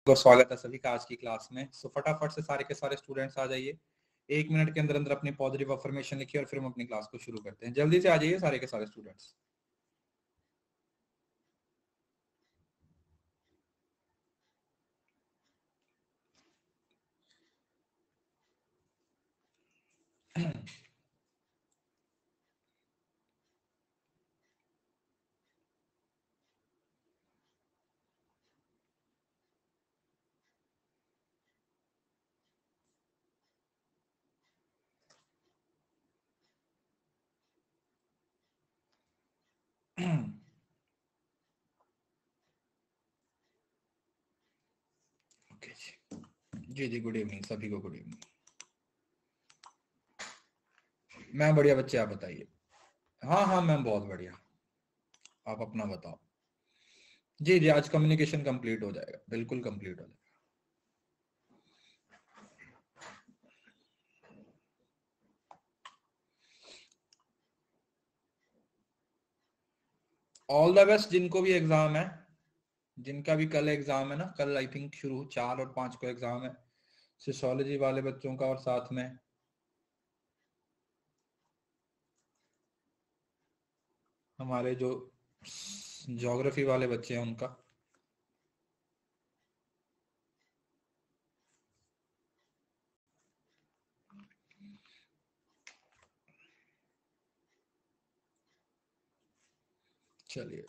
और स्वागत है सभी का आज की क्लास में। सो फटाफट से सारे के सारे स्टूडेंट्स आ जाइए। 1 मिनट के अंदर अंदर अपनी पॉजिटिव अफर्मेशन लिखिए और फिर हम अपनी क्लास को शुरू करते हैं। जल्दी से आ जाइए सारे के सारे स्टूडेंट्स। ओके जी जी गुड इवनिंग सभी को। Good evening. मैं बढ़िया बच्चे, आप बताइए। हाँ हाँ मैम बहुत बढ़िया। आप अपना बताओ। जी जी आज कम्युनिकेशन कंप्लीट हो जाएगा, बिल्कुल कंप्लीट हो जाएगा। ऑल द बेस्ट जिनको भी एग्जाम है, जिनका भी कल एग्जाम है ना, कल आई थिंक शुरू 4 और 5 को एग्जाम है सोशियोलॉजी वाले बच्चों का, और साथ में हमारे जो ज्योग्राफी वाले बच्चे हैं उनका। चलिए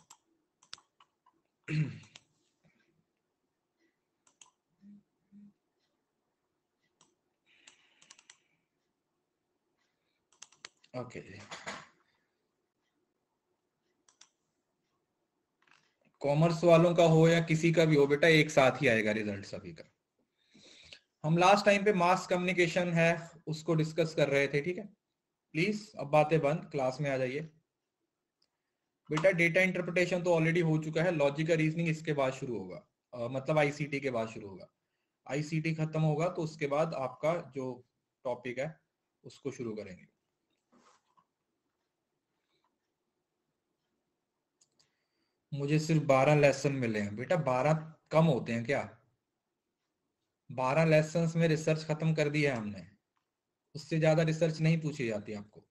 ओके जी। कॉमर्स वालों का हो या किसी का भी हो बेटा, एक साथ ही आएगा रिजल्ट सभी का। हम लास्ट टाइम पे मास कम्युनिकेशन है उसको डिस्कस कर रहे थे, ठीक है। प्लीज अब बातें बंद, क्लास में आ जाइए बेटा। डेटा इंटरप्रिटेशन तो ऑलरेडी हो चुका है, लॉजिक का रीजनिंग इसके बाद शुरू होगा, मतलब आईसीटी के बाद शुरू होगा। आईसीटी खत्म होगा तो उसके बाद आपका जो टॉपिक है उसको शुरू करेंगे। मुझे सिर्फ 12 लेसन मिले हैं बेटा। 12 कम होते हैं क्या? 12 लेसन में रिसर्च खत्म कर दी है हमने, उससे ज्यादा रिसर्च नहीं पूछी जाती आपको।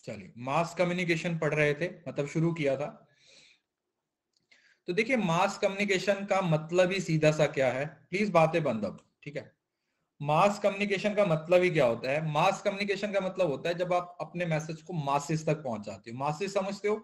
चलिए मास कम्युनिकेशन पढ़ रहे थे, मतलब शुरू किया था। तो देखिए मास कम्युनिकेशन का मतलब ही सीधा सा क्या है, प्लीज बातें बंद अब, ठीक है। मास कम्युनिकेशन का मतलब ही क्या होता है? मास कम्युनिकेशन का मतलब होता है जब आप अपने मैसेज को मासेस तक पहुंचाते हो। मासेस समझते हो?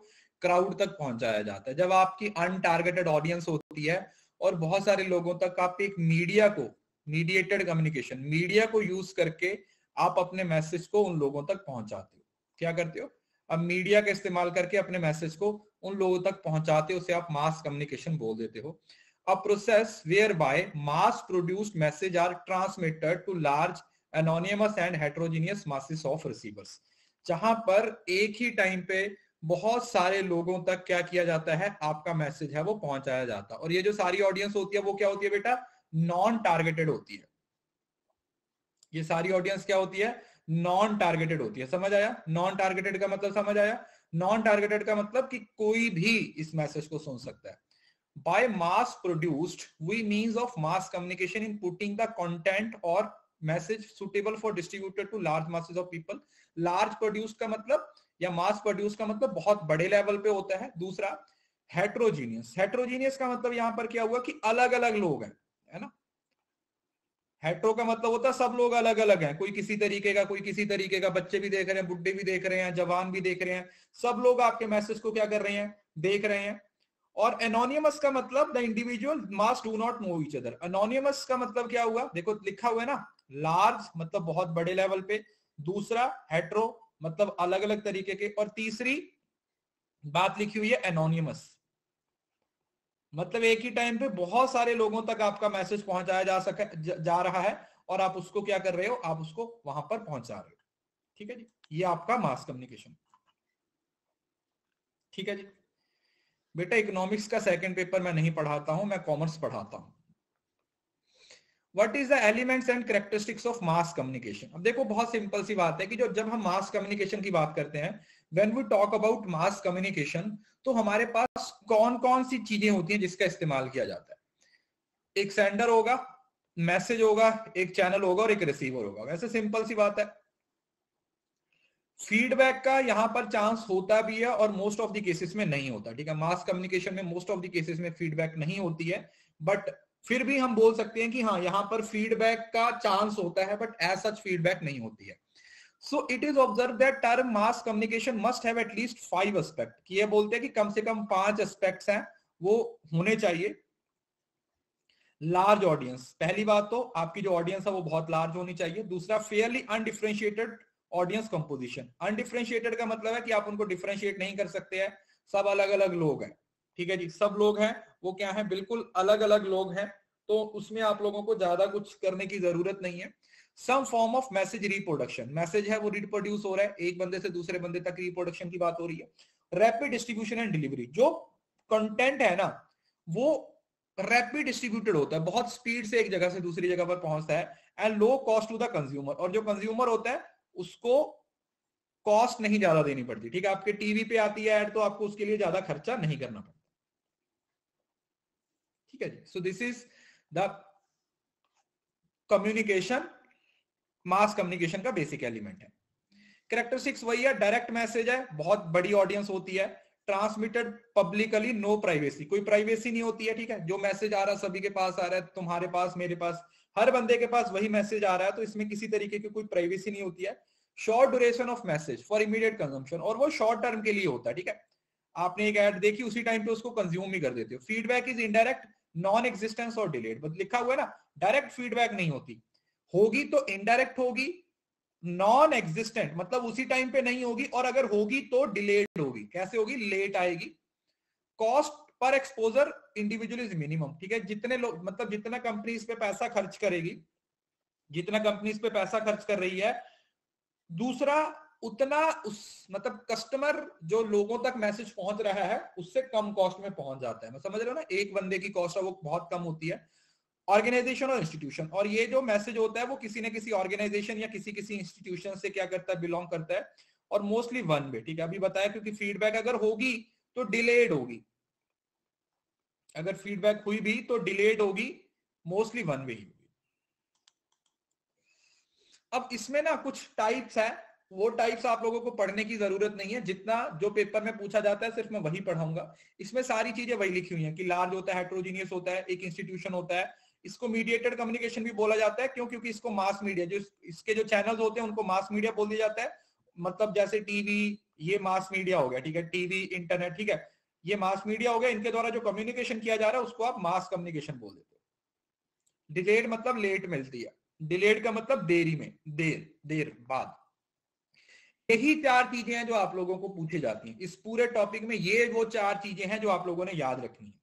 क्राउड तक पहुंचाया जाता है। जब आपकी अनटारगेटेड ऑडियंस होती है और बहुत सारे लोगों तक आप एक मीडिया को, मीडिएटेड कम्युनिकेशन, मीडिया को यूज करके आप अपने मैसेज को उन लोगों तक पहुंचाते हो। क्या करते हो? अब मीडिया का इस्तेमाल करके अपने मैसेज को उन लोगों तक पहुंचाते हो, उसे आप मास कम्युनिकेशन बोल देते हो। A process whereby mass produced message are transmitted to large anonymous and heterogeneous masses of receivers। जहां पर एक ही टाइम पे बहुत सारे लोगों तक क्या किया जाता है, आपका मैसेज है वो पहुंचाया जाता है। और ये जो सारी ऑडियंस होती है वो क्या होती है बेटा? नॉन टारगेटेड होती है। ये सारी ऑडियंस क्या होती है? नॉन टारगेटेड होती है। समझ आया? नॉन टारगेटेड का मतलब समझ आया? नॉन टारगेटेड का मतलब कि कोई भी इस मैसेज को सुन सकता है। By mass produced, we means of mass communication in putting the content or message suitable for distributed to large masses of people। large produced का मतलब या mass produced का मतलब बहुत बड़े लेवल पे होता है। दूसरा heterogeneous, heterogeneous का मतलब यहां पर क्या हुआ कि अलग अलग लोग हैं, है ना। हेट्रो का मतलब होता है सब लोग अलग अलग हैं, कोई किसी तरीके का, कोई किसी तरीके का, बच्चे भी देख रहे हैं, बुढ़े भी देख रहे हैं, जवान भी देख रहे हैं, सब लोग आपके मैसेज को क्या कर रहे हैं? देख रहे हैं। और एनोनिमस का मतलब the individual mass do not know each other. Anonymous का मतलब क्या हुआ? देखो लिखा हुआ है ना, लार्ज मतलब बहुत बड़े लेवल पे, दूसरा हेट्रो मतलब अलग अलग तरीके के, और तीसरी बात लिखी हुई है एनोनिमस। मतलब एक ही टाइम पे बहुत सारे लोगों तक आपका मैसेज पहुंचाया जा रहा है और आप उसको क्या कर रहे हो, आप उसको वहां पर पहुंचा रहे हो। ठीक है जी, ये आपका मास कम्युनिकेशन। ठीक है जी बेटा, इकोनॉमिक्स का सेकंड पेपर मैं नहीं पढ़ाता हूं, मैं कॉमर्स पढ़ाता हूं। What is the elements and characteristics of mass communication. अब देखो बहुत सिंपल सी बात है कि जो जब हम मास कम्युनिकेशन की बात करते हैं, when we talk about mass communication, तो हमारे पास कौन कौन सी चीजें होती हैं जिसका इस्तेमाल किया जाता है। एक सेंडर होगा, मैसेज होगा, एक चैनल होगा और एक रिसीवर होगा। वैसे सिंपल सी बात है। फीडबैक का यहां पर चांस होता भी है और मोस्ट ऑफ द केसेस में नहीं होता। ठीक है, मास कम्युनिकेशन में मोस्ट ऑफ द केसेस में फीडबैक नहीं होती है, बट फिर भी हम बोल सकते हैं कि हाँ यहां पर फीडबैक का चांस होता है, बट एज सच फीडबैक नहीं होती है। So it is observe that term mass communication must have at least 5 aspect. ये बोलते हैं कि कम से कम 5 एस्पेक्ट्स हैं वो होने चाहिए। लार्ज ऑडियंस, पहली बात तो आपकी जो ऑडियंस है वो बहुत लार्ज होनी चाहिए। दूसरा, Fairlie undifferentiated audience composition. Undifferentiated का मतलब है कि आप उनको डिफरेंशिएट नहीं कर सकते हैं, सब अलग अलग लोग हैं। ठीक है जी, सब लोग हैं वो क्या है, बिल्कुल अलग अलग लोग हैं, तो उसमें आप लोगों को ज्यादा कुछ करने की जरूरत नहीं है। Some form of message reproduction, message है वो रिप्रोड्यूस हो रहा है, एक बंदे से दूसरे बंदे तक रिप्रोडक्शन की बात हो रही है। रैपिड डिस्ट्रीब्यूशन एंड डिलीवरी, जो कंटेंट है ना वो रैपिड डिस्ट्रीब्यूटेड होता है, बहुत स्पीड से एक जगह से दूसरी जगह पर पहुंचता है। And low cost to the consumer, और जो कंज्यूमर होता है उसको कॉस्ट नहीं ज्यादा देनी पड़ती। ठीक है, आपके टीवी पे आती है ऐड तो आपको उसके लिए ज्यादा खर्चा नहीं करना पड़ता। ठीक है जी, so this is the communication, mass communication का बेसिक एलिमेंट है। कैरेक्टरिस्टिक्स वही है, डायरेक्ट मैसेज है, बहुत बड़ी ऑडियंस होती है, ट्रांसमिटेड पब्लिकली, नो प्राइवेसी, कोई प्राइवेसी नहीं होती है। ठीक है, जो मैसेज आ रहा है सभी के पास आ रहा है, तुम्हारे पास, मेरे पास, हर बंदे के पास वही मैसेज आ रहा है, तो इसमें किसी तरीके की कोई प्राइवेसी नहीं होती है। Short duration of message for immediate consumption, और वो शॉर्ट टर्म के लिए होता है। ठीक है, आपने एक ऐड देखी उसी टाइम पे उसको कंज्यूम ही कर देते हो। Feedback is indirect, non existence और डिलेड, बस लिखा हुआ है ना, डायरेक्ट फीडबैक नहीं होती, होगी तो इनडायरेक्ट होगी, नॉन एग्जिस्टेंट मतलब उसी टाइम पे नहीं होगी, और अगर होगी तो डिलेड होगी। कैसे होगी, लेट आएगी। Cost per exposure individual is minimum. ठीक है, जितने लोग मतलब जितना कंपनी इस पे पैसा खर्च करेगी, जितना कंपनी इस पे पैसा खर्च कर रही है, दूसरा उतना उस मतलब कस्टमर जो लोगों तक मैसेज पहुंच रहा है उससे कम कॉस्ट में पहुंच जाता है। मैं समझ रहा हूं ना, एक बंदे की कॉस्ट है वो बहुत कम होती है। ऑर्गेनाइजेशन और इंस्टीट्यूशन, और ये जो मैसेज होता है वो किसी न किसी ऑर्गेनाइजेशन या किसी किसी इंस्टीट्यूशन से क्या करता है, बिलोंग करता है, और मोस्टली वन वे। ठीक है, अभी बताया, क्योंकि फीडबैक अगर होगी तो डिलेड होगी, अगर फीडबैक हुई भी तो डिलेड होगी, मोस्टली वन वे ही होगी। अब इसमें ना कुछ टाइप्स है, वो टाइप्स आप लोगों को पढ़ने की जरूरत नहीं है, जितना जो पेपर में पूछा जाता है सिर्फ मैं वही पढ़ाऊंगा। इसमें सारी चीजें वही लिखी हुई हैं कि लार्ज होता है, हेट्रोजीनियस होता है, एक इंस्टीट्यूशन होता है। इसको मीडिएटेड कम्युनिकेशन भी बोला जाता है, क्यों, क्योंकि इसको मास मीडिया, जो इसके जो चैनल्स होते हैं उनको मास मीडिया बोल दिया जाता है। मतलब जैसे टीवी, ये मास मीडिया हो गया। ठीक है, टीवी, इंटरनेट, ठीक है, ये मास मीडिया हो गया, इनके द्वारा जो कम्युनिकेशन किया जा रहा है उसको आप मास कम्युनिकेशन बोल देते हो। डिलेड मतलब लेट मिलती है, डिलेड का मतलब देरी में, देर देर बाद। यही 4 चीजें हैं जो आप लोगों को पूछी जाती हैं इस पूरे टॉपिक में। ये वो 4 चीजें हैं जो आप लोगों ने याद रखनी है।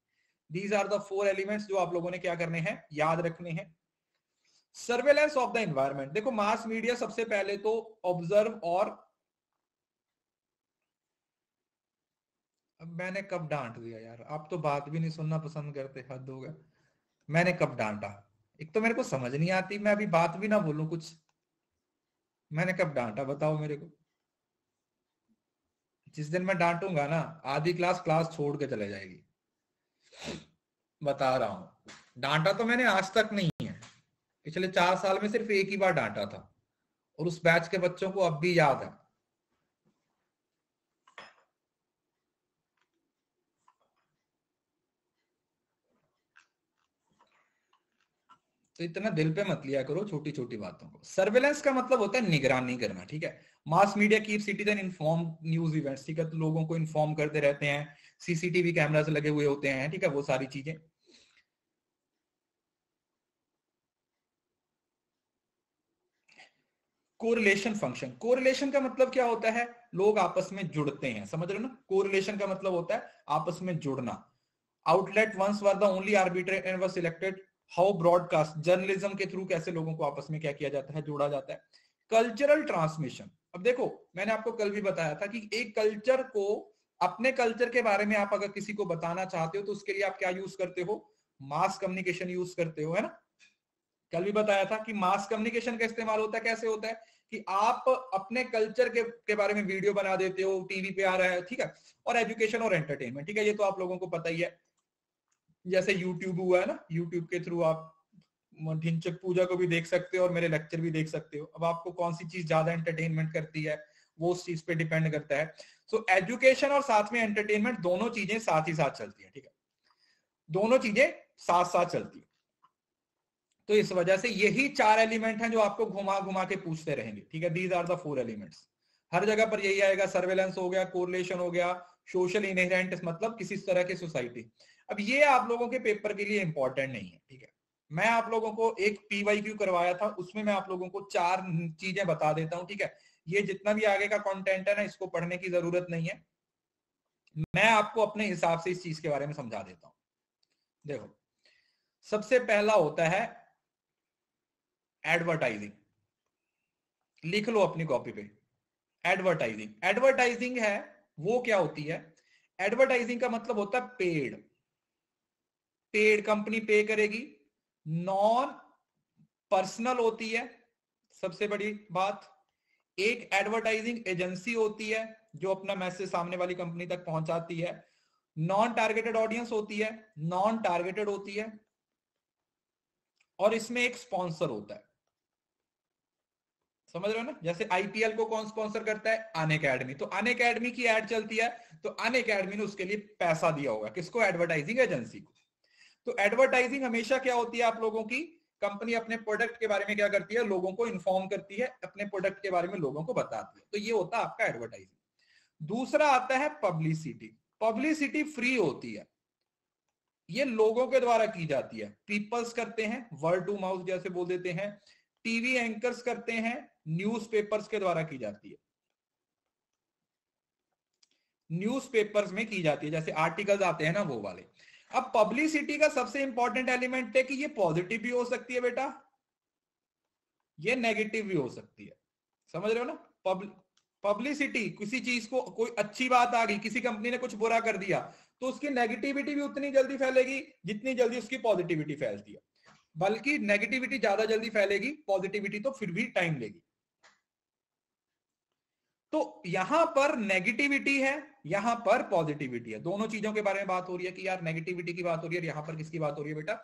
दीज आर द 4 एलिमेंट्स जो आप लोगों ने क्या करने हैं, याद रखने हैं। सर्वेलेंस ऑफ द एनवायरमेंट, देखो मास मीडिया सबसे पहले तो ऑब्जर्व और, अब मैंने कब डांट दिया यार, आप तो बात भी नहीं सुनना पसंद करते, हद हो गया। मैंने कब डांटा, एक तो मेरे को समझ नहीं आती, मैं अभी बात भी ना बोलूं कुछ, मैंने कब डांटा बताओ मेरे को। जिस दिन मैं डांटूंगा ना, आधी क्लास क्लास छोड़ के चले जाएगी, बता रहा हूं। डांटा तो मैंने आज तक नहीं है, पिछले 4 साल में सिर्फ एक ही बार डांटा था, और उस बैच के बच्चों को अब भी याद है। तो इतना दिल पे मत लिया करो छोटी छोटी बातों को। सर्वेलेंस का मतलब होता है निगरानी करना। ठीक है, mass media keep citizen inform news events. ठीक है, तो लोगों को इन्फॉर्म करते रहते हैं, सीसीटीवी कैमरास लगे हुए होते हैं। ठीक है, वो सारी चीजें। कोरिलेशन फंक्शन, कोरिलेशन का मतलब क्या होता है, लोग आपस में जुड़ते हैं, समझ रहे हो ना। कोरिलेशन का मतलब होता है आपस में जुड़ना। Outlet once were the only arbiter and were selected. How broadcast, journalism के थ्रू कैसे लोगों को आपस में क्या किया जाता है, जोड़ा जाता है। कल्चरल ट्रांसमिशन, अब देखो मैंने आपको कल भी बताया था कि एक कल्चर को, अपने कल्चर के बारे में आप अगर किसी को बताना चाहते हो तो उसके लिए आप क्या यूज करते हो, मास कम्युनिकेशन यूज करते हो, है ना। कल भी बताया था कि मास कम्युनिकेशन का इस्तेमाल होता है, कैसे होता है कि आप अपने कल्चर के बारे में वीडियो बना देते हो, टीवी पे आ रहा है, ठीक है, और एजुकेशन और एंटरटेनमेंट, ठीक है, ये तो आप लोगों को पता ही है। जैसे यूट्यूब हुआ है ना, यूट्यूब के थ्रू आप ढिंचक पूजा को भी देख सकते हो और मेरे लेक्चर भी देख सकते हो। अब आपको कौन सी चीज ज्यादा एंटरटेनमेंट करती है वो उस चीज पे डिपेंड करता है। सो एजुकेशन और साथ में एंटरटेनमेंट दोनों चीजें साथ ही साथ चलती है, ठीक है, दोनों चीजें साथ साथ चलती है। तो इस वजह से यही 4 एलिमेंट हैं जो आपको घुमा घुमा के पूछते रहेंगे, ठीक है। दीज आर द 4 एलिमेंट्स, हर जगह पर यही आएगा। सर्वेलेंस हो गया, कोरिलेशन हो गया, सोशल इनहेरेंट मतलब किसी तरह की सोसाइटी। अब ये आप लोगों के पेपर के लिए इंपॉर्टेंट नहीं है, ठीक है। मैं आप लोगों को एक PYQ करवाया था, उसमें मैं आप लोगों को 4 चीजें बता देता हूं, ठीक है। ये जितना भी आगे का कंटेंट है ना, इसको पढ़ने की जरूरत नहीं है, मैं आपको अपने हिसाब से इस चीज के बारे में समझा देता हूं। देखो, सबसे पहला होता है एडवर्टाइजिंग, लिख लो अपनी कॉपी पे। एडवर्टाइजिंग, एडवर्टाइजिंग है वो क्या होती है, एडवर्टाइजिंग का मतलब होता है पेड, पेड कंपनी पे करेगी, नॉन पर्सनल होती है। सबसे बड़ी बात, एक एडवर्टाइजिंग एजेंसी होती है जो अपना मैसेज सामने वाली कंपनी तक पहुंचाती है। नॉन टारगेटेड ऑडियंस होती है, नॉन टारगेटेड होती है, और इसमें एक स्पॉन्सर होता है। समझ रहे हो ना, जैसे IPL को कौन स्पॉन्सर करता है, अन अकेडमी, तो अन अकेडमी की एड चलती है तो अन अकेडमी ने उसके लिए पैसा दिया होगा, किसको, एडवर्टाइजिंग एजेंसी को। तो एडवर्टाइजिंग हमेशा क्या होती है आप लोगों की, कंपनी अपने प्रोडक्ट के बारे में क्या करती है, लोगों को इन्फॉर्म करती है, अपने प्रोडक्ट के बारे में लोगों को बताती है, तो ये होता है आपका एडवर्टाइजिंग। दूसरा आता है पब्लिसिटी, पब्लिसिटी फ्री होती है, ये लोगों के द्वारा की जाती है, पीपल्स करते हैं, वर्ड टू माउथ जैसे बोल देते हैं, टीवी एंकर्स करते हैं, न्यूज़पेपर्स के द्वारा की जाती है, न्यूज़पेपर्स में की जाती है, जैसे आर्टिकल्स आते हैं ना वो वाले। अब पब्लिसिटी का सबसे इंपॉर्टेंट एलिमेंट है कि ये पॉजिटिव भी हो सकती है बेटा, ये नेगेटिव भी हो सकती है। समझ रहे हो ना, पब्लिसिटी, किसी चीज को, कोई अच्छी बात आ गई, किसी कंपनी ने कुछ बुरा कर दिया, तो उसकी नेगेटिविटी भी उतनी जल्दी फैलेगी जितनी जल्दी उसकी पॉजिटिविटी फैलती है, बल्कि नेगेटिविटी ज्यादा जल्दी फैलेगी, पॉजिटिविटी तो फिर भी टाइम लेगी। तो यहां पर नेगेटिविटी है, यहां पर पॉजिटिविटी है, दोनों चीजों के बारे में बात हो रही है कि यार नेगेटिविटी की बात हो रही है, यहां पर किसकी बात हो रही है बेटा,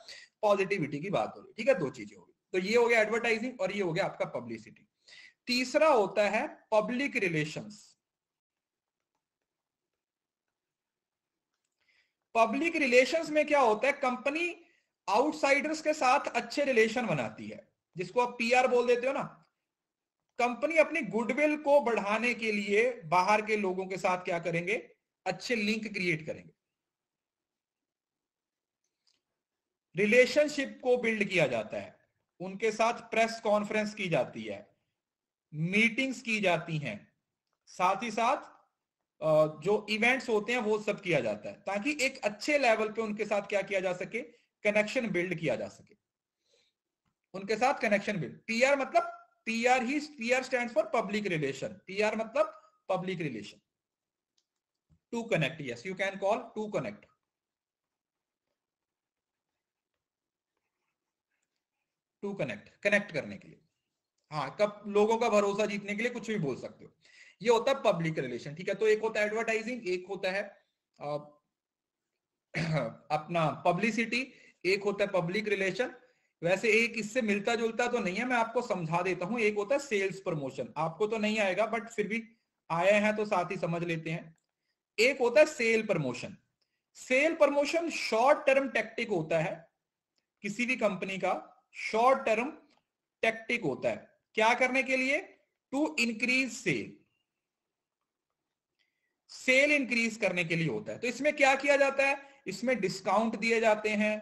पॉजिटिविटी की बात हो रही है, ठीक है। दो चीजें होगी, तो ये हो गया एडवर्टाइजिंग और ये हो गया आपका पब्लिसिटी। तीसरा होता है पब्लिक रिलेशंस। पब्लिक रिलेशंस में क्या होता है, कंपनी आउटसाइडर्स के साथ अच्छे रिलेशन बनाती है, जिसको आप PR बोल देते हो ना। कंपनी अपनी गुडविल को बढ़ाने के लिए बाहर के लोगों के साथ क्या करेंगे, अच्छे लिंक क्रिएट करेंगे, रिलेशनशिप को बिल्ड किया जाता है, उनके साथ प्रेस कॉन्फ्रेंस की जाती है, मीटिंग्स की जाती हैं, साथ ही साथ जो इवेंट्स होते हैं वो सब किया जाता है, ताकि एक अच्छे लेवल पे उनके साथ क्या किया जा सके, कनेक्शन बिल्ड किया जा सके, उनके साथ कनेक्शन बिल्ड। PR मतलब, PR stands for public relation, PR मतलब public relation. To connect, yes you can call to connect, to connect, connect करने के लिए, हाँ, कब लोगों का भरोसा जीतने के लिए कुछ भी बोल सकते हो। ये होता है पब्लिक रिलेशन, ठीक है। तो एक होता है एडवर्टाइजिंग, एक होता है अपना पब्लिसिटी, एक होता है पब्लिक रिलेशन। वैसे एक इससे मिलता जुलता तो नहीं है, मैं आपको समझा देता हूं। एक होता है सेल्स प्रमोशन, आपको तो नहीं आएगा बट फिर भी आए हैं तो साथ ही समझ लेते हैं। एक होता है sale promotion, sale promotion short term tactic होता है, किसी भी कंपनी का शॉर्ट टर्म टैक्टिक होता है, क्या करने के लिए, to increase sale, sale increase करने के लिए होता है। तो इसमें क्या किया जाता है, इसमें डिस्काउंट दिए जाते हैं,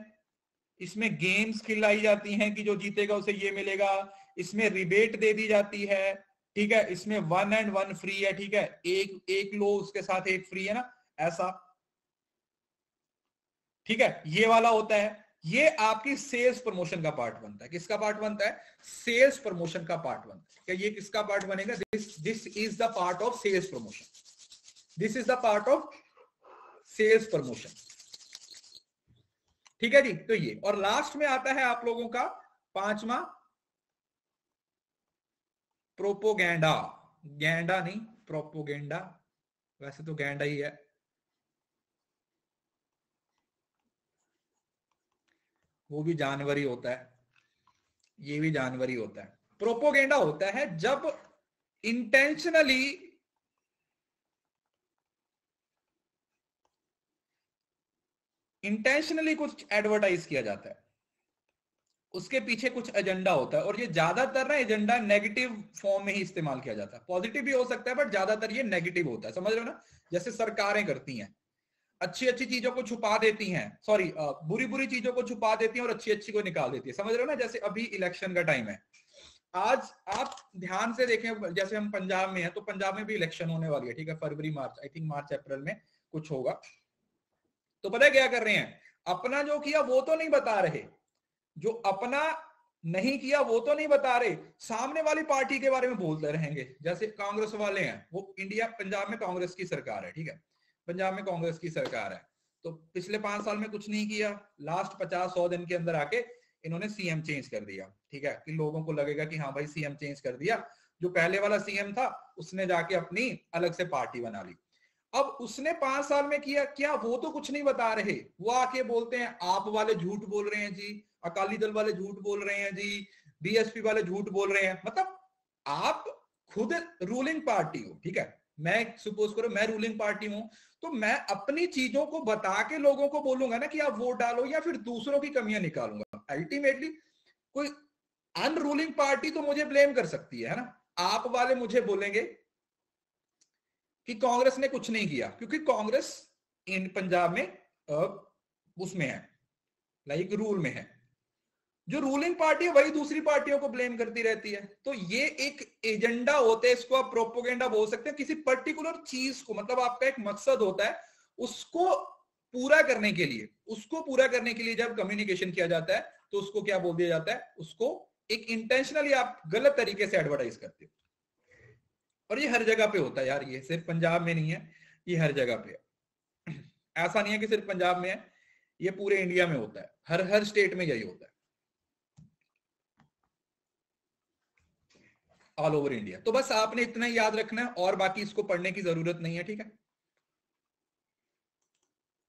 इसमें गेम्स खिलाई जाती हैं कि जो जीतेगा उसे ये मिलेगा, इसमें रिबेट दे दी जाती है, ठीक है, इसमें 1 and 1 फ्री है, ठीक है, एक लो उसके साथ एक फ्री है ना, ऐसा। ठीक है, ये वाला होता है, ये आपकी सेल्स प्रमोशन का पार्ट बनता है। किसका पार्ट बनता है? सेल्स प्रमोशन का पार्ट बनता है। क्या ये किसका पार्ट बनेगा? This is the part of sales promotion, this is the part of sales promotion. ठीक है जी, तो ये, और लास्ट में आता है आप लोगों का पांचवा, प्रोपोगेंडा। गैंडा नहीं, प्रोपोगेंडा, वैसे तो गैंडा ही है, वो भी जानवर ही होता है, ये भी जानवर ही होता है। प्रोपोगेंडा होता है जब इंटेंशनली कुछ एडवर्टाइज किया जाता है, उसके पीछे कुछ एजेंडा होता है, और ये ज्यादातर ना एजेंडा नेगेटिव फॉर्म में ही इस्तेमाल किया जाता है। पॉजिटिव भी हो सकता है बट ज्यादातर ये नेगेटिव होता है, समझ रहे हो ना? जैसे सरकारें करती हैं, अच्छी अच्छी चीजों को छुपा देती हैं, सॉरी बुरी बुरी चीजों को छुपा देती हैं और अच्छी अच्छी को निकाल देती है, समझ रहे हो ना? जैसे अभी इलेक्शन का टाइम है, आज आप ध्यान से देखें, जैसे हम पंजाब में हैं, तो पंजाब में भी इलेक्शन होने वाली है, ठीक है, फरवरी मार्च, आई थिंक मार्च अप्रैल में कुछ होगा। तो पता है क्या कर रहे हैं? अपना जो किया वो तो नहीं बता रहे, जो अपना नहीं किया वो तो नहीं बता रहे, सामने वाली पार्टी के बारे में बोलते रहेंगे। जैसे कांग्रेस वाले हैं, वो इंडिया, पंजाब में कांग्रेस की सरकार है, ठीक है, पंजाब में कांग्रेस की सरकार है, तो पिछले 5 साल में कुछ नहीं किया, लास्ट 50-100 दिन के अंदर आके इन्होंने सीएम चेंज कर दिया, ठीक है, कि लोगों को लगेगा कि हाँ भाई सीएम चेंज कर दिया, जो पहले वाला सीएम था उसने जाके अपनी अलग से पार्टी बना ली। अब उसने 5 साल में किया क्या? वो तो कुछ नहीं बता रहे, वो आके बोलते हैं आप वाले झूठ बोल रहे हैं जी, अकाली दल वाले झूठ बोल रहे हैं जी, बीएसपी वाले झूठ बोल रहे हैं। मतलब आप खुद रूलिंग पार्टी हो, ठीक है, मैं सपोज करो मैं रूलिंग पार्टी हूं, तो मैं अपनी चीजों को बता के लोगों को बोलूंगा ना कि आप वोट डालो, या फिर दूसरों की कमियां निकालूंगा। अल्टीमेटली कोई अनरूलिंग पार्टी तो मुझे ब्लेम कर सकती है ना? आप वाले मुझे बोलेंगे कि कांग्रेस ने कुछ नहीं किया, क्योंकि कांग्रेस इन पंजाब में उसमें है, लाइक रूल में है। जो रूलिंग पार्टी है वही दूसरी पार्टियों को ब्लेम करती रहती है। तो ये एक एजेंडा होता है, इसको आप प्रोपोगेंडा बोल सकते हैं, किसी पर्टिकुलर चीज को, मतलब आपका एक मकसद होता है, उसको पूरा करने के लिए, जब कम्युनिकेशन किया जाता है तो उसको क्या बोल दिया जाता है? उसको एक इंटेंशनली आप गलत तरीके से एडवर्टाइज करते हो। और ये हर जगह पे होता है यार, ये सिर्फ पंजाब में नहीं है, ये हर जगह पे है। ऐसा नहीं है कि सिर्फ पंजाब में है, ये पूरे इंडिया में होता है, हर स्टेट में यही होता है, ऑल ओवर इंडिया। तो बस आपने इतना ही याद रखना है, और बाकी इसको पढ़ने की जरूरत नहीं है, ठीक है।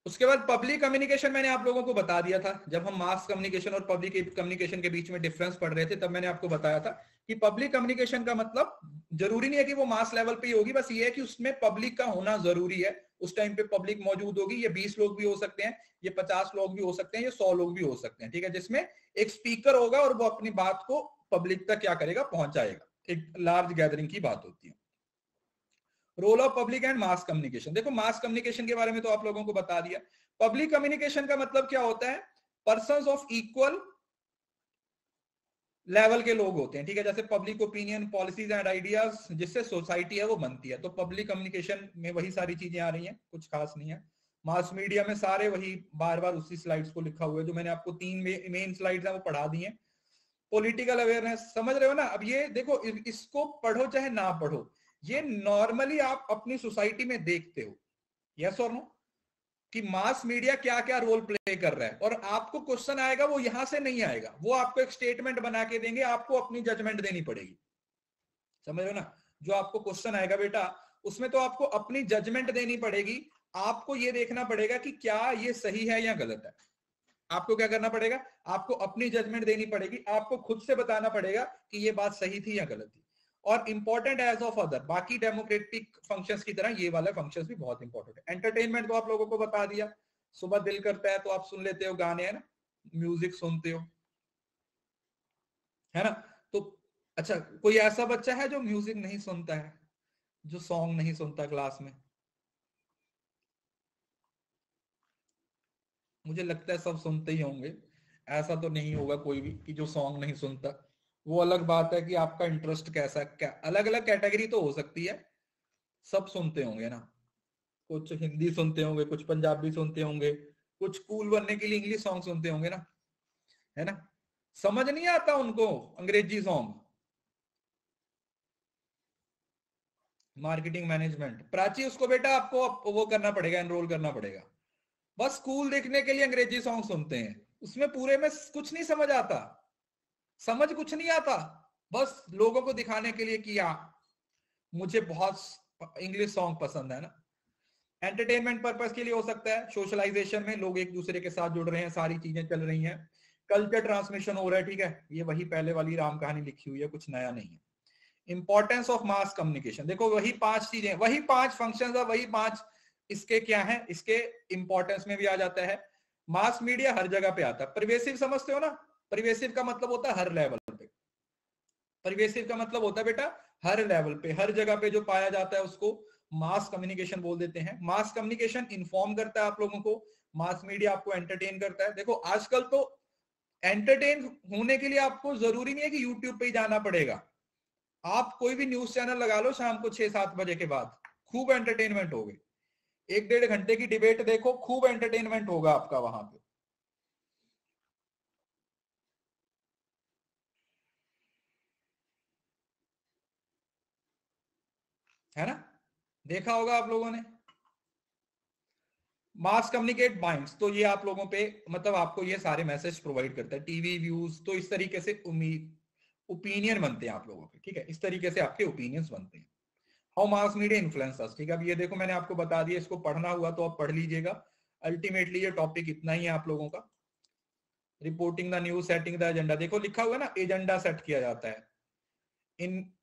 उसके बाद पब्लिक कम्युनिकेशन मैंने आप लोगों को बता दिया था, जब हम मास कम्युनिकेशन और पब्लिक कम्युनिकेशन के बीच में डिफरेंस पढ़ रहे थे, तब मैंने आपको बताया था कि पब्लिक कम्युनिकेशन का मतलब जरूरी नहीं है कि वो मास लेवल पे ही होगी, बस ये है कि उसमें पब्लिक का होना जरूरी है, उस टाइम पे पब्लिक मौजूद होगी। ये 20 लोग भी हो सकते हैं, ये 50 लोग भी हो सकते हैं, ये 100 लोग भी हो सकते हैं, ठीक है, जिसमें एक स्पीकर होगा और वो अपनी बात को पब्लिक तक क्या करेगा? पहुंचाएगा। एक लार्ज गैदरिंग की बात होती है। Role of public and mass communication, देखो मास कम्युनिकेशन के बारे में तो आप लोगों को बता दिया। पब्लिक कम्युनिकेशन का मतलब क्या होता है? पर्संस ऑफ इक्वल लेवल के लोग होते हैं, ठीक है, जैसे public opinion, policies and ideas, जिससे सोसाइटी है वो बनती है। तो पब्लिक कम्युनिकेशन में वही सारी चीजें आ रही हैं, कुछ खास नहीं है। मास मीडिया में सारे वही बार बार उसी स्लाइड्स को लिखा हुआ है, जो मैंने आपको 3 मेन स्लाइड्स है वो पढ़ा दी है। पॉलिटिकल अवेयरनेस, समझ रहे हो ना? अब ये देखो, इसको पढ़ो चाहे ना पढ़ो, ये नॉर्मली आप अपनी सोसाइटी में देखते हो, यस और नो, कि मास मीडिया क्या क्या रोल प्ले कर रहा है। और आपको क्वेश्चन आएगा, वो यहां से नहीं आएगा, वो आपको एक स्टेटमेंट बना के देंगे, आपको अपनी जजमेंट देनी पड़ेगी, समझ रहे हो ना? जो आपको क्वेश्चन आएगा बेटा, उसमें तो आपको अपनी जजमेंट देनी पड़ेगी, आपको ये देखना पड़ेगा कि क्या ये सही है या गलत है। आपको क्या करना पड़ेगा? आपको अपनी जजमेंट देनी पड़ेगी, आपको खुद से बताना पड़ेगा कि ये बात सही थी या गलत थी। और इंपॉर्टेंट एज ऑफ अदर, बाकी डेमोक्रेटिक फंक्शंस की तरह ये वाला फंक्शंस भी बहुत इंपॉर्टेंट है। एंटरटेनमेंट तो आप लोगों को बता दिया, सुबह दिल करता है तो आप सुन लेते हो गाने, है ना, म्यूजिक सुनते हो, है ना? तो अच्छा, कोई ऐसा बच्चा है जो म्यूजिक नहीं सुनता है, जो सॉन्ग नहीं सुनता क्लास में? मुझे लगता है सब सुनते ही होंगे, ऐसा तो नहीं होगा कोई भी कि जो सॉन्ग नहीं सुनता। वो अलग बात है कि आपका इंटरेस्ट कैसा, क्या अलग अलग कैटेगरी तो हो सकती है, सब सुनते होंगे ना, कुछ हिंदी सुनते होंगे, कुछ पंजाबी सुनते होंगे, कुछ कूल बनने के लिए इंग्लिश सॉन्ग सुनते होंगे ना, है ना? समझ नहीं आता उनको अंग्रेजी सॉन्ग। मार्केटिंग मैनेजमेंट, प्राची उसको बेटा आपको वो करना पड़ेगा, एनरोल करना पड़ेगा। बस कूल देखने के लिए अंग्रेजी सॉन्ग सुनते हैं, उसमें पूरे में कुछ नहीं समझ आता, समझ कुछ नहीं आता, बस लोगों को दिखाने के लिए किया मुझे बहुत इंग्लिश सॉन्ग पसंद है ना। एंटरटेनमेंट पर्पस के लिए हो सकता है, सोशलाइजेशन में लोग एक दूसरे के साथ जुड़ रहे हैं, सारी चीजें चल रही हैं, कल्चर ट्रांसमिशन हो रहा है, ठीक है, ये वही पहले वाली राम कहानी लिखी हुई है, कुछ नया नहीं है। इंपॉर्टेंस ऑफ मास कम्युनिकेशन, देखो वही 5 चीजें, वही 5 फंक्शंस है, वही 5 इसके क्या है, इसके इंपॉर्टेंस में भी आ जाता है। मास मीडिया हर जगह पे आता है। परिवेशिव समझते हो ना, परिवेशिव का मतलब होता है हर लेवल पे, परिवेशिव का मतलब होता है बेटा हर लेवल पे, हर जगह पे जो पाया जाता है उसको मास कम्युनिकेशन बोल देते हैं। मास कम्युनिकेशन इन्फॉर्म करता है आप लोगों को, मास मीडिया आपको एंटरटेन करता है। देखो आजकल तो एंटरटेन होने के लिए आपको जरूरी नहीं है कि यूट्यूब पे ही जाना पड़ेगा, आप कोई भी न्यूज चैनल लगा लो शाम को 6-7 बजे के बाद, खूब एंटरटेनमेंट होगी। 1-1.5 घंटे की डिबेट देखो, खूब एंटरटेनमेंट होगा आपका वहां पे, है ना? देखा होगा आप लोगों ने। मास कम्युनिकेट बाइंड्स, तो ये आप लोगों पे मतलब आपको ये सारे मैसेज प्रोवाइड करता है, टीवी व्यूज, तो इस तरीके से ओपिनियन बनते हैं आप लोगों के, ठीक है, इस तरीके से आपके ओपिनियंस बनते हैं। हाउ मास मीडिया इन्फ्लुएंस अस, ठीक है, अब ये देखो मैंने आपको बता दिया, इसको पढ़ना हुआ तो आप पढ़ लीजिएगा। अल्टीमेटली ये टॉपिक इतना ही है आप लोगों का। Reporting the news, setting the agenda, देखो लिखा हुआ है ना, एजेंडा सेट किया जाता है। इन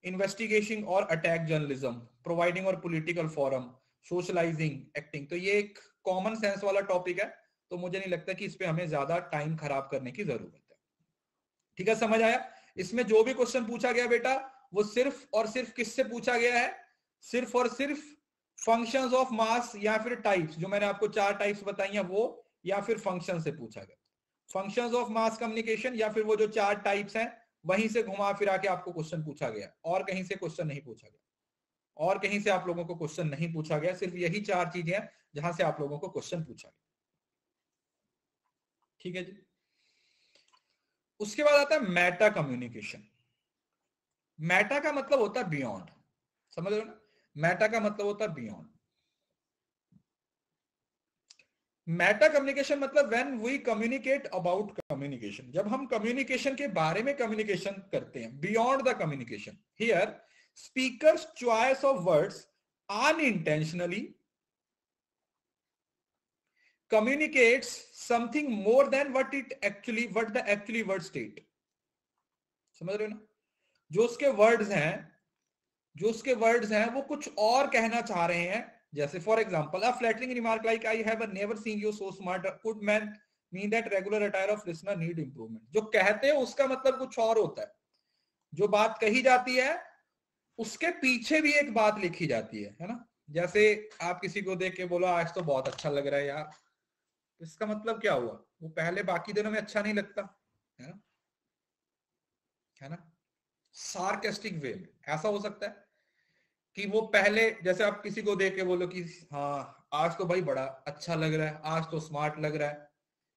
इन्वेस्टिगेशन और अटैक जर्नलिज्म, प्रोवाइडिंग और पॉलिटिकल फोरम, सोशलाइजिंग, एक्टिंग, तो ये एक कॉमन सेंस वाला टॉपिक है, तो मुझे नहीं लगता कि इस पे हमें ज्यादा टाइम खराब करने की जरूरत है। ठीक है, समझ आया? इसमें जो भी क्वेश्चन पूछा गया बेटा वो सिर्फ और सिर्फ किससे पूछा गया है, सिर्फ और सिर्फ फंक्शंस ऑफ मास या फिर टाइप्स, जो मैंने आपको 4 टाइप्स बताई हैं वो, या फिर फंक्शन से पूछा गया, फंक्शंस ऑफ मास कम्युनिकेशन, या फिर वो जो 4 टाइप्स हैं वहीं से घुमा फिरा के आपको क्वेश्चन पूछा गया, और कहीं से क्वेश्चन नहीं पूछा गया, और कहीं से आप लोगों को क्वेश्चन नहीं पूछा गया, सिर्फ यही 4 चीजें हैं जहां से आप लोगों को क्वेश्चन पूछा गया। ठीक है जी। उसके बाद आता है मेटा कम्युनिकेशन। मेटा का मतलब होता है बियॉन्ड, समझ रहे हो ना? मेटा का मतलब होता है बियॉन्ड। मेटा कम्युनिकेशन मतलब when we communicate about communication, जब हम कम्युनिकेशन के बारे में कम्युनिकेशन करते हैं, beyond the communication, here speaker's choice of words unintentionally communicates something more than what the actually word state, समझ रहे हो ना? जो उसके वर्ड्स हैं, जो उसके वर्ड्स हैं वो कुछ और कहना चाह रहे हैं। जैसे for example a flattering remark like I have never seen you so smart could man mean that regular attire of listener need improvement, जो कहते हैं उसका मतलब कुछ और होता है, जो बात कही जाती है उसके पीछे भी एक बात लिखी जाती है ना? जैसे आप किसी को देख के बोलो आज तो बहुत अच्छा लग रहा है यार, इसका मतलब क्या हुआ, वो पहले बाकी दिनों में अच्छा नहीं लगता, है ना? है ना? सार्केस्टिक वे में ऐसा हो सकता है कि वो पहले, जैसे आप किसी को देख के बोलो कि हाँ आज तो भाई बड़ा अच्छा लग रहा है, आज तो स्मार्ट लग रहा है,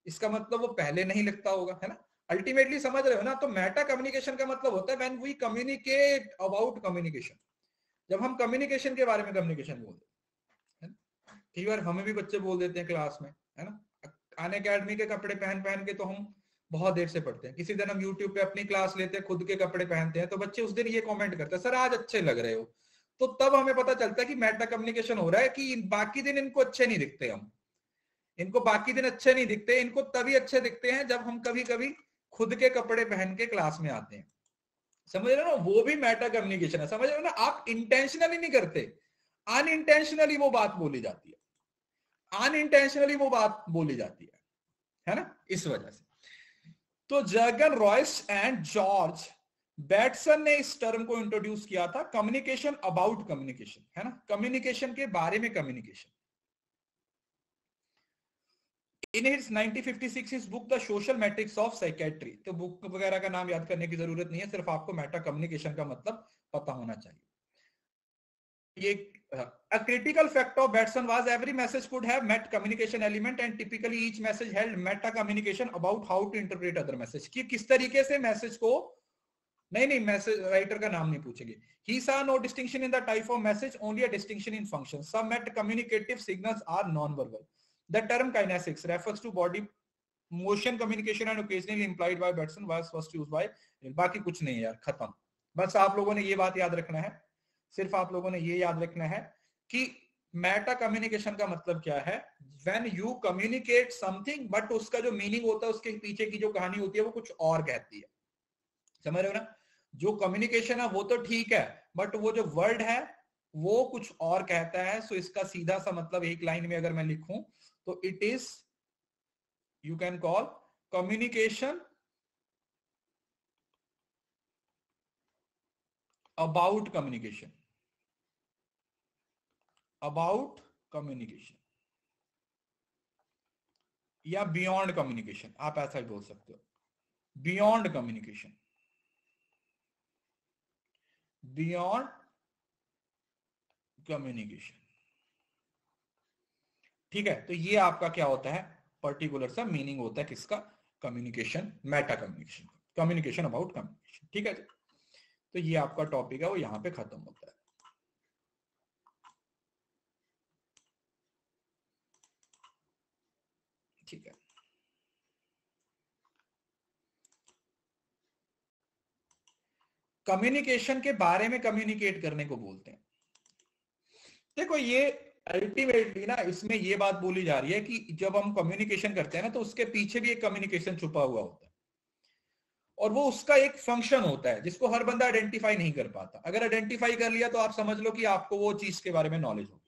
इसका मतलब वो पहले नहीं लगता होगा, है ना? अल्टीमेटली समझ रहे हो ना? तो मेटा कम्युनिकेशन का मतलब होता है when we communicate about communication, जब हम कम्युनिकेशन के बारे में कम्युनिकेशन बोलते हैं। कई बार हमें भी बच्चे बोल देते हैं क्लास में, है ना, अन अकेडमी के कपड़े पहन पहन के तो हम बहुत देर से पढ़ते हैं, किसी दिन हम यूट्यूब पे अपनी क्लास लेते हैं, खुद के कपड़े पहनते हैं, तो बच्चे उस दिन ये कमेंट करते हैं सर आज अच्छे लग रहे हो, तो तब हमें पता चलता है कि मेटा कम्युनिकेशन हो रहा है कि बाकी दिन इनको अच्छे नहीं दिखते, हम इनको बाकी दिन अच्छे नहीं दिखते, इनको तभी अच्छे दिखते हैं जब हम कभी कभी खुद के कपड़े पहन के क्लास में आते हैं, समझ रहे हो ना? वो भी मेटा कम्युनिकेशन है, समझ रहे हो ना? आप इंटेंशनली नहीं करते, अनइंटेंशनली वो बात बोली जाती है, अनइंटेंशनली वो बात बोली जाती है ना? इस वजह से तो Jurgen Royce and George Bateson ने इस टर्म को इंट्रोड्यूस किया था, कम्युनिकेशन अबाउट कम्युनिकेशन, है ना, कम्युनिकेशन के बारे में कम्युनिकेशन। इन हिज 1956 इस book the social matrix of psychiatry, तो बुक वगैरह का नाम याद करने की जरूरत नहीं है, सिर्फ आपको मेटा कम्युनिकेशन का मतलब पता होना चाहिए। ये a critical fact of Batson was every message could have met communication element and typically each message held meta communication about how to interpret other message, कि किस तरीके से मैसेज को, नहीं मैसेज राइटर का नाम नहीं पूछेंगे. He saw no distinction in the type of message, only a distinction in function. Some met communicative signals are non-verbal. The term kinesics refers to body motion communication and occasionally implied by Batson was first used by. बाकी कुछ नहीं यार, खत्म. बस आप लोगों ने ये बात याद रखना है, सिर्फ आप लोगों ने ये याद रखना है कि मेटा कम्युनिकेशन का मतलब क्या है. When you communicate something but उसका जो मीनिंग होता है, उसके पीछे की जो कहानी होती है वो कुछ और कहती है. समझ रहे हो ना. जो कम्युनिकेशन है वो तो ठीक है, बट वो जो वर्ड है वो कुछ और कहता है. सो इसका सीधा सा मतलब एक लाइन में अगर मैं लिखूं तो it is, you can call communication about communication, about communication या बियॉन्ड कम्युनिकेशन, आप ऐसा ही बोल सकते हो. Beyond communication, beyond communication. ठीक है. तो ये आपका क्या होता है, पर्टिकुलर सा मीनिंग होता है किसका, communication, Meta communication, communication about communication. ठीक है. तो ये आपका टॉपिक है वो यहां पे खत्म होता है. ठीक है. कम्युनिकेशन के बारे में कम्युनिकेट करने को बोलते हैं. देखो ये अल्टीमेटली ना इसमें ये बात बोली जा रही है कि जब हम कम्युनिकेशन करते हैं ना तो उसके पीछे भी एक कम्युनिकेशन छुपा हुआ होता है और वो उसका एक फंक्शन होता है जिसको हर बंदा आइडेंटिफाई नहीं कर पाता. अगर आइडेंटिफाई कर लिया तो आप समझ लो कि आपको वो चीज के बारे में नॉलेज होगी.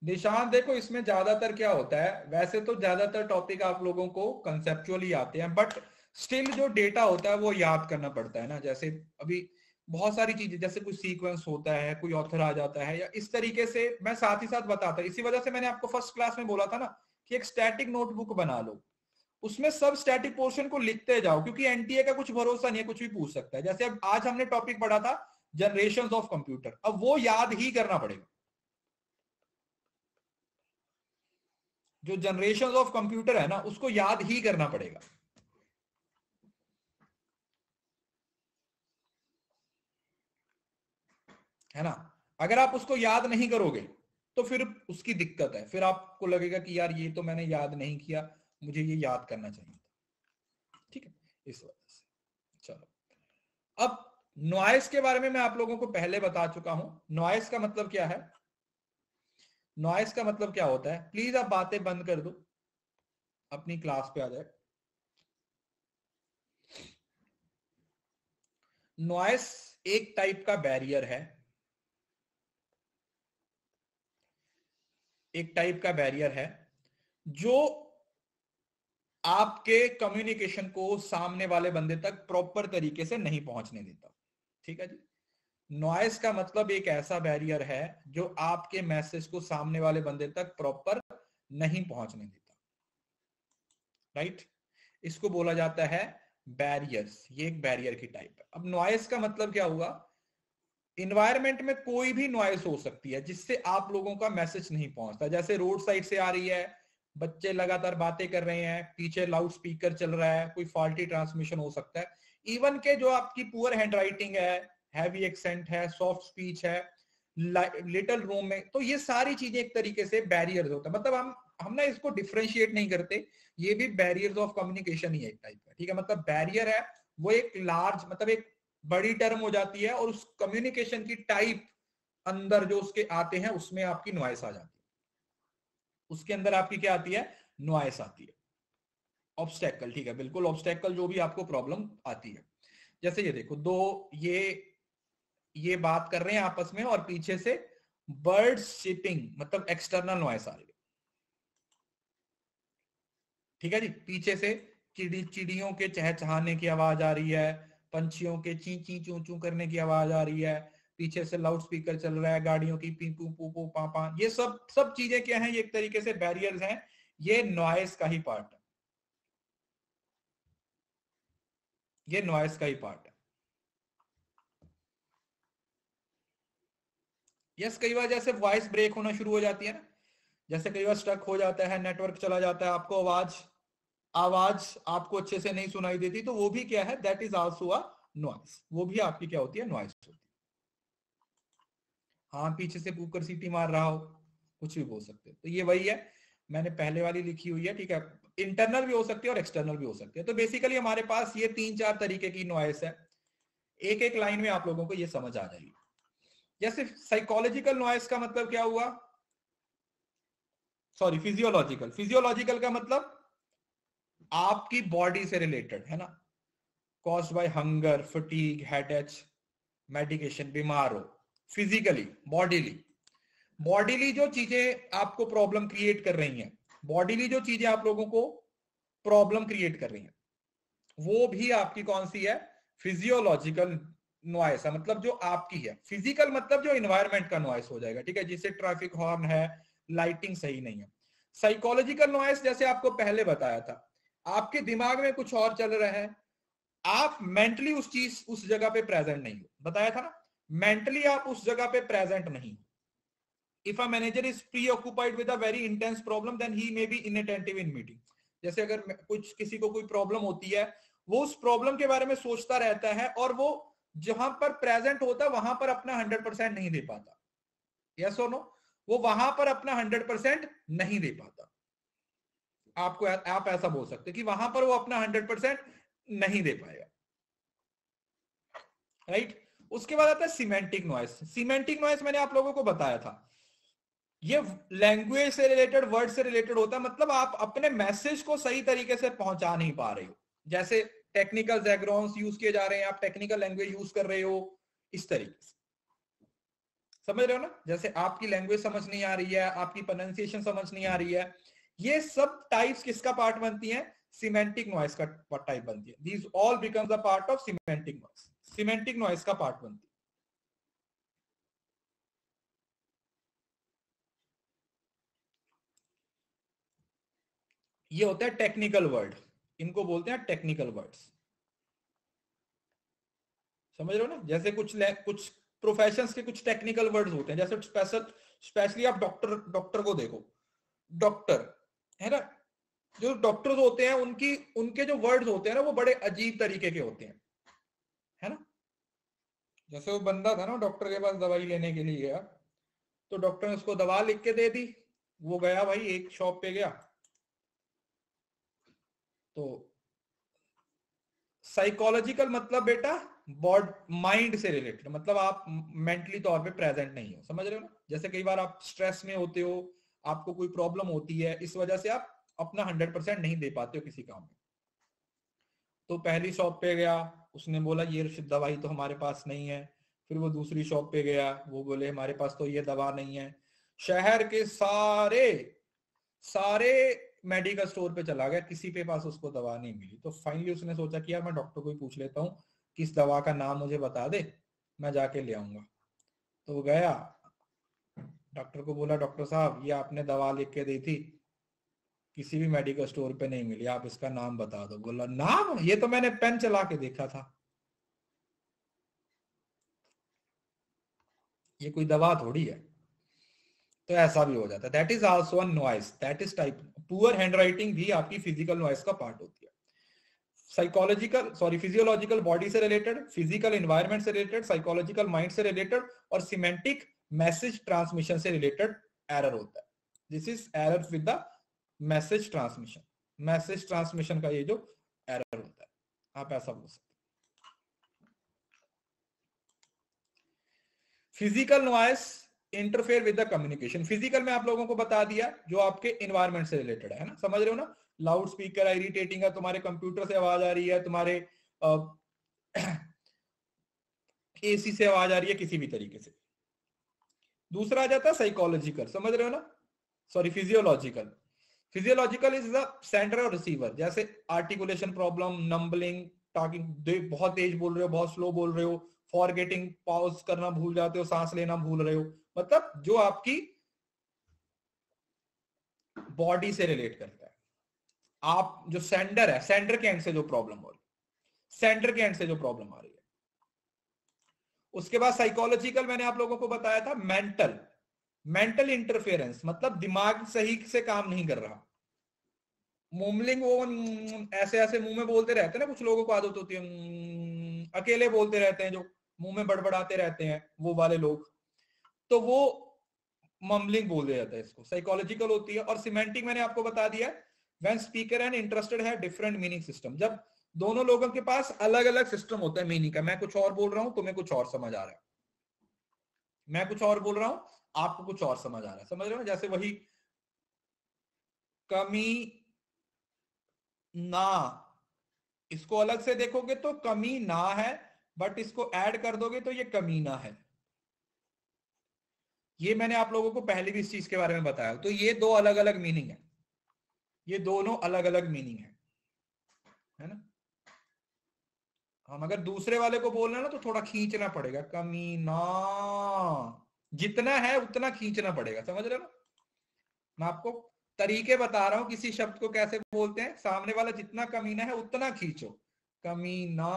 निशान देखो इसमें ज्यादातर क्या होता है, वैसे तो ज्यादातर टॉपिक आप लोगों को कंसेप्चुअली आते हैं, बट स्टिल जो डेटा होता है वो याद करना पड़ता है ना. जैसे अभी बहुत सारी चीजें, जैसे कोई सीक्वेंस होता है, कोई ऑथर आ जाता है, या इस तरीके से मैं साथ ही साथ बताता. इसी वजह से मैंने आपको फर्स्ट क्लास में बोला था ना कि एक स्टैटिक नोटबुक बना लो, उसमें सब स्टैटिक पोर्शन को लिखते जाओ, क्योंकि एनटीए का कुछ भरोसा नहीं है, कुछ भी पूछ सकता है. जैसे अब आज हमने टॉपिक पढ़ा था जनरेशन ऑफ कंप्यूटर, अब वो याद ही करना पड़ेगा. जो जनरेशन ऑफ कंप्यूटर है ना उसको याद ही करना पड़ेगा. है ना. अगर आप उसको याद नहीं करोगे तो फिर उसकी दिक्कत है, फिर आपको लगेगा कि यार ये तो मैंने याद नहीं किया, मुझे ये याद करना चाहिए था. ठीक है. इस वजह से चलो, अब नॉइस के बारे में मैं आप लोगों को पहले बता चुका हूं. नॉइस का मतलब क्या है, नॉइस का मतलब क्या होता है. प्लीज आप बातें बंद कर दो, अपनी क्लास पे आ जाए. नॉइस एक टाइप का बैरियर है, एक टाइप का बैरियर है जो आपके कम्युनिकेशन को सामने वाले बंदे तक प्रॉपर तरीके से नहीं पहुंचने देता. ठीक है जी. नॉइस का मतलब एक ऐसा बैरियर है जो आपके मैसेज को सामने वाले बंदे तक प्रॉपर नहीं पहुंचने देता. राइट. इसको बोला जाता है बैरियर्स. ये एक बैरियर की टाइप है. अब नॉइस का मतलब क्या हुआ, इन्वायरमेंट में कोई भी नॉइस हो सकती है जिससे आप लोगों का मैसेज नहीं पहुंचता. जैसे रोड साइड से आ रही है, बच्चे लगातार बातें कर रहे हैं, पीछे लाउड स्पीकर चल रहा है, कोई फॉल्टी ट्रांसमिशन हो सकता है. इवन के जो आपकी पुअर हैंड राइटिंग है, हैवी एक्सेंट है, सॉफ्ट स्पीच है, लिटिल रूम में, तो ये सारी चीजें एक तरीके से बैरियर्स होता है. मतलब हम ना इसको डिफरेंशिएट नहीं करते, ये भी बैरियर्स ऑफ कम्युनिकेशन ही है एक टाइप का. ठीक है. मतलब बैरियर है वो एक लार्ज, मतलब एक बड़ी टर्म हो जाती है और उस कम्युनिकेशन की टाइप अंदर जो उसके आते हैं उसमें आपकी नॉइस आ जाती है. उसके अंदर आपकी क्या आती है, नॉइस आती है. ऑब्स्टेकल. ठीक है. बिल्कुल ऑब्स्टेकल, जो भी आपको प्रॉब्लम आती है. जैसे ये देखो, दो ये बात कर रहे हैं आपस में और पीछे से बर्ड्स चिपिंग, मतलब एक्सटर्नल नॉइस आ रही है. ठीक है जी. पीछे से चिड़ियों के चहचहाने की आवाज आ रही है, पंछियों के ची ची चू चू करने की आवाज आ रही है, पीछे से लाउड स्पीकर चल रहा है, गाड़ियों की पी पू पू पू पा पा. ये सब चीजें क्या हैं, ये एक तरीके से बैरियर्स हैं. ये नॉइस का ही पार्ट है, ये नॉइस का ही पार्ट है. यस, कई बार जैसे वॉइस ब्रेक होना शुरू हो जाती है ना, जैसे कई बार स्टक हो जाता है, नेटवर्क चला जाता है, आपको आवाज आवाज आपको अच्छे से नहीं सुनाई देती, तो वो भी क्या है, that is also a noise, वो भी आपकी क्या होती है, नॉइस होती है। हाँ, पीछे से कुकर सीटी मार रहा हो, कुछ भी बोल सकते हो, तो ये वही है, मैंने पहले वाली लिखी हुई है, ठीक है। इंटरनल भी हो सकती है और एक्सटर्नल भी हो सकती है। तो बेसिकली हमारे पास ये 3-4 तरीके की नॉइस है, एक एक लाइन में आप लोगों को ये समझ आ जाएगी। जैसे साइकोलॉजिकल नॉइस का मतलब क्या हुआ, सॉरी फिजियोलॉजिकल, फिजियोलॉजिकल का मतलब आपकी बॉडी से रिलेटेड है ना, caused by hunger, fatigue, headache, medication, बीमार हो, फिजिकली, बॉडीली, बॉडीली जो चीजें आपको प्रॉब्लम क्रिएट कर रही हैं, बॉडीली जो चीजें आप लोगों को प्रॉब्लम क्रिएट कर रही हैं, वो भी आपकी कौन सी है, फिजियोलॉजिकल नॉइस है, मतलब जो आपकी है। फिजिकल मतलब जो इन्वायरमेंट का नॉइस हो जाएगा, ठीक है, जिससे ट्रैफिक हॉर्न है, लाइटिंग सही नहीं है। साइकोलॉजिकल नॉइस जैसे आपको पहले बताया था, आपके दिमाग में कुछ और चल रहा है, आप मेंटली उस जगह पे प्रेजेंट नहीं हो, बताया था ना, मेंटली आप उस जगह पे प्रेजेंट नहीं हो। If a manager is preoccupied with a very intense problem, then he may be inattentive in meeting. जैसे अगर कुछ किसी को कोई प्रॉब्लम होती है, वो उस प्रॉब्लम के बारे में सोचता रहता है और वो जहां पर प्रेजेंट होता है वहां पर अपना 100% नहीं दे पाता। यस और नो, वो वहां पर अपना 100% नहीं दे पाता। आपको आप ऐसा बोल सकते कि वहां पर वो अपना 100% नहीं दे पाएगा, राइट। उसके बाद आता है सिमेंटिक नॉइस। सिमेंटिक नॉइस मैंने आप लोगों को बताया था, ये लैंग्वेज से रिलेटेड, वर्ड से रिलेटेड होता है, मतलब आप अपने मैसेज को सही तरीके से पहुंचा नहीं पा रहे हो। जैसे टेक्निकल जैग्रॉन्स यूज किए जा रहे हैं, आप टेक्निकल लैंग्वेज यूज कर रहे हो, इस तरीके से, समझ रहे हो ना। जैसे आपकी लैंग्वेज समझ नहीं आ रही है, आपकी प्रोनाउंसिएशन समझ नहीं आ रही है, ये सब टाइप्स किसका पार्ट बनती है, सिमेंटिक नॉइस का टाइप बनती है। These all becomes a part of semantic noise, semantic noise का पार्ट बनती है। ये होता है टेक्निकल वर्ड, इनको बोलते हैं टेक्निकल वर्ड्स, समझ रहे हो ना। जैसे कुछ प्रोफेशंस के कुछ टेक्निकल वर्ड्स होते हैं, जैसे स्पेशली आप डॉक्टर को देखो, डॉक्टर है ना, जो डॉक्टर्स होते हैं उनकी उनके जो वर्ड्स होते हैं ना, वो बड़े अजीब तरीके के होते हैं, है ना। जैसे वो बंदा था ना, डॉक्टर के पास दवाई लेने के लिए गया, तो डॉक्टर ने उसको दवा लिख के दे दी, वो गया भाई एक शॉप पे गया, तो साइकोलॉजिकल मतलब बेटा बॉड माइंड से रिलेटेड, मतलब आप मेंटली तौर पे प्रेजेंट नहीं हो, समझ रहे हो ना। जैसे कई बार आप स्ट्रेस में होते हो, आपको कोई प्रॉब्लम होती है, इस वजह से आप अपना 100% नहीं दे पाते हो किसी काम में। तो पहली शॉप पे गया, उसने बोला ये दवाई तो हमारे पास नहीं है। फिर वो दूसरी शॉप पे गया, वो बोले हमारे पास तो ये दवा नहीं है। शहर के सारे सारे मेडिकल स्टोर पे चला गया, किसी पे पास उसको दवा नहीं मिली। तो फाइनली उसने सोचा कि यार मैं डॉक्टर को ही पूछ लेता हूँ, किस दवा का नाम मुझे बता दे, मैं जाके ले आऊंगा। तो वो गया, डॉक्टर को बोला डॉक्टर साहब ये आपने दवा लिख के दी थी, किसी भी मेडिकल स्टोर पे नहीं मिली, आप इसका नाम बता दो। बोला नाम, ये तो मैंने पेन चला के देखा था, ये कोई दवा थोड़ी है। तो ऐसा भी हो जाता है, that is also a noise, that is type. Poor handwriting भी आपकी फिजिकल नॉइस का पार्ट होती है। साइकोलॉजिकल सॉरी फिजियोलॉजिकल बॉडी से रिलेटेड, फिजिकल एनवायरनमेंट से रिलेटेड, साइकोलॉजिकल माइंड से रिलेटेड, और सिमेंटिक मैसेज ट्रांसमिशन से रिलेटेड एरर होता है। This is error with the message transmission, message transmission का ये जो एरर होता है, आप ऐसा बोल सकते। Physical noise interfere with the communication. Physical में आप लोगों को बता दिया जो आपके एनवायरनमेंट से रिलेटेड है ना, समझ रहे हो ना। लाउड स्पीकर इरिटेटिंग है, तुम्हारे कंप्यूटर से आवाज आ रही है, तुम्हारे एसी से आवाज आ रही है, किसी भी तरीके से। दूसरा आ जाता है साइकोलॉजिकल, समझ रहे हो ना, sorry physiological. Physiological is the centre और रिसीवर, जैसे आर्टिकुलेशन प्रॉब्लम, नंबलिंग, टॉकिंग, बहुत तेज बोल रहे हो, बहुत स्लो बोल रहे हो, फॉरगेटिंग, पॉज करना भूल जाते हो, सांस लेना भूल रहे हो, मतलब जो आपकी बॉडी से रिलेट करता है। आप जो सेंडर है, सेंडर के एंड से जो प्रॉब्लम हो रही है, सेंडर के एंड से जो प्रॉब्लम आ रही है, उसके बाद साइकोलॉजिकल मैंने आप लोगों को बताया था, मेंटल इंटरफेरेंस, मतलब दिमाग सही से काम नहीं कर रहा, मुमलिंग वो ऐसे ऐसे मुंह में बोलते रहते हैं ना, कुछ लोगों को आदत होती है अकेले बोलते रहते हैं, जो मुंह में बड़बड़ाते रहते हैं वो वाले लोग, तो वो मम्बलिंग बोल दिया जाता है, इसको साइकोलॉजिकल होती है। और सिमेंटिक मैंने आपको बता दिया, व्हेन स्पीकर एंड इंटरेस्टेड है डिफरेंट मीनिंग सिस्टम, जब दोनों लोगों के पास अलग अलग सिस्टम होता है मीनिंग का, मैं कुछ और बोल रहा हूं, तुम्हें कुछ और समझ आ रहा है, मैं कुछ और बोल रहा हूं, आपको कुछ और समझ आ रहा है, समझ रहे हो? जैसे वही कमी ना, इसको अलग से देखोगे तो कमी ना है, बट इसको ऐड कर दोगे तो ये कमीना है। ये मैंने आप लोगों को पहले भी इस चीज के बारे में बताया, तो ये दो अलग अलग मीनिंग है, ये दोनों अलग अलग मीनिंग है ना। हम अगर दूसरे वाले को बोलना ना तो थोड़ा खींचना पड़ेगा, कमीना, जितना है उतना खींचना पड़ेगा, समझ रहे हो ना। मैं आपको तरीके बता रहा हूं किसी शब्द को कैसे बोलते हैं, सामने वाला जितना कमीना है उतना खींचो, कमीना,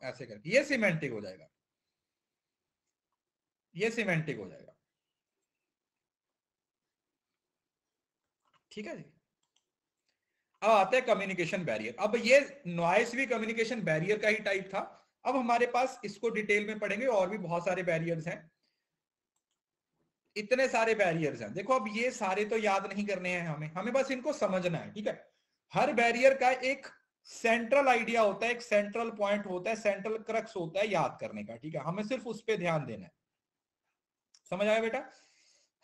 ऐसे करके ये सिमेंटिक हो जाएगा, ये सिमेंटिक हो जाएगा, ठीक है जी। अब आते हैं कम्युनिकेशन बैरियर। अब ये नॉइस भी कम्युनिकेशन बैरियर का ही टाइप था। अब हमारे पास इसको डिटेल में पढ़ेंगे, और भी बहुत सारे बैरियर्स हैं, इतने सारे बैरियर्स हैं। देखो अब ये सारे तो याद नहीं करने हैं हमें, हमें बस इनको समझना है, ठीक है। हर बैरियर का एक सेंट्रल आइडिया होता है, एक सेंट्रल पॉइंट होता है, सेंट्रल क्रक्स होता है याद करने का, ठीक है। हमें सिर्फ उस पर ध्यान देना है, समझ आया बेटा।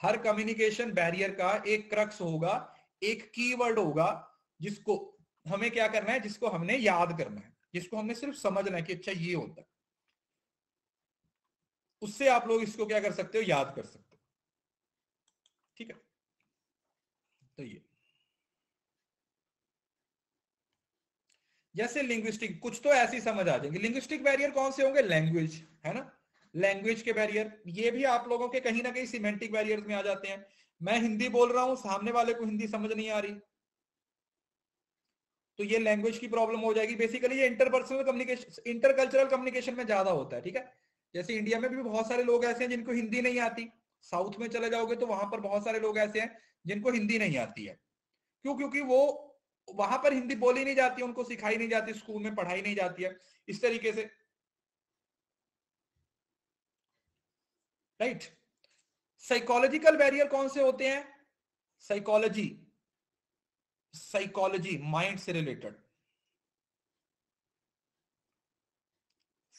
हर कम्युनिकेशन बैरियर का एक क्रक्स होगा, एक कीवर्ड होगा, जिसको हमें क्या करना है, जिसको हमने याद करना है, जिसको हमने सिर्फ समझना है कि अच्छा ये होता है, उससे आप लोग इसको क्या कर सकते हो, याद कर सकते हो, ठीक है। तो ये जैसे लिंग्विस्टिक, कुछ तो ऐसी समझ आ जाएंगे। लिंग्विस्टिक बैरियर कौन से होंगे, लैंग्वेज, है ना, लैंग्वेज के बैरियर, ये भी आप लोगों के कहीं ना कहीं सिमेंटिक बैरियर्स में आ जाते हैं। मैं हिंदी बोल रहा हूं, सामने वाले को हिंदी समझ नहीं आ रही, तो ये लैंग्वेज की प्रॉब्लम हो जाएगी। बेसिकली ये इंटरपर्सनल कम्युनिकेशन, इंटरकल्चरल कम्युनिकेशन में ज्यादा होता है, ठीक है। जैसे इंडिया में भी बहुत सारे लोग ऐसे हैं जिनको हिंदी नहीं आती, साउथ में चले जाओगे तो वहां पर बहुत सारे लोग ऐसे हैं जिनको हिंदी नहीं आती है। क्यों? क्योंकि वो वहां पर हिंदी बोली नहीं जाती, उनको सिखाई नहीं जाती, स्कूल में पढ़ाई नहीं जाती है इस तरीके से, राइट। साइकोलॉजिकल बैरियर कौन से होते हैं, साइकोलॉजी, साइकोलॉजी माइंड से रिलेटेड,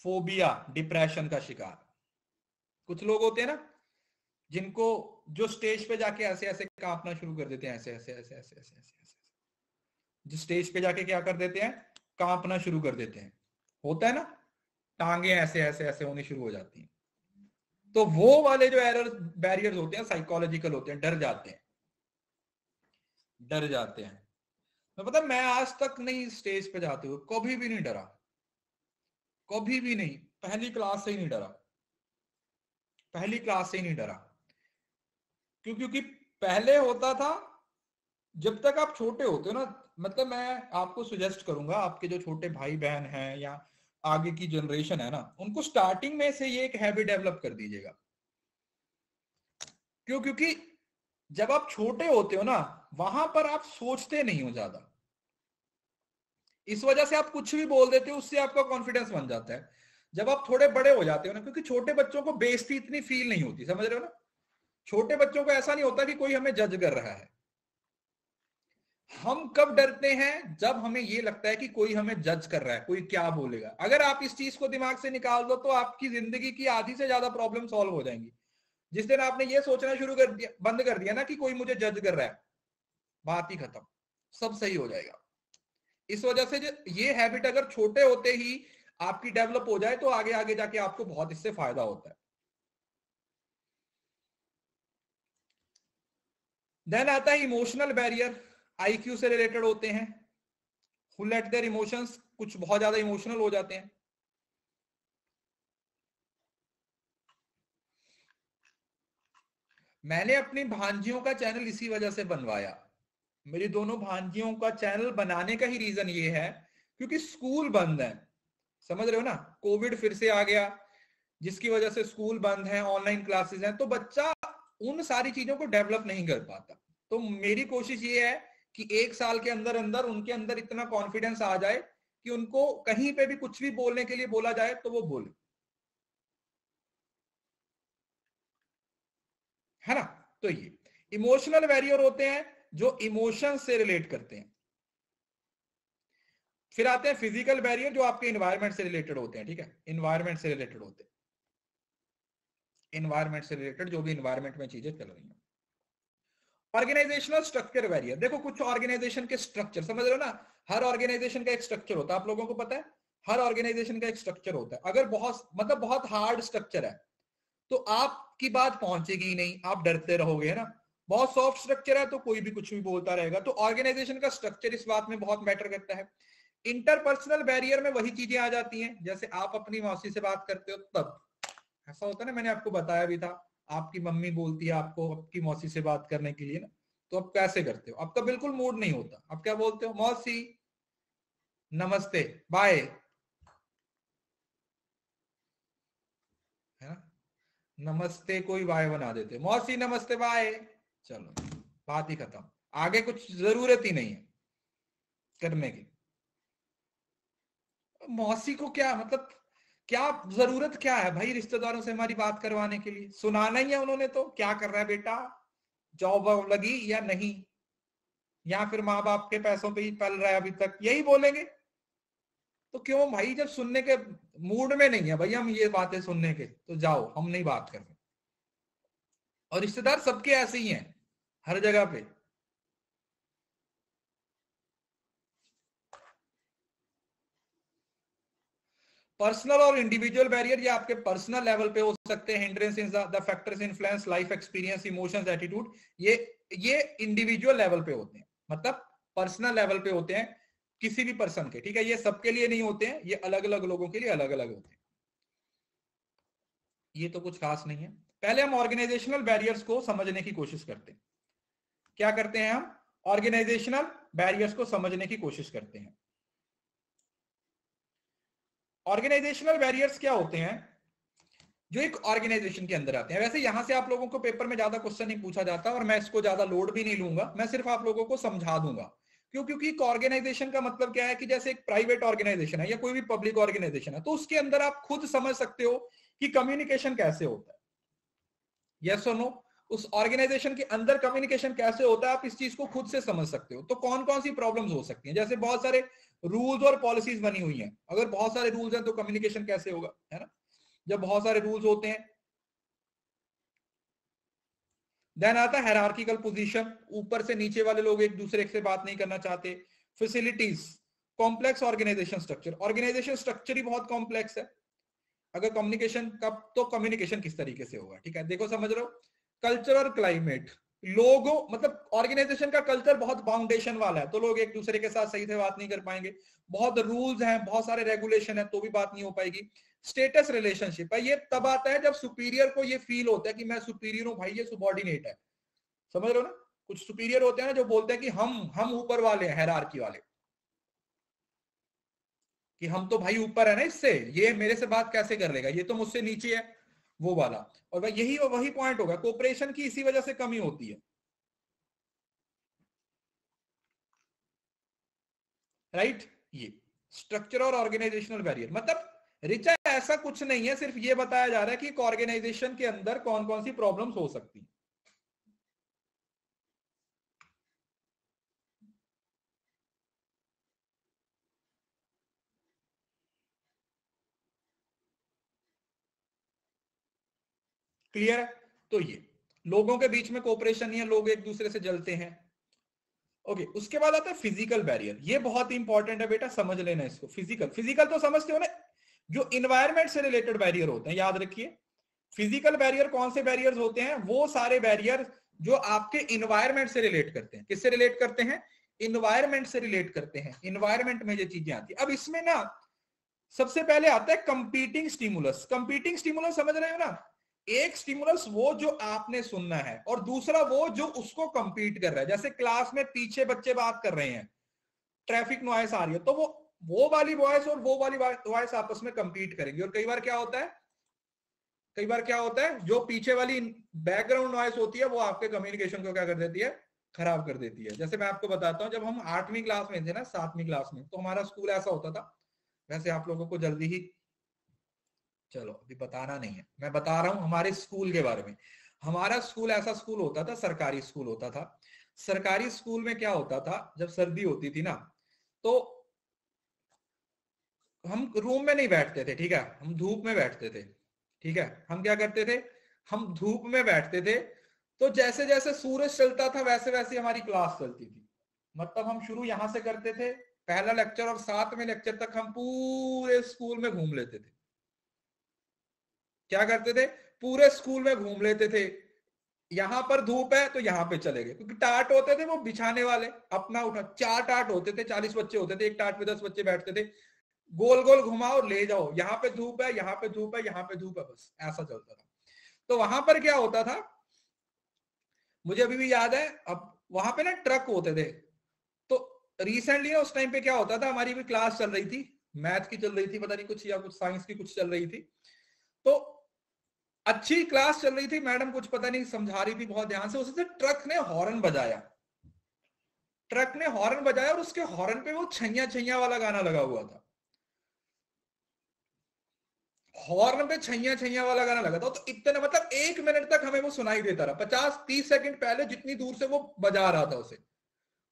फोबिया, डिप्रेशन का शिकार, कुछ लोग होते हैं ना जिनको, जो स्टेज पे जाके ऐसे ऐसे कांपना शुरू कर देते हैं, ऐसे ऐसे ऐसे ऐसे ऐसे ऐसे ऐसे, जो स्टेज पे जाके क्या कर देते हैं, कांपना शुरू कर देते हैं, होता है ना, टांगे ऐसे ऐसे ऐसे होनी शुरू हो जाती हैं। तो वो वाले जो एरर बैरियर्स होते हैं साइकोलॉजिकल होते हैं, डर जाते हैं, डर जाते हैं। मैं पता, मैं आज तक नहीं स्टेज पे जाते हुए कभी भी नहीं डरा, कभी भी नहीं, पहली क्लास से ही नहीं डरा, पहली क्लास से ही नहीं डरा। क्यों? क्योंकि पहले होता था, जब तक आप छोटे होते हो ना, मतलब मैं आपको सुजेस्ट करूंगा, आपके जो छोटे भाई बहन हैं या आगे की जनरेशन है ना, उनको स्टार्टिंग में से ये एक हैबिट डेवलप कर दीजिएगा। क्यों? क्योंकि जब आप छोटे होते हो ना, वहां पर आप सोचते नहीं हो ज्यादा, इस वजह से आप कुछ भी बोल देते हो, उससे आपका कॉन्फिडेंस बन जाता है। जब आप थोड़े बड़े हो जाते हो ना, क्योंकि छोटे बच्चों को बेइज्जती इतनी फील नहीं होती, समझ रहे हो ना, छोटे बच्चों को ऐसा नहीं होता कि कोई हमें जज कर रहा है। हम कब डरते हैं, जब हमें ये लगता है कि कोई हमें जज कर रहा है, कोई क्या बोलेगा। अगर आप इस चीज को दिमाग से निकाल दो तो आपकी जिंदगी की आधी से ज्यादा प्रॉब्लम सॉल्व हो जाएंगी। जिस दिन आपने ये सोचना शुरू कर दिया, बंद कर दिया ना कि कोई मुझे जज कर रहा है, बात ही खत्म, सब सही हो जाएगा। इस वजह से ये हैबिट अगर छोटे होते ही आपकी डेवलप हो जाए तो आगे आगे जाके आपको बहुत इससे फायदा होता है। देन आता है इमोशनल बैरियर, आईक्यू से रिलेटेड होते हैं, हु लेट देयर इमोशंस, कुछ बहुत ज्यादा इमोशनल हो जाते हैं। मैंने अपनी भांजियों का चैनल इसी वजह से बनवाया, मेरी दोनों भांजियों का चैनल बनाने का ही रीजन ये है क्योंकि स्कूल बंद है, समझ रहे हो ना, कोविड फिर से आ गया, जिसकी वजह से स्कूल बंद है, ऑनलाइन क्लासेस हैं, तो बच्चा उन सारी चीजों को डेवलप नहीं कर पाता। तो मेरी कोशिश ये है कि 1 साल के अंदर अंदर उनके अंदर इतना कॉन्फिडेंस आ जाए कि उनको कहीं पे भी कुछ भी बोलने के लिए बोला जाए तो वो बोले, है ना। तो ये इमोशनल बैरियर होते हैं जो इमोशन से रिलेट करते हैं। फिर आते हैं फिजिकल बैरियर जो आपके इन्वायरमेंट से रिलेटेड होते हैं, ठीक है, इन्वायरमेंट से रिलेटेड होते हैं, इन्वायरमेंट से रिलेटेड जो भी इन्वायरमेंट में चीजें चल रही हैं। ऑर्गेनाइजेशनल स्ट्रक्चर बैरियर, देखो कुछ ऑर्गेनाइजेशन के स्ट्रक्चर समझ रहे हो ना, हर ऑर्गेनाइजेशन का एक स्ट्रक्चर होता है, आप लोगों को पता है, हर ऑर्गेनाइजेशन का एक स्ट्रक्चर होता है। अगर बहुत मतलब बहुत हार्ड स्ट्रक्चर है तो आपकी बात पहुंचेगी ही नहीं, आप डरते रहोगे, है ना। बहुत सॉफ्ट स्ट्रक्चर है तो कोई भी कुछ भी बोलता रहेगा। तो ऑर्गेनाइजेशन का स्ट्रक्चर इस बात में बहुत मैटर करता है। इंटरपर्सनल बैरियर में वही चीजें आ जाती हैं, जैसे आप अपनी मौसी से बात करते हो तब ऐसा होता है ना, मैंने आपको बताया भी था, आपकी मम्मी बोलती है आपको आपकी मौसी से बात करने के लिए ना, तो आप कैसे करते हो, आपका बिल्कुल मूड नहीं होता, आप क्या बोलते हो, मौसी नमस्ते बाय, है ना, नमस्ते कोई बाय बना देते, मौसी नमस्ते बाय, चलो बात ही खत्म, आगे कुछ जरूरत ही नहीं है करने की। मौसी को क्या मतलब, क्या जरूरत क्या है भाई रिश्तेदारों से हमारी बात करवाने के लिए, सुनाना ही है उन्होंने, तो क्या कर रहा है बेटा, जॉब लगी या नहीं, या फिर माँ बाप के पैसों पे ही पल रहा है अभी तक, यही बोलेंगे। तो क्यों भाई, जब सुनने के मूड में नहीं है भाई हम ये बातें सुनने के, तो जाओ हम नहीं बात कर रहे। और रिश्तेदार सबके ऐसे ही हैं हर जगह पे। पर्सनल और इंडिविजुअल बैरियर ये आपके पर्सनल लेवल पे हो सकते हैं, hindrance in the factors influence life experience emotions attitude, ये इंडिविजुअल लेवल पे होते हैं, मतलब पर्सनल लेवल पे होते हैं किसी भी पर्सन के, ठीक है, ये सबके लिए नहीं होते हैं, ये अलग अलग लोगों के लिए अलग अलग होते हैं। ये तो कुछ खास नहीं है। पहले हम ऑर्गेनाइजेशनल बैरियर्स को समझने की कोशिश करते हैं। क्या करते हैं हम, ऑर्गेनाइजेशनल बैरियर्स को समझने की कोशिश करते हैं। ऑर्गेनाइजेशनल बैरियर्स क्या होते हैं, जो एक ऑर्गेनाइजेशन के अंदर आते हैं। वैसे यहां से आप लोगों को पेपर में ज्यादा क्वेश्चन नहीं पूछा जाता और मैं इसको ज्यादा लोड भी नहीं लूंगा, मैं सिर्फ आप लोगों को समझा दूंगा। क्यों, क्योंकि एक ऑर्गेनाइजेशन का मतलब क्या है कि जैसे एक प्राइवेट ऑर्गेनाइजेशन है या कोई भी पब्लिक ऑर्गेनाइजेशन है, तो उसके अंदर आप खुद समझ सकते हो कि कम्युनिकेशन कैसे होता है, यस और नो, उस ऑर्गेनाइजेशन के अंदर कम्युनिकेशन कैसे होता है आप इस चीज को खुद से समझ सकते हो। तो कौन कौन सी प्रॉब्लम्स हो सकती हैं, जैसे बहुत सारे रूल्स और पॉलिसीज बनी हुई हैं, अगर बहुत सारे रूल्स हैं तो कम्युनिकेशन कैसे होगा, है ना, जब बहुत सारे रूल्स होते हैं। देन आता है हायरार्किकल पोजीशन, ऊपर से नीचे वाले लोग एक दूसरे से बात नहीं करना चाहते। Facilities, complex organization structure, organization structure ही बहुत कॉम्प्लेक्स है। अगर कम्युनिकेशन कब, तो कम्युनिकेशन किस तरीके से होगा, ठीक है, देखो समझ रहे हो। कल्चर और क्लाइमेट, लोगों मतलब ऑर्गेनाइजेशन का कल्चर बहुत फाउंडेशन वाला है, तो लोग एक दूसरे के साथ सही से बात नहीं कर पाएंगे। बहुत रूल्स हैं, बहुत सारे रेगुलेशन है, तो भी बात नहीं हो पाएगी। स्टेटस रिलेशनशिप है, ये तब आता है जब सुपीरियर को ये फील होता है कि मैं सुपीरियर हूं भाई, ये सुबॉर्डिनेट है, समझ रहे हो ना। कुछ सुपीरियर होते हैं ना जो बोलते हैं कि हम ऊपर वाले हैं, हायरार्की वाले, कि हम तो भाई ऊपर है ना इससे, ये मेरे से बात कैसे कर लेगा, ये तो मुझसे नीचे है, वो वाला। और भाई यही वही पॉइंट होगा, कोऑपरेशन की इसी वजह से कमी होती है, राइट। ये स्ट्रक्चर और ऑर्गेनाइजेशनल बैरियर मतलब रिचा ऐसा कुछ नहीं है, सिर्फ ये बताया जा रहा है कि एक ऑर्गेनाइजेशन के अंदर कौन कौन सी प्रॉब्लम्स हो सकती है। क्लियर है। तो ये लोगों के बीच में कोऑपरेशन नहीं है, लोग एक दूसरे से जलते हैं। ओके, उसके बाद आता है फिजिकल बैरियर, ये बहुत इंपॉर्टेंट है बेटा, समझ लेना इसको। फिजिकल, फिजिकल तो समझते हो ना, जो इन्वायरमेंट से रिलेटेड बैरियर होते हैं, याद रखिए। फिजिकल बैरियर कौन से बैरियर्स होते हैं, वो सारे बैरियर जो आपके इन्वायरमेंट से रिलेट करते हैं। किससे रिलेट करते हैं, इन्वायरमेंट से रिलेट करते हैं, इन्वायरमेंट में जो चीजें आती है। अब इसमें ना सबसे पहले आता है कंपीटिंग स्टिमुलस। कंपीटिंग स्टिमुलस समझ रहे हो ना, एक स्टिमुलस वो जो आपने सुनना है और दूसरा वो जो उसको कंपीट कर रहा है। जैसे क्लास में पीछे बच्चे बात कर रहे हैं, ट्रैफिक नॉइस आ रही है, तो वो वाली वॉइस और वो वाली वॉइस आपस में कंपीट करेंगे। और कई बार क्या होता है, कई बार क्या होता है, जो पीछे वाली बैकग्राउंड नॉइस होती है वो आपके कम्युनिकेशन को क्या कर देती है, खराब कर देती है। जैसे मैं आपको बताता हूँ, जब हम 8वीं क्लास में थे ना, 7वीं क्लास में, तो हमारा स्कूल ऐसा होता था, वैसे आप लोगों को जल्दी ही, चलो अभी बताना नहीं है, मैं बता रहा हूं हमारे स्कूल के बारे में। हमारा स्कूल ऐसा स्कूल होता था, सरकारी स्कूल होता था। सरकारी स्कूल में क्या होता था, जब सर्दी होती थी ना, तो हम रूम में नहीं बैठते थे, ठीक है, हम धूप में बैठते थे। ठीक है, हम क्या करते थे, हम धूप में बैठते थे। तो जैसे जैसे सूरज चलता था वैसे वैसे हमारी क्लास चलती थी। मतलब हम शुरू यहां से करते थे, पहला लेक्चर, और 7वें लेक्चर तक हम पूरे स्कूल में घूम लेते थे। क्या करते थे, पूरे स्कूल में घूम लेते थे। यहां पर धूप है तो यहां पे चले गए, क्योंकि टाट होते थे वो बिछाने वाले, अपना उठा, 4 टाट होते थे, 40 बच्चे होते थे, एक टाट पे 10 बच्चे बैठते थे। गोल गोल घुमाओ ले जाओ, यहाँ पे धूप है, यहाँ पे धूप है, यहाँ पे धूप है, बस ऐसा चलता था। तो वहां पर क्या होता था, मुझे अभी भी याद है, अब वहां पे ना ट्रक होते थे। तो रिसेंटली ना उस टाइम पे क्या होता था, हमारी भी क्लास चल रही थी, मैथ की चल रही थी, पता नहीं कुछ, या कुछ साइंस की कुछ चल रही थी। तो अच्छी क्लास चल रही थी, मैडम कुछ पता नहीं समझा रही थी बहुत ध्यान से, उससे ट्रक ने हॉर्न बजाया। ट्रक ने हॉर्न बजाया और उसके हॉर्न पे वो छैया छैया वाला गाना लगा हुआ था। हॉर्न पे छैया छैया वाला गाना लगा था, तो इतने, मतलब 1 मिनट तक हमें वो सुनाई देता रहा, 50-30 सेकंड पहले जितनी दूर से वो बजा रहा था उसे।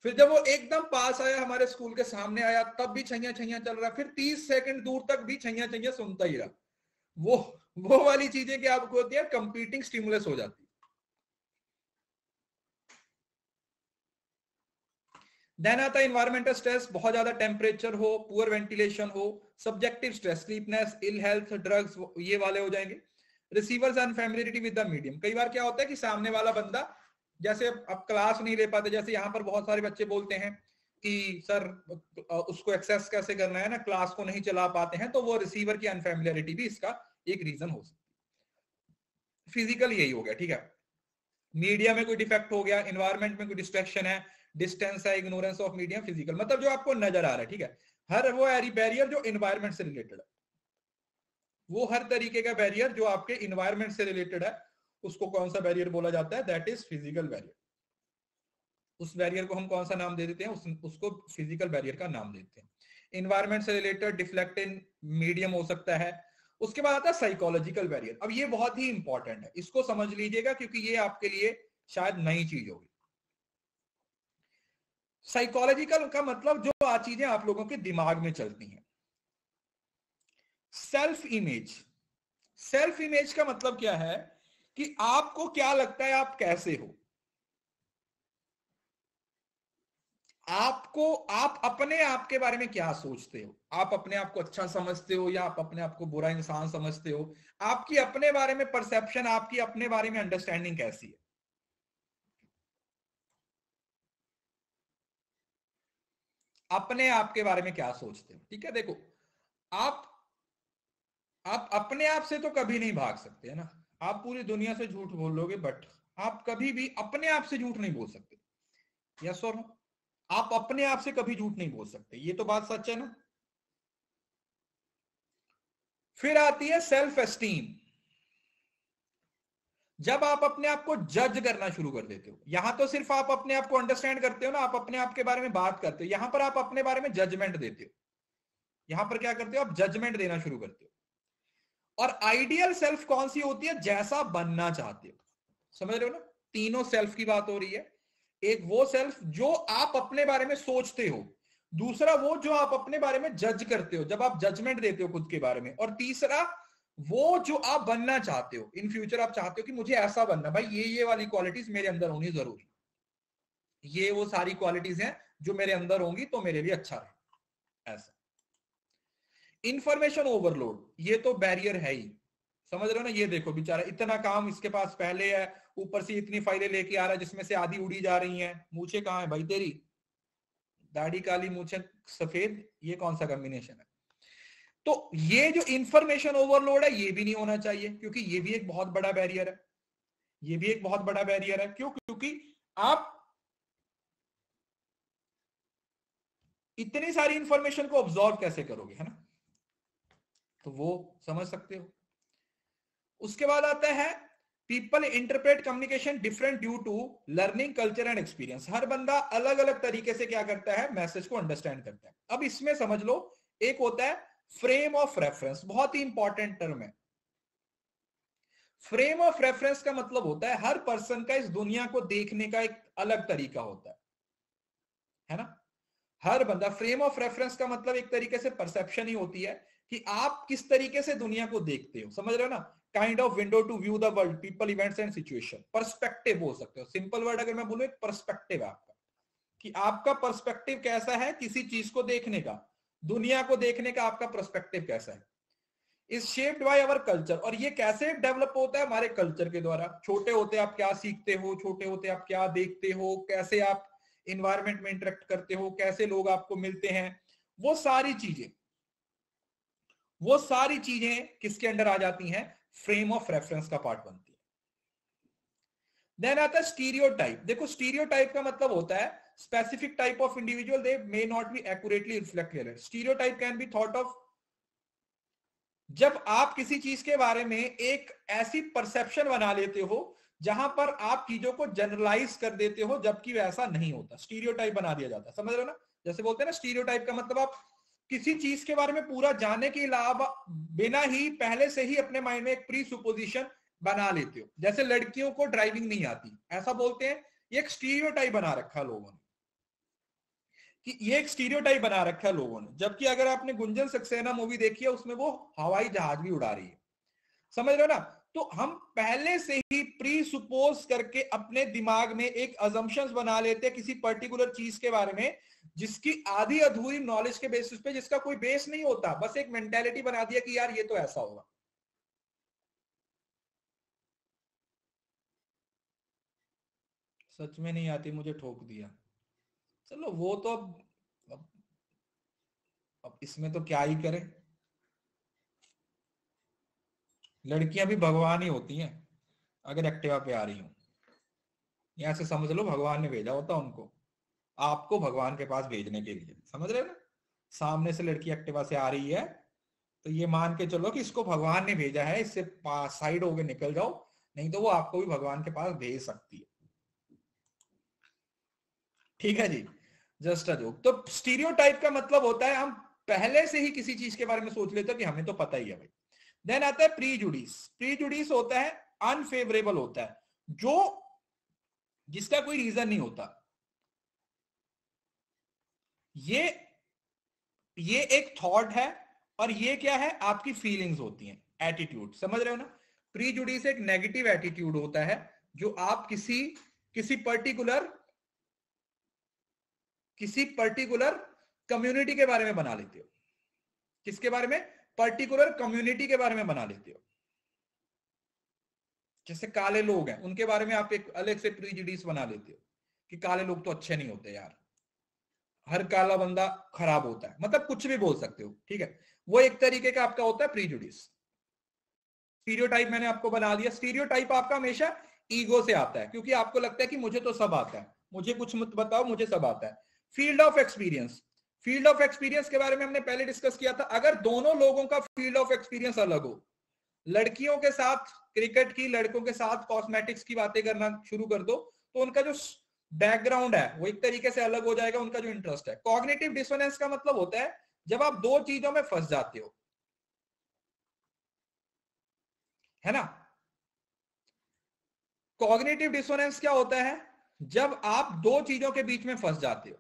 फिर जब वो एकदम पास आया, हमारे स्कूल के सामने आया, तब भी छैया छैया चल रहा, फिर 30 सेकंड दूर तक भी छैया छैया सुनता ही रहा। वो वो वाली चीजें क्या आपको होती है, कंपीटिंग स्टिमुलस हो जाती है। देन आता है इन्वायरमेंटल स्ट्रेस, बहुत ज्यादा टेम्परेचर हो, पुअर वेंटिलेशन हो, subjective stress, sleepiness, ill health, drugs, ये वाले हो जाएंगे। Receiver's unfamiliarity with the medium, कई बार क्या होता है कि सामने वाला बंदा, जैसे अब क्लास नहीं ले पाते, जैसे यहाँ पर बहुत सारे बच्चे बोलते हैं कि सर उसको एक्सेस कैसे करना है ना, क्लास को नहीं चला पाते हैं, तो वो रिसीवर की अनफैमिलियरिटी भी इसका एक रीजन हो सकती है। फिजिकल यही हो गया, ठीक है, मीडिया में कोई डिफेक्ट हो गया, इन्वायरमेंट में कोई डिस्ट्रैक्शन है, डिस्टेंस है, इग्नोरेंस ऑफ मीडिया, फिजिकल, मतलब जो आपको नजर आ रहा है, ठीक है, हर वो बैरियर जो इन्वायरमेंट से रिलेटेड है, वो हर तरीके का बैरियर जो आपके इन्वायरमेंट से रिलेटेड है, उसको कौन सा बैरियर बोला जाता है, दैट इज फिजिकल बैरियर। उस बैरियर को हम कौन सा नाम दे देते हैं, उसको फिजिकल बैरियर का नाम देते हैं। इन्वायरमेंट से रिलेटेड डिफ्लेक्टिंग मीडियम हो सकता है। उसके बाद आता है साइकोलॉजिकल बैरियर। अब ये बहुत ही इंपॉर्टेंट है, इसको समझ लीजिएगा क्योंकि ये आपके लिए शायद नई चीज होगी। साइकोलॉजिकल का मतलब जो चीजें आप लोगों के दिमाग में चलती हैं। सेल्फ इमेज, सेल्फ इमेज का मतलब क्या है कि आपको क्या लगता है आप कैसे हो, आपको, आप अपने आप के बारे में क्या सोचते हो, आप अपने आप को अच्छा समझते हो या आप अपने आप को बुरा इंसान समझते हो, आपकी अपने बारे में परसेप्शन, आपकी अपने बारे में अंडरस्टैंडिंग कैसी है, अपने आप के बारे में क्या सोचते हो। ठीक है, देखो, आप आप अपने आप से तो कभी नहीं भाग सकते है ना, आप पूरी दुनिया से झूठ बोल लोगे, बट आप कभी भी अपने आप से झूठ नहीं बोल सकते। यस और नो, आप अपने आप से कभी झूठ नहीं बोल सकते, ये तो बात सच है ना। फिर आती है सेल्फ एस्टीम, जब आप अपने आप को जज करना शुरू कर देते हो। यहां तो सिर्फ आप अपने आप को अंडरस्टैंड करते हो ना, आप अपने आप के बारे में बात करते हो, यहां पर आप अपने बारे में जजमेंट देते हो। यहां पर क्या करते हो, आप जजमेंट देना शुरू करते हो। और आइडियल सेल्फ कौन सी होती है, जैसा बनना चाहते हो। समझ रहे हो ना, तीनों सेल्फ की बात हो रही है। एक वो सेल्फ जो आप अपने बारे में सोचते हो, दूसरा वो जो आप अपने बारे में जज करते हो, जब आप जजमेंट देते हो खुद के बारे में, और तीसरा वो जो आप बनना चाहते हो, इन फ्यूचर आप चाहते हो कि मुझे ऐसा बनना, भाई ये वाली क्वालिटीज मेरे अंदर होनी जरूरी, ये वो सारी क्वालिटीज हैं जो मेरे अंदर होंगी तो मेरे लिए अच्छा रहे, ऐसा। इंफॉर्मेशन ओवरलोड, ये तो बैरियर है ही, समझ रहे हो ना। ये देखो बेचारा, इतना काम इसके पास पहले है, ऊपर से इतनी फाइलें लेके आ रहा है जिसमें से आधी उड़ी जा रही हैं। मूछे कहाँ है भाई तेरी, दाढ़ी काली मूछे सफेद, ये कौन सा कॉम्बिनेशन है। तो ये जो इंफॉर्मेशन ओवरलोड है ये भी नहीं होना चाहिए, क्योंकि ये भी एक बहुत बड़ा बैरियर है। ये भी एक बहुत बड़ा बैरियर है, क्यों, क्योंकि आप इतनी सारी इंफॉर्मेशन को ऑब्जॉर्व कैसे करोगे, है ना। तो वो समझ सकते हो। उसके बाद आता है people interpret communication different due to learning culture and experience. हर बंदा अलग अलग तरीके से क्या करता है, मैसेज को अंडरस्टैंड करता है। अब इसमें समझ लो, एक होता है फ्रेम ऑफ रेफरेंस, बहुत ही इंपॉर्टेंट टर्म है। फ्रेम ऑफ रेफरेंस का मतलब होता है हर पर्सन का इस दुनिया को देखने का एक अलग तरीका होता है ना। हर बंदा, फ्रेम ऑफ रेफरेंस का मतलब एक तरीके से परसेप्शन ही होती है कि आप किस तरीके से दुनिया को देखते हो, समझ रहे हो ना। Kind of window to view the world, people, events and situation. Perspective बोल सकते हो, सिंपल वर्ड अगर मैं बोलूं, एक पर्सपेक्टिव है आपका, कि आपका पर्सपेक्टिव कैसा है किसी चीज को देखने का, दुनिया को देखने का आपका पर्सपेक्टिव कैसा है। Is shaped by our culture, और ये कैसे डेवलप होता है, हमारे कल्चर के द्वारा। छोटे होते आप क्या सीखते हो, छोटे होते आप क्या देखते हो, कैसे आप इन्वायरमेंट में इंटरेक्ट करते हो, कैसे लोग आपको मिलते हैं, वो सारी चीजें किसके अंडर आ जाती हैं, फ्रेम ऑफ रेफरेंस का पार्ट बनती है। देन आता है स्टीरियोटाइप। देखो स्टीरियोटाइप का मतलब होता है specific type of individual, they may not be accurately reflect clear. Stereotype can be thought of, जब आप किसी चीज के बारे में एक ऐसी परसेप्शन बना लेते हो जहां पर आप चीजों को जनरलाइज कर देते हो, जबकि वैसा नहीं होता, स्टीरियोटाइप बना दिया जाता है। समझ रहे हो ना, जैसे बोलते हैं ना, स्टीरियोटाइप का मतलब आप किसी चीज के बारे में पूरा जानने के अलावा बिना ही पहले से ही अपने माइंड में एक प्री सुपोजिशन बना लेते हो। जैसे लड़कियों को ड्राइविंग नहीं आती, ऐसा बोलते हैं, ये एक स्टीरियोटाइप बना रखा लोगों ने, कि ये एक स्टीरियोटाइप बना रखा है लोगों ने। जबकि अगर आपने गुंजन सक्सेना मूवी देखी है, उसमें वो हवाई जहाज भी उड़ा रही है, समझ रहे हो ना। तो हम पहले से ही प्री सुपोज करके अपने दिमाग में एक अजम्पशंस बना लेते हैं किसी पर्टिकुलर चीज के बारे में, जिसकी आधी अधूरी नॉलेज के बेसिस पे, जिसका कोई बेस नहीं होता, बस एक मेंटेलिटी बना दिया कि यार ये तो ऐसा होगा। सच में नहीं आती, मुझे ठोक दिया। चलो वो तो अब इसमें तो क्या ही करें, लड़कियां भी भगवान ही होती हैं अगर एक्टिवा पे आ रही हूं। यहां से समझ लो भगवान ने भेजा होता उनको, आपको भगवान के पास भेजने के लिए, समझ रहे हो ना। सामने से लड़की एक्टिवा से आ रही है, तो ये मान के चलो कि इसको भगवान ने भेजा है, इससे साइड होके निकल जाओ, नहीं तो वो आपको भी भगवान के पास भेज सकती है। ठीक है जी, जस्ट अ जोक। तो स्टीरियोटाइप का मतलब होता है हम पहले से ही किसी चीज के बारे में सोच लेते हो कि हमें तो पता ही है भाई। देन आता है प्रीजुडिस। प्रीजुडिस होता है अनफेवरेबल होता है, जो जिसका कोई रीजन नहीं होता। ये एक थॉट है, और ये क्या है, आपकी फीलिंग्स होती हैं, एटीट्यूड, समझ रहे हो ना। प्रीजुडिस एक नेगेटिव एटीट्यूड होता है जो आप किसी पर्टिकुलर कम्युनिटी के बारे में बना लेते हो। किसके बारे में, पर्टिकुलर कम्युनिटी के बारे में बना लेते हो। जैसे काले लोग हैं, उनके बारे में आप एक अलग से प्रीजुडिस बना लेते हो कि काले लोग तो अच्छे नहीं होते यार, हर काला बंदा खराब होता है, मतलब कुछ भी बोल सकते हो, ठीक है। वो एक तरीके का आपका होता है प्रीजुडिस। स्टीरियोटाइप मैंने आपको बना दिया। स्टीरियोटाइप आपका हमेशा ईगो से आता है, क्योंकि आपको लगता है कि मुझे तो सब आता है, मुझे कुछ मत बताओ, मुझे सब आता है। Field of experience. Field of experience के बारे में हमने पहले डिस्कस किया था। अगर दोनों लोगों का फील्ड ऑफ एक्सपीरियंस अलग हो, लड़कियों के साथ क्रिकेट की, लड़कों के साथ कॉस्मेटिक्स की बातें करना शुरू कर दो, तो उनका जो बैकग्राउंड है वो एक तरीके से अलग हो जाएगा, उनका जो इंटरेस्ट है। कॉग्निटिव डिसोनेंस का मतलब होता है जब आप दो चीजों में फंस जाते हो, है ना। कॉग्निटिव डिसोनेंस क्या होता है, जब आप दो चीजों के बीच में फंस जाते हो,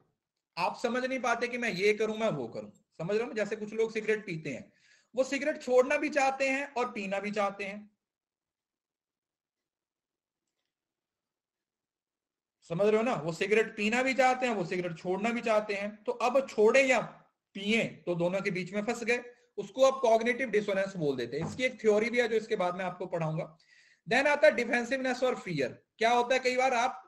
आप समझ नहीं पाते कि मैं ये करूं मैं वो करूं, समझ रहे हो। जैसे कुछ लोग सिगरेट पीते हैं, वो सिगरेट छोड़ना भी चाहते हैं और पीना भी चाहते हैं, समझ रहे हो ना। वो सिगरेट पीना भी चाहते हैं, वो सिगरेट छोड़ना भी चाहते हैं, तो अब छोड़े या पिए, तो दोनों के बीच में फंस गए। उसको अब कॉग्निटिव डिसोनेंस बोल देते हैं। इसकी एक थ्योरी भी है जो इसके बाद में आपको पढ़ाऊंगा। देन आता है डिफेंसिवनेस और फियर। क्या होता है, कई बार आप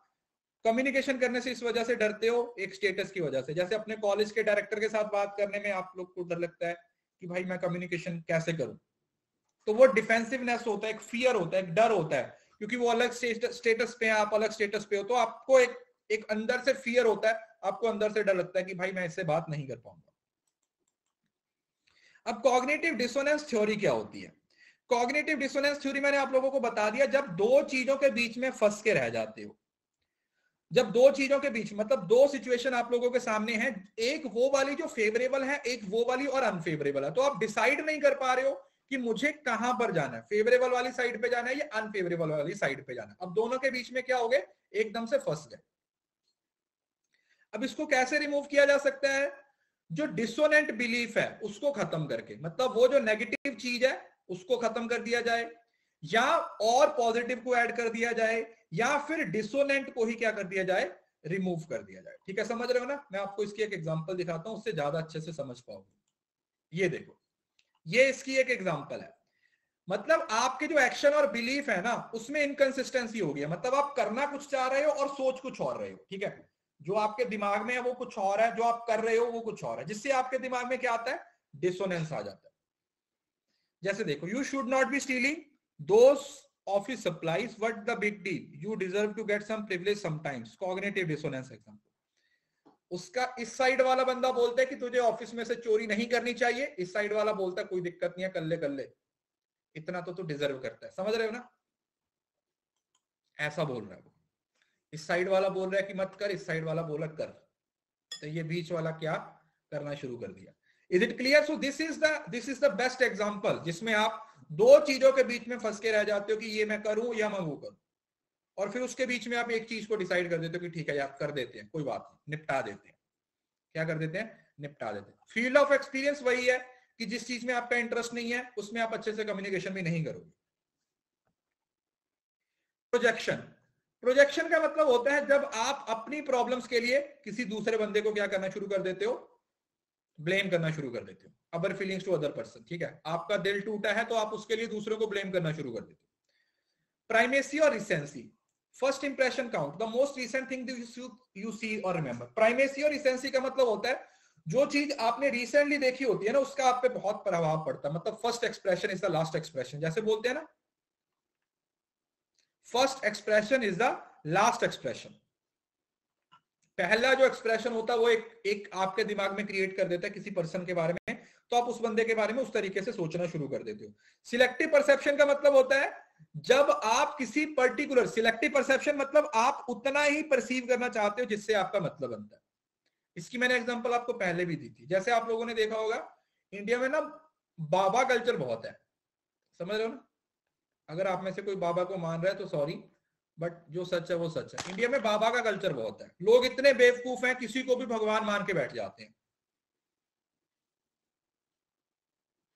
कम्युनिकेशन करने से इस वजह से डरते हो, एक स्टेटस की वजह से। जैसे अपने कॉलेज के डायरेक्टर के साथ बात करने में आप लोग को डर लगता है कि भाई मैं कम्युनिकेशन कैसे करूं, तो वो डिफेंसिवनेस होता है, एक फियर होता है, एक डर होता है, क्योंकि वो अलग स्टेटस पे है, आप अलग स्टेटस पे हो, तो आपको एक अंदर से फियर होता है, आपको अंदर से डर लगता है कि भाई मैं इससे बात नहीं कर पाऊंगा। अब कॉग्निटिव डिसोनेंस थ्योरी क्या होती है। कॉग्निटिव डिसोनेंस थ्योरी मैंने आप लोगों को बता दिया, जब दो चीजों के बीच में फंस के रह जाते हो, जब दो चीजों के बीच मतलब दो सिचुएशन आप लोगों के सामने है, एक वो वाली जो फेवरेबल है, एक वो वाली और अनफेवरेबल है, तो आप डिसाइड नहीं कर पा रहे हो कि मुझे कहां पर जाना है, फेवरेबल वाली साइड पे जाना है या अनफेवरेबल वाली साइड पे जाना है। अब दोनों के बीच में क्या हो गए, एकदम से फंस गए। अब इसको कैसे रिमूव किया जा सकता है, जो डिसोनेंट बिलीफ है उसको खत्म करके, मतलब वो जो नेगेटिव चीज है उसको खत्म कर दिया जाए, या और पॉजिटिव को ऐड कर दिया जाए, या फिर डिसोनेंट को ही क्या कर दिया जाए, रिमूव कर दिया जाए। ठीक है, समझ रहे हो ना? मैं आपको इसकी एक एग्जांपल दिखाता हूं, उससे ज्यादा अच्छे से समझ पाओगे। ये देखो, ये इसकी एक एग्जांपल है। मतलब आपके जो एक्शन और बिलीफ है ना, उसमें इनकंसिस्टेंसी हो गई, मतलब आप करना कुछ चाह रहे हो और सोच कुछ और रहे हो। ठीक है, जो आपके दिमाग में है वो कुछ और है, जो आप कर रहे हो वो कुछ और है, जिससे आपके दिमाग में क्या आता है, डिसोनेंस आ जाता है। जैसे देखो, you should not be stealing those office supplies, what the big deal, you deserve to get some privilege sometimes, cognitive dissonance example. उसका इस साइड वाला बंदा बोलता है कि तुझे ऑफिस में से चोरी नहीं करनी चाहिए, इस साइड वाला बोलता है कोई दिक्कत नहीं है, कर ले, इतना तो तू डिजर्व करता है। समझ रहे हो ना? ऐसा बोल रहा है वो। इस साइड वाला बोल रहा है कि मत कर, इस साइड वाला बोला कर, तो ये बीच वाला क्या करना शुरू कर दिया। Is it clear? So this is the best example जिसमें आप दो चीजों के बीच में फंस के रह जाते हो कि ये मैं करूं या मैं वो करूं, और फिर उसके बीच में आप एक चीज को डिसाइड कर देते हो कि ठीक है यार कर देते हैं, कोई बात नहीं, निपटा देते हैं। क्या कर देते हैं? निपटा देते हैं। फील्ड ऑफ एक्सपीरियंस वही है कि जिस चीज में आपका इंटरेस्ट नहीं है उसमें आप अच्छे से कम्युनिकेशन भी नहीं करोगे। प्रोजेक्शन, प्रोजेक्शन का मतलब होता है जब आप अपनी प्रॉब्लम्स के लिए किसी दूसरे बंदे को क्या करना शुरू कर देते हो, ब्लेम करना शुरू कर देते हो। Other feelings to other person. ठीक है, आपका दिल टूटा है तो आप उसके लिए दूसरों को ब्लेम करना शुरू कर देते हो। प्राइमेसी और recency, first impression count, the most recent thing you see और रिमेंबर। प्राइमेसी और रिसेंसी का मतलब होता है जो चीज आपने रिसेंटली देखी होती है ना, उसका आप पे बहुत प्रभाव पड़ता है। मतलब first expression is the last expression, जैसे बोलते हैं ना, first expression is the last expression. पहला जो एक्सप्रेशन होता है वो एक आपके दिमाग में क्रिएट कर देता है किसी पर्सन के बारे में, तो आप उस बंदे के बारे में उस तरीके से सोचना शुरू कर देते हो। सिलेक्टिव परसेप्शन का मतलब होता है जब आप किसी पर्टिकुलर, सिलेक्टिव परसेप्शन मतलब आप उतना ही परसीव करना चाहते हो जिससे आपका मतलब बनता है। इसकी मैंने एग्जांपल आपको पहले भी दी थी। जैसे आप लोगों ने देखा होगा इंडिया में ना बाबा कल्चर बहुत है, समझ रहे हो ना? अगर आप में से कोई बाबा को मान रहा है तो सॉरी, बट जो सच है वो सच है। इंडिया में बाबा का कल्चर बहुत है, लोग इतने बेवकूफ हैं किसी को भी भगवान मान के बैठ जाते हैं।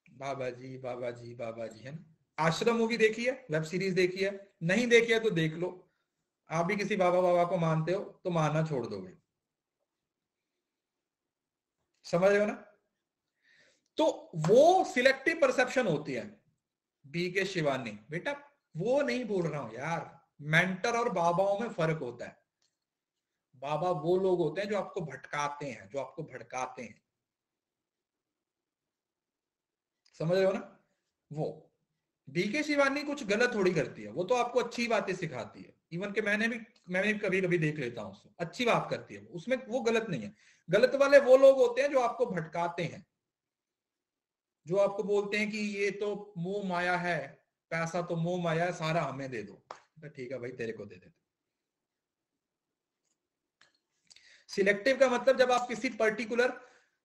बाबा जी बाबा जी बाबा जी, है ना? आश्रम मूवी देखी है, वेब सीरीज देखी है? नहीं देखी है तो देख लो। आप भी किसी बाबा बाबा को मानते हो तो मानना छोड़ दोगे। समझ रहे हो ना? तो वो सिलेक्टिव परसेप्शन होती है। बी के शिवानी बेटा, वो नहीं बोल रहा हूं यार, मेंटर और बाबाओं में फर्क होता है। बाबा वो लोग होते हैं जो आपको भटकाते हैं, जो आपको भड़काते हैं। समझ रहे हो ना? वो बीके शिवानी कुछ गलत थोड़ी करती है, वो तो आपको अच्छी बातें सिखाती है। इवन के मैंने कभी कभी देख लेता हूँ उसको, अच्छी बात करती है वो, उसमें वो गलत नहीं है। गलत वाले वो लोग होते हैं जो आपको भटकाते हैं, जो आपको बोलते हैं कि ये तो मोह माया है, पैसा तो मोह माया है, सारा हमें दे दो। तो ठीक है भाई, तेरे को दे देते। सिलेक्टिव का मतलब जब आप किसी पर्टिकुलर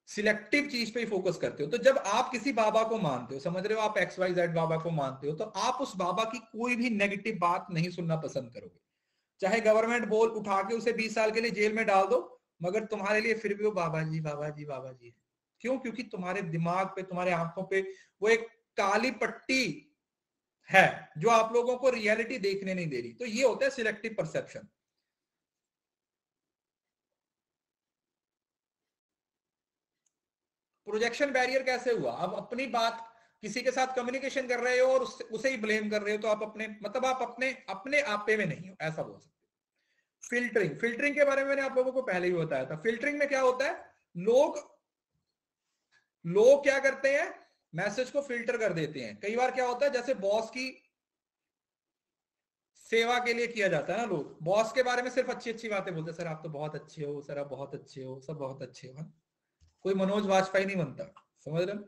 सिलेक्टिव चीज पे ही फोकस करते हो। तो जब आप किसी बाबा को मानते हो, समझ रहे हो, आप XYZ बाबा को मानते हो, तो आप उस बाबा की कोई भी नेगेटिव बात नहीं सुनना पसंद करोगे। चाहे गवर्नमेंट बोल उठा के उसे 20 साल के लिए जेल में डाल दो, मगर तुम्हारे लिए फिर भी वो बाबा जी बाबा जी बाबा जी है। क्यों? क्योंकि तुम्हारे दिमाग पे, तुम्हारे आंखों पे वो एक काली पट्टी है जो आप लोगों को रियलिटी देखने नहीं दे रही। तो ये होता है सिलेक्टिव परसेप्शन। प्रोजेक्शन बैरियर कैसे हुआ? अब अपनी बात किसी के साथ कम्युनिकेशन कर रहे हो और उसे ही ब्लेम कर रहे हो, तो आप अपने मतलब आप अपने अपने आपे में नहीं हो, ऐसा बोल सकते हो। फिल्टरिंग, फिल्टरिंग के बारे में मैंने आप लोगों को पहले ही बताया था। फिल्टरिंग में क्या होता है, लोग लोग क्या करते हैं, मैसेज को फिल्टर कर देते हैं। कई बार क्या होता है, जैसे बॉस की सेवा के लिए किया जाता है ना, लोग बॉस के बारे में सिर्फ अच्छी अच्छी बातें बोलते हैं, सर आप तो बहुत अच्छे हो, सर आप बहुत अच्छे हो, सब बहुत अच्छे हो। कोई मनोज वाजपेयी नहीं बनता, समझ रहे हो?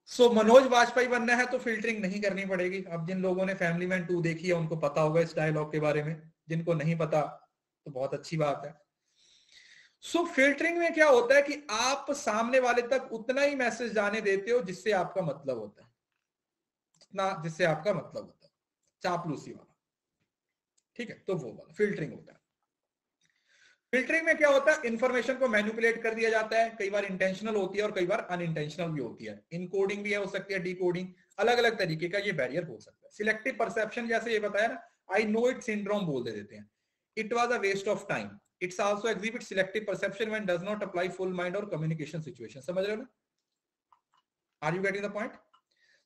सो मनोज वाजपेयी बनना है तो फिल्टरिंग नहीं करनी पड़ेगी। अब जिन लोगों ने फैमिली मैन 2 देखी है उनको पता होगा इस डायलॉग के बारे में, जिनको नहीं पता तो बहुत अच्छी बात है। सो फिल्टरिंग में क्या होता है कि आप सामने वाले तक उतना ही मैसेज जाने देते हो जिससे आपका मतलब होता है, उतना जिससे आपका मतलब होता है, चापलूसी वाला, ठीक है, तो वो वाला फिल्टरिंग होता है। फिल्टरिंग में क्या होता है, इंफॉर्मेशन को मैनिपुलेट कर दिया जाता है, कई बार इंटेंशनल होती है और कई बार अनइंटेंशनल भी होती है, इनकोडिंग भी हो सकती है, डिकोडिंग, अलग अलग तरीके का ये बैरियर हो सकता है। सिलेक्टिव परसेप्शन जैसे ये बताया ना, आई नो इट सिंड्रोम बोल देते हैं, it was a waste of time, it's also exhibit selective perception when does not apply full mind और कम्युनिकेशन सिचुएशन। समझ रहे हो ना, are you getting the point?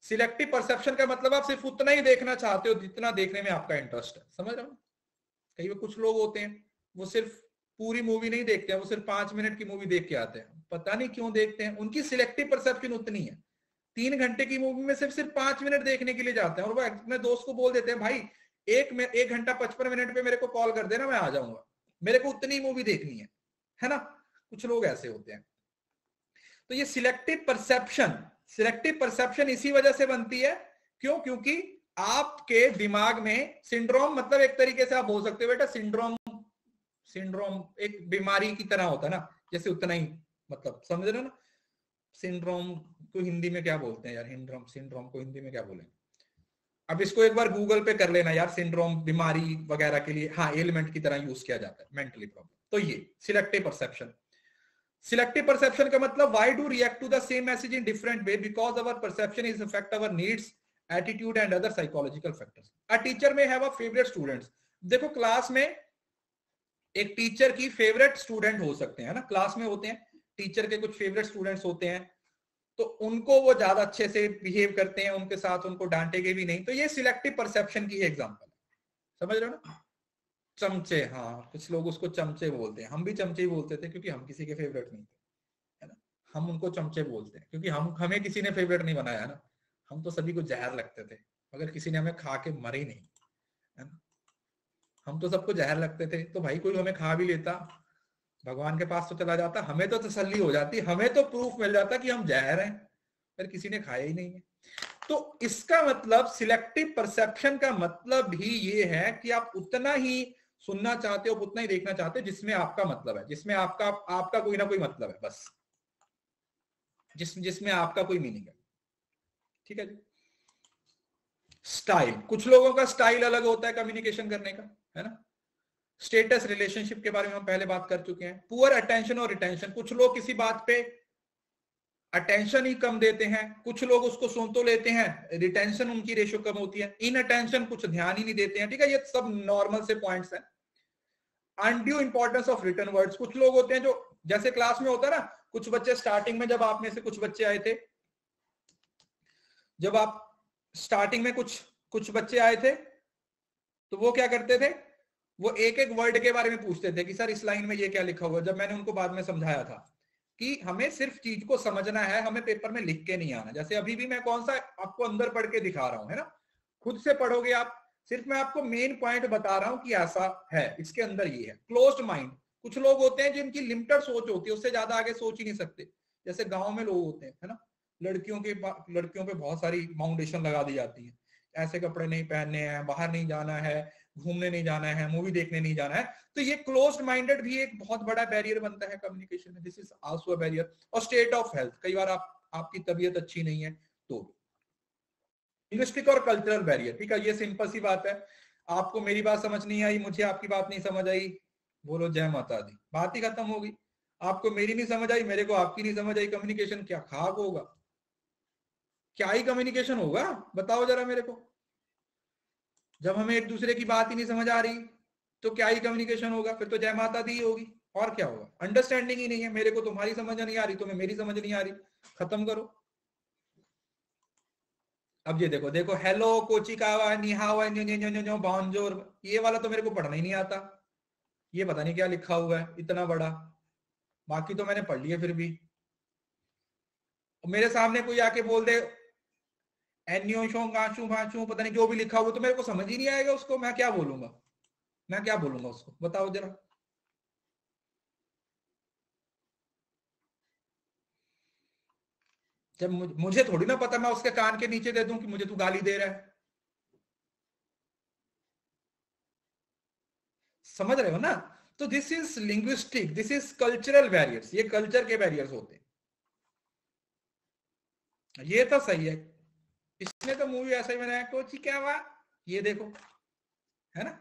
Selective perception का मतलब आप सिर्फ उतना ही देखना चाहते हो जितना देखने में आपका इंटरेस्ट है। समझ रहे हो? कई बार कुछ लोग होते हैं वो सिर्फ पूरी मूवी नहीं देखते हैं, वो सिर्फ 5 मिनट की मूवी देख के आते हैं, पता नहीं क्यों देखते हैं, उनकी सिलेक्टिव परसेप्शन उतनी है। 3 घंटे की मूवी में सिर्फ 5 मिनट देखने के लिए जाते हैं और वो अपने दोस्त को बोल देते हैं भाई 1 घंटा 55 मिनट पे मेरे को कॉल कर देना, मैं आ जाऊंगा, मेरे को उतनी मूवी देखनी है ना। कुछ लोग ऐसे होते हैं। तो ये सिलेक्टिव परसेप्शन इसी वजह से बनती है, क्यों? क्योंकि आपके दिमाग में सिंड्रोम, मतलब एक तरीके से आप बोल सकते हो बेटा सिंड्रोम एक बीमारी की तरह होता है ना, जैसे उतना ही, मतलब समझ रहे हो ना। सिंड्रोम को हिंदी में क्या बोलते हैं यार, सिंड्रोम को हिंदी में क्या बोलेंगे? अब इसको एक बार गूगल पे कर लेना यार, सिंड्रोम बीमारी वगैरह के लिए, हाँ, एलिमेंट की तरह यूज किया जाता है, मेंटली प्रॉब्लम। तो ये सिलेक्टिव परसेप्शन। सिलेक्टिव परसेप्शन का मतलब why do react to the same message in different way, because our perception is affect our needs, attitude and other psychological factors. A teacher may have a favourite students. देखो class में एक teacher की favourite student हो सकते हैं ना, class में होते हैं टीचर के कुछ फेवरेट स्टूडेंट्स होते हैं, तो उनको वो ज्यादा अच्छे से बिहेव करते हैं, उनके साथ उनको डांटेगे भी नहीं, तो ये सिलेक्टिव परसेप्शन की एग्जांपल है। समझ रहे हो ना? चमचे, हाँ, कुछ लोग उसको चमचे बोलते हैं, हम भी चमचे ही बोलते थे क्योंकि हम किसी के फेवरेट नहीं थे, है ना। हम उनको चमचे बोलते हैं क्योंकि हमें किसी ने फेवरेट नहीं बनाया ना, हम तो सभी को जहर लगते थे, मगर किसी ने हमें खा के मरे ही नहीं, है ना। हम तो सबको जहर लगते थे, तो भाई कोई हमें खा भी लेता, भगवान के पास तो चला जाता, हमें तो तसल्ली हो जाती, हमें तो प्रूफ मिल जाता कि हम जहर हैं, पर किसी ने खाया ही नहीं है। तो इसका मतलब सिलेक्टिव परसेप्शन का मतलब भी ये है कि आप उतना ही सुनना चाहते हो, उतना ही देखना चाहते हो जिसमें आपका मतलब है, जिसमें आपका कोई ना कोई मतलब है, बस जिसमें आपका कोई मीनिंग है। ठीक है जी। स्टाइल, कुछ लोगों का स्टाइल अलग होता है कम्युनिकेशन करने का, है ना। स्टेटस रिलेशनशिप के बारे में हम पहले बात कर चुके हैं। पुअर अटेंशन और रिटेंशन, कुछ लोग किसी बात पे अटेंशन ही कम देते हैं, कुछ लोग उसको सुन तो लेते हैं, रिटेंशन उनकी रेशियो कम होती है, इन अटेंशन कुछ ध्यान ही नहीं देते हैं। ठीक है, ये सब नॉर्मल से पॉइंट्स हैं। Undue importance of written words, कुछ लोग होते हैं जो जैसे क्लास में होता है ना, कुछ बच्चे स्टार्टिंग में, जब आप में से कुछ बच्चे आए थे, जब आप स्टार्टिंग में कुछ कुछ बच्चे आए थे, तो वो क्या करते थे, वो एक एक वर्ड के बारे में पूछते थे कि सर इस लाइन में ये क्या लिखा हुआ है। जब मैंने उनको बाद में समझाया था कि हमें सिर्फ चीज को समझना है, हमें पेपर में लिख के नहीं आना। जैसे अभी भी मैं कौन सा आपको अंदर पढ़ के दिखा रहा हूं, है ना, खुद से पढ़ोगे आप, सिर्फ मैं आपको मेन पॉइंट बता रहा हूं कि ऐसा है, इसके अंदर ये है। क्लोज्ड माइंड, कुछ लोग होते हैं जिनकी लिमिटेड सोच होती है, उससे ज्यादा आगे सोच ही नहीं सकते। जैसे गांव में लोग होते हैं, है ना, लड़कियों पे बहुत सारी फाउंडेशन लगा दी जाती है, ऐसे कपड़े नहीं पहनने हैं, बाहर नहीं जाना है, घूमने नहीं जाना है, मूवी देखने नहीं जाना है। तो ये क्लोज्ड माइंडेड भी एक बहुत बड़ा बैरियर बनता है कम्युनिकेशन में, this is also a barrier. और स्टेट ऑफ हेल्थ, कई बार आपकी तबीयत अच्छी नहीं है तो। लिंग्विस्टिक और कल्चरल बैरियर, ठीक है, ये सिंपल सी बात है, आपको मेरी बात समझ नहीं आई, मुझे आपकी बात नहीं समझ आई, बोलो जय माता दी, बात ही खत्म होगी। आपको मेरी नहीं समझ आई, मेरे को आपकी नहीं समझ आई, कम्युनिकेशन क्या खाक होगा? क्या ही कम्युनिकेशन होगा, बताओ जरा मेरे को। जब हमें एक दूसरे की बात ही नहीं समझ आ रही तो क्या ही कम्युनिकेशन होगा, फिर तो जय माता दी होगी, और क्या होगा? अंडरस्टैंडिंग ही नहीं है, मेरे को तुम्हारी समझ नहीं आ रही, तुम्हें मेरी समझ नहीं आ रही, खत्म करो। अब ये देखो देखो, हेलो कोचिकावा निहावा बॉन्जोर, ये वाला तो मेरे को पढ़ना ही नहीं आता, ये पता नहीं क्या लिखा हुआ है इतना बड़ा, बाकी तो मैंने पढ़ लिया फिर भी। मेरे सामने कोई आके बोल दे एन्यो शो गाशू भाशू, पता नहीं जो भी लिखा हुआ, तो मेरे को समझ ही नहीं आएगा उसको, मैं क्या बोलूंगा, मैं क्या बोलूंगा उसको, बताओ जरा। जब मुझे थोड़ी ना पता मैं उसके कान के नीचे दे दूं कि मुझे तू गाली दे रहा है। समझ रहे हो ना? तो this is linguistic, this is cultural barriers, ये कल्चर के बैरियर्स होते हैं। ये तो सही है, इसने तो मूवी ऐसा ही बनाया, कोची क्या हुआ, ये देखो, है ना?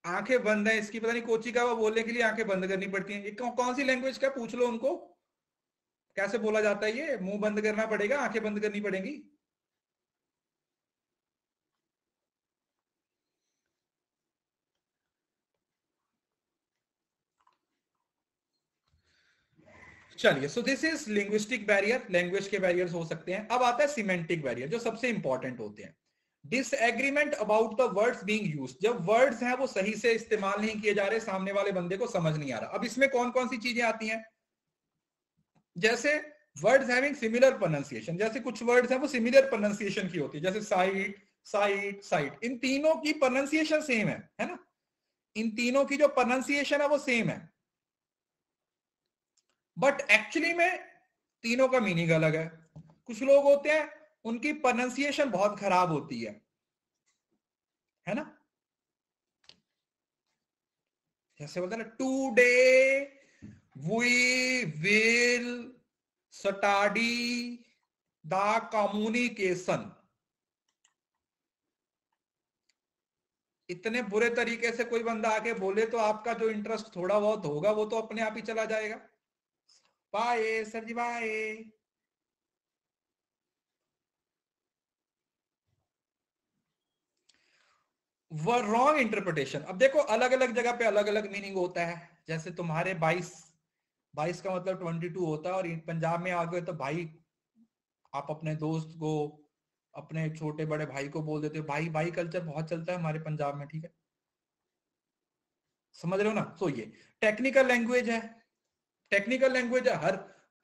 आंखें बंद है इसकी, पता नहीं कोची का हुआ बोलने के लिए आंखें बंद करनी पड़ती हैं। ये कौन सी लैंग्वेज का, पूछ लो उनको कैसे बोला जाता है, ये मुंह बंद करना पड़ेगा, आंखें बंद करनी पड़ेंगी। चलिए, सो this is linguistic barrier, language के बैरियर्स हो सकते हैं। अब आता है सिमेंटिक बैरियर, जो सबसे इंपॉर्टेंट होते हैं। Disagreement about the words being used, जब वर्ड्स हैं वो सही से इस्तेमाल नहीं किए जा रहे, सामने वाले बंदे को समझ नहीं आ रहा। अब इसमें कौन कौन सी चीजें आती हैं? जैसे वर्ड्स हैविंग सिमिलर प्रोनाउंसिएशन, जैसे कुछ वर्ड्स हैं वो सिमिलर प्रोनाउंसिएशन की होती है, जैसे साइट, साइट, साइट, इन तीनों की प्रोनाउंसिएशन सेम है ना? इन तीनों की जो प्रोनाउंसिएशन है वो सेम है, बट एक्चुअली में तीनों का मीनिंग अलग है। कुछ लोग होते हैं उनकी प्रोनाउंसिएशन बहुत खराब होती है ना? जैसे बोलते हैं ना, today we will study the communication. इतने बुरे तरीके से कोई बंदा आके बोले तो आपका जो इंटरेस्ट थोड़ा बहुत होगा वो तो अपने आप ही चला जाएगा। बाय सर जी, बाय। रॉन्ग इंटरप्रिटेशन, अब देखो अलग अलग जगह पे अलग अलग मीनिंग होता है। जैसे तुम्हारे 22 22 का मतलब 22 होता है, और पंजाब में आ गए तो भाई आप अपने दोस्त को, अपने छोटे बड़े भाई को बोल देते हो भाई। भाई कल्चर बहुत चलता है हमारे पंजाब में, ठीक है? समझ रहे हो ना? तो ये टेक्निकल लैंग्वेज है, टेक्निकल लैंग्वेज है। हर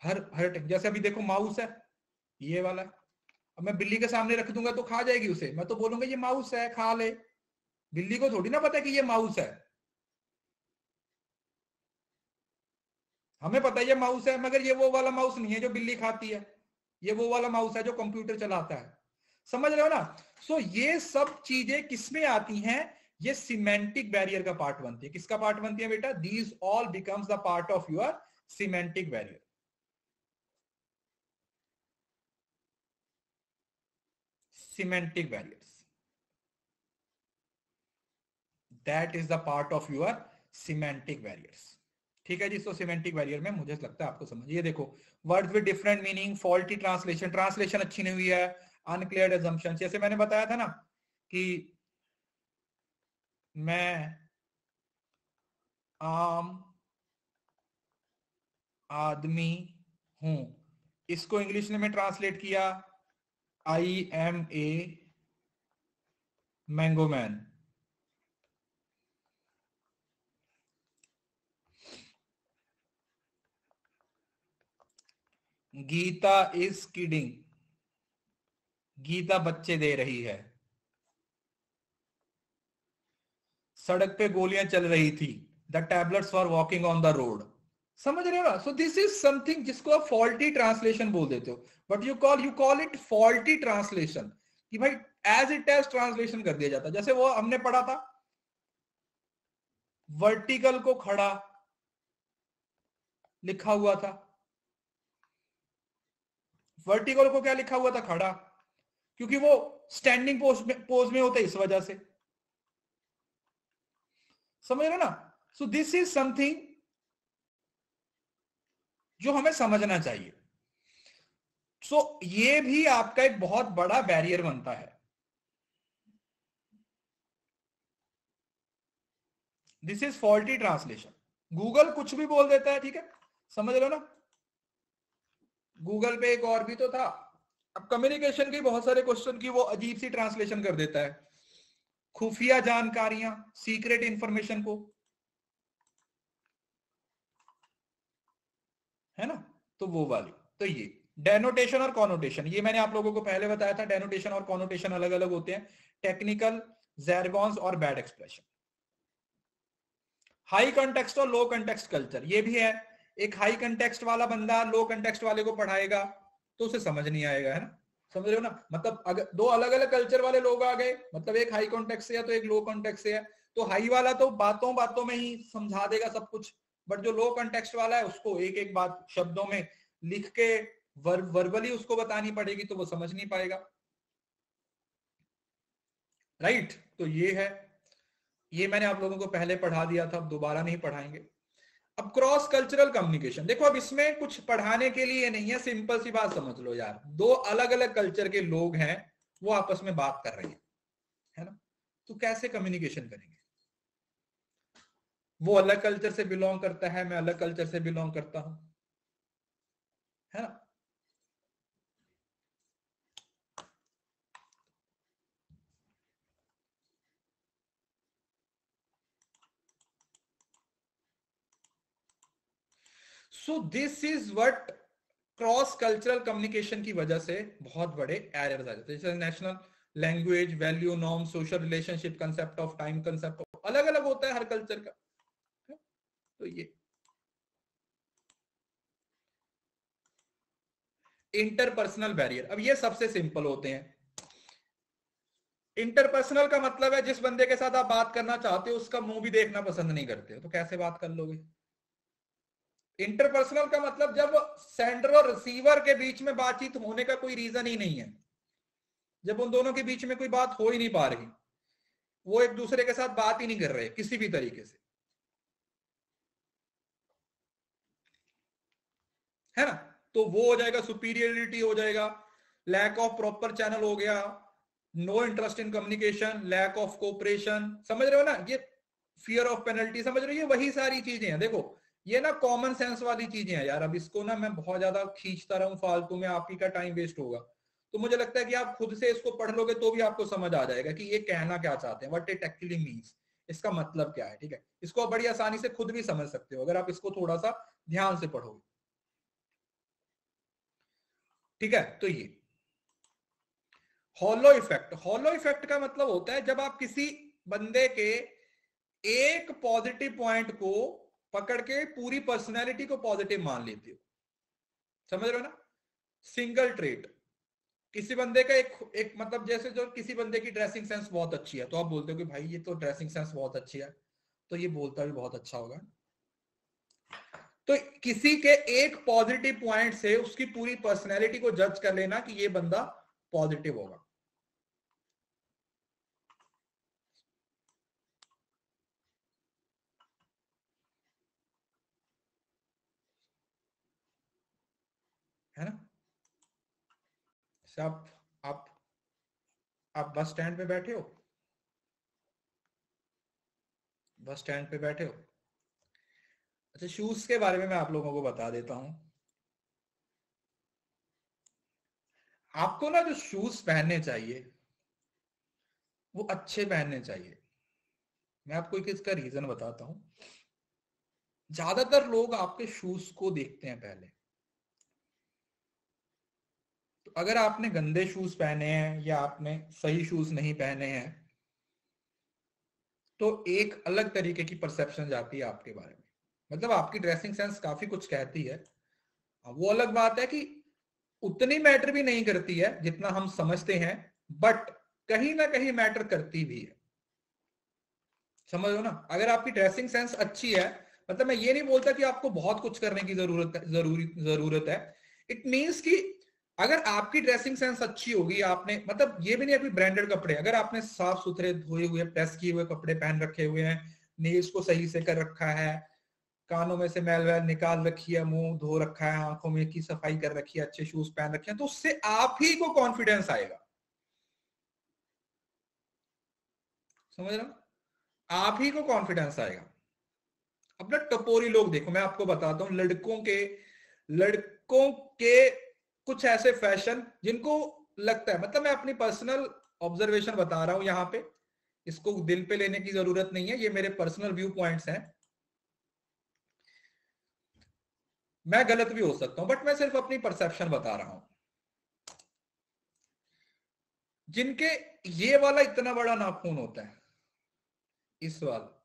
हर हर जैसे अभी देखो माउस है, ये वाला। अब मैं बिल्ली के सामने रख दूंगा तो खा जाएगी उसे, मैं तो बोलूंगा ये माउस है, खा ले। बिल्ली को थोड़ी ना पता है कि ये माउस है, हमें पता है ये माउस है, मगर ये वो वाला माउस नहीं है जो बिल्ली खाती है, ये वो वाला माउस है जो कंप्यूटर चलाता है। समझ रहे हो ना? सो ये सब चीजें किसमें आती हैं? ये सिमेंटिक बैरियर का पार्ट बनती है। किसका पार्ट बनती है बेटा? These all becomes the part of your semantic barrier. Semantic barriers, that is the part of your semantic barriers. ठीक है जी। सो सिमेंटिक बैरियर में मुझे लगता है आपको समझ, ये देखो, words with different meaning, faulty translation, translation अच्छी नहीं हुई है, अनक्लियर एजम्पशन। जैसे मैंने बताया था ना कि मैं आम आदमी हूं, इसको इंग्लिश में ट्रांसलेट किया I am a mango man. Gita is kidding, Gita बच्चे दे रही है। सड़क पे गोलियां चल रही थी, the tablets for walking on the road. समझ रहे हो ना? सो दिस इज समथिंग जिसको आप फॉल्टी ट्रांसलेशन बोल देते हो, but you call it faulty translation, कि भाई एज इट एज ट्रांसलेशन कर दिया जाता। जैसे वो हमने पढ़ा था, वर्टिकल को खड़ा लिखा हुआ था, वर्टिकल को क्या लिखा हुआ था? खड़ा, क्योंकि वो स्टैंडिंग पोज में होता है, इस वजह से। समझ रहे हो ना? सो दिस इज समथिंग जो हमें समझना चाहिए। सो ये भी आपका एक बहुत बड़ा बैरियर बनता है। This is faulty translation. Google कुछ भी बोल देता है, ठीक है? समझ रहे हो ना? गूगल पे एक और भी तो था, अब कम्युनिकेशन के बहुत सारे क्वेश्चन की वो अजीब सी ट्रांसलेशन कर देता है, खुफिया जानकारियां, सीक्रेट इंफॉर्मेशन को, है ना? तो वो वाली। तो ये डेनोटेशन और कॉनोटेशन, ये मैंने आप लोगों को पहले बताया था, डेनोटेशन और कॉनोटेशन अलग अलग होते हैं। टेक्निकल, ज़ैरगॉन्स और बैड एक्सप्रेशन। हाई कंटेक्स्ट और लो कंटेक्स्ट कल्चर, ये भी है। एक हाई कंटेक्स्ट वाला बंदा लो कंटेक्स्ट वाले को पढ़ाएगा, तो उसे समझ नहीं आएगा, है ना। समझ रहे हो ना, मतलब अगर दो अलग अलग कल्चर वाले लोग आ गए, मतलब एक हाई कॉन्टेक्स्ट से है तो एक लो कॉन्टेक्स्ट से है, तो हाई वाला तो बातों बातों में ही समझा देगा सब कुछ, बट जो लो कॉन्टेक्स्ट वाला है उसको एक एक बात शब्दों में लिख के वर्बली उसको बतानी पड़ेगी, तो वो समझ नहीं पाएगा, राइट। तो ये है, ये मैंने आप लोगों को पहले पढ़ा दिया था, अब दोबारा नहीं पढ़ाएंगे। अब क्रॉस कल्चरल कम्युनिकेशन, देखो अब इसमें कुछ पढ़ाने के लिए नहीं है, सिंपल सी बात समझ लो यार, दो अलग अलग कल्चर के लोग हैं, वो आपस में बात कर रहे हैं, है ना, तो कैसे कम्युनिकेशन करेंगे। वो अलग कल्चर से बिलोंग करता है, मैं अलग कल्चर से बिलोंग करता हूं, है ना। सो this is what cross cultural communication की वजह से बहुत बड़े एरर्स आ जाते हैं, जैसे national language, value, norm, social relationship, concept of time, concept अलग अलग होता है हर कल्चर का, तो ये इंटरपर्सनल बैरियर, अब ये सबसे सिंपल होते हैं। इंटरपर्सनल का मतलब है जिस बंदे के साथ आप बात करना चाहते हो उसका मुंह भी देखना पसंद नहीं करते हो, तो कैसे बात कर लोगे। इंटरपर्सनल का मतलब जब सेंडर और रिसीवर के बीच में बातचीत होने का कोई रीजन ही नहीं है, जब उन दोनों के बीच में कोई बात हो ही नहीं पा रही, वो एक दूसरे के साथ बात ही नहीं कर रहे किसी भी तरीके से, है ना, तो वो हो जाएगा सुपीरियरिटी, हो जाएगा लैक ऑफ प्रॉपर चैनल, हो गया no interest in communication, lack of cooperation, समझ रहे हो ना, ये फियर ऑफ पेनल्टी, समझ रहे हो, ये वही सारी चीजें हैं। देखो ये ना कॉमन सेंस वाली चीजें हैं यार, अब इसको ना मैं बहुत ज्यादा खींचता रहूं फालतू में, आप ही का टाइम वेस्ट होगा, तो मुझे लगता है कि आप खुद से इसको पढ़ लोगे तो भी आपको समझ आ जाएगा कि ये कहना क्या चाहते हैं, व्हाट इट एक्चुअली मीन्स, इसका मतलब क्या है, ठीक है। इसको आप बड़ी आसानी से खुद भी समझ सकते हो अगर आप इसको थोड़ा सा ध्यान से पढ़ोगे, ठीक है। तो ये हॉलो इफेक्ट, हॉलो इफेक्ट का मतलब होता है जब आप किसी बंदे के एक पॉजिटिव पॉइंट को पकड़ के पूरी पर्सनैलिटी को पॉजिटिव मान लेते हो, समझ रहे हो ना। सिंगल ट्रेट, किसी बंदे का एक मतलब जैसे जो किसी बंदे की ड्रेसिंग सेंस बहुत अच्छी है, तो आप बोलते हो कि भाई ये तो ड्रेसिंग सेंस बहुत अच्छी है, तो ये बोलता भी बहुत अच्छा होगा, तो किसी के एक पॉजिटिव पॉइंट से उसकी पूरी पर्सनैलिटी को जज कर लेना कि ये बंदा पॉजिटिव होगा, है ना। आप आप आप बस स्टैंड पे बैठे हो, बस स्टैंड पे बैठे हो, अच्छा शूज के बारे में मैं आप लोगों को बता देता हूं। आपको ना जो शूज पहनने चाहिए वो अच्छे पहनने चाहिए, मैं आपको एक इसका रीजन बताता हूं। ज्यादातर लोग आपके शूज को देखते हैं पहले, तो अगर आपने गंदे शूज पहने हैं या आपने सही शूज नहीं पहने हैं तो एक अलग तरीके की परसेप्शन जाती है आपके बारे में, मतलब आपकी ड्रेसिंग सेंस काफी कुछ कहती है। वो अलग बात है कि उतनी मैटर भी नहीं करती है जितना हम समझते हैं, बट कहीं ना कहीं मैटर करती भी है, समझ लो ना। अगर आपकी ड्रेसिंग सेंस अच्छी है, मतलब मैं ये नहीं बोलता कि आपको बहुत कुछ करने की जरूरत है, इट मीन्स कि अगर आपकी ड्रेसिंग सेंस अच्छी होगी, आपने मतलब ये भी नहीं अभी ब्रांडेड कपड़े, अगर आपने साफ सुथरे धोए हुए प्रेस किए हुए कपड़े पहन रखे हुए हैं, नेल्स को सही से कर रखा है, कानों में से मैल वैल निकाल रखी है, मुंह धो रखा है, आंखों में की सफाई कर रखी है, अच्छे शूज पहन रखे हैं, तो उससे आप ही को कॉन्फिडेंस आएगा, समझ रहे हो, आप ही को कॉन्फिडेंस आएगा। अपना टपोरी लोग देखो, मैं आपको बताता हूं, लड़कों के कुछ ऐसे फैशन जिनको लगता है, मतलब मैं अपनी पर्सनल ऑब्जर्वेशन बता रहा हूं यहां पे, इसको दिल पे लेने की जरूरत नहीं है, ये मेरे पर्सनल व्यू पॉइंट्स हैं, मैं गलत भी हो सकता हूं बट मैं सिर्फ अपनी परसेप्शन बता रहा हूं। जिनके ये वाला इतना बड़ा नाखून होता है, इस वाला,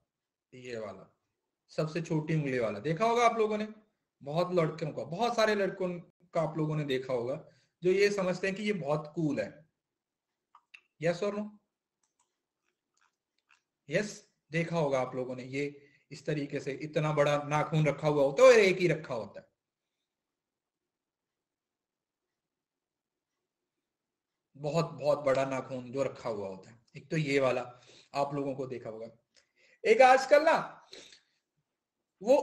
ये वाला सबसे छोटी उंगली वाला देखा होगा आप लोगों ने, बहुत लड़कों का, बहुत सारे लड़कों का आप लोगों ने देखा होगा जो ये समझते हैं कि ये बहुत कूल है। यस और नो? यस, देखा होगा आप लोगों ने, ये इस तरीके से इतना बड़ा नाखून रखा हुआ होता है और एक ही रखा होता है। बहुत बहुत बड़ा नाखून जो रखा हुआ होता है। एक तो ये वाला आप लोगों को देखा होगा। एक आजकल ना वो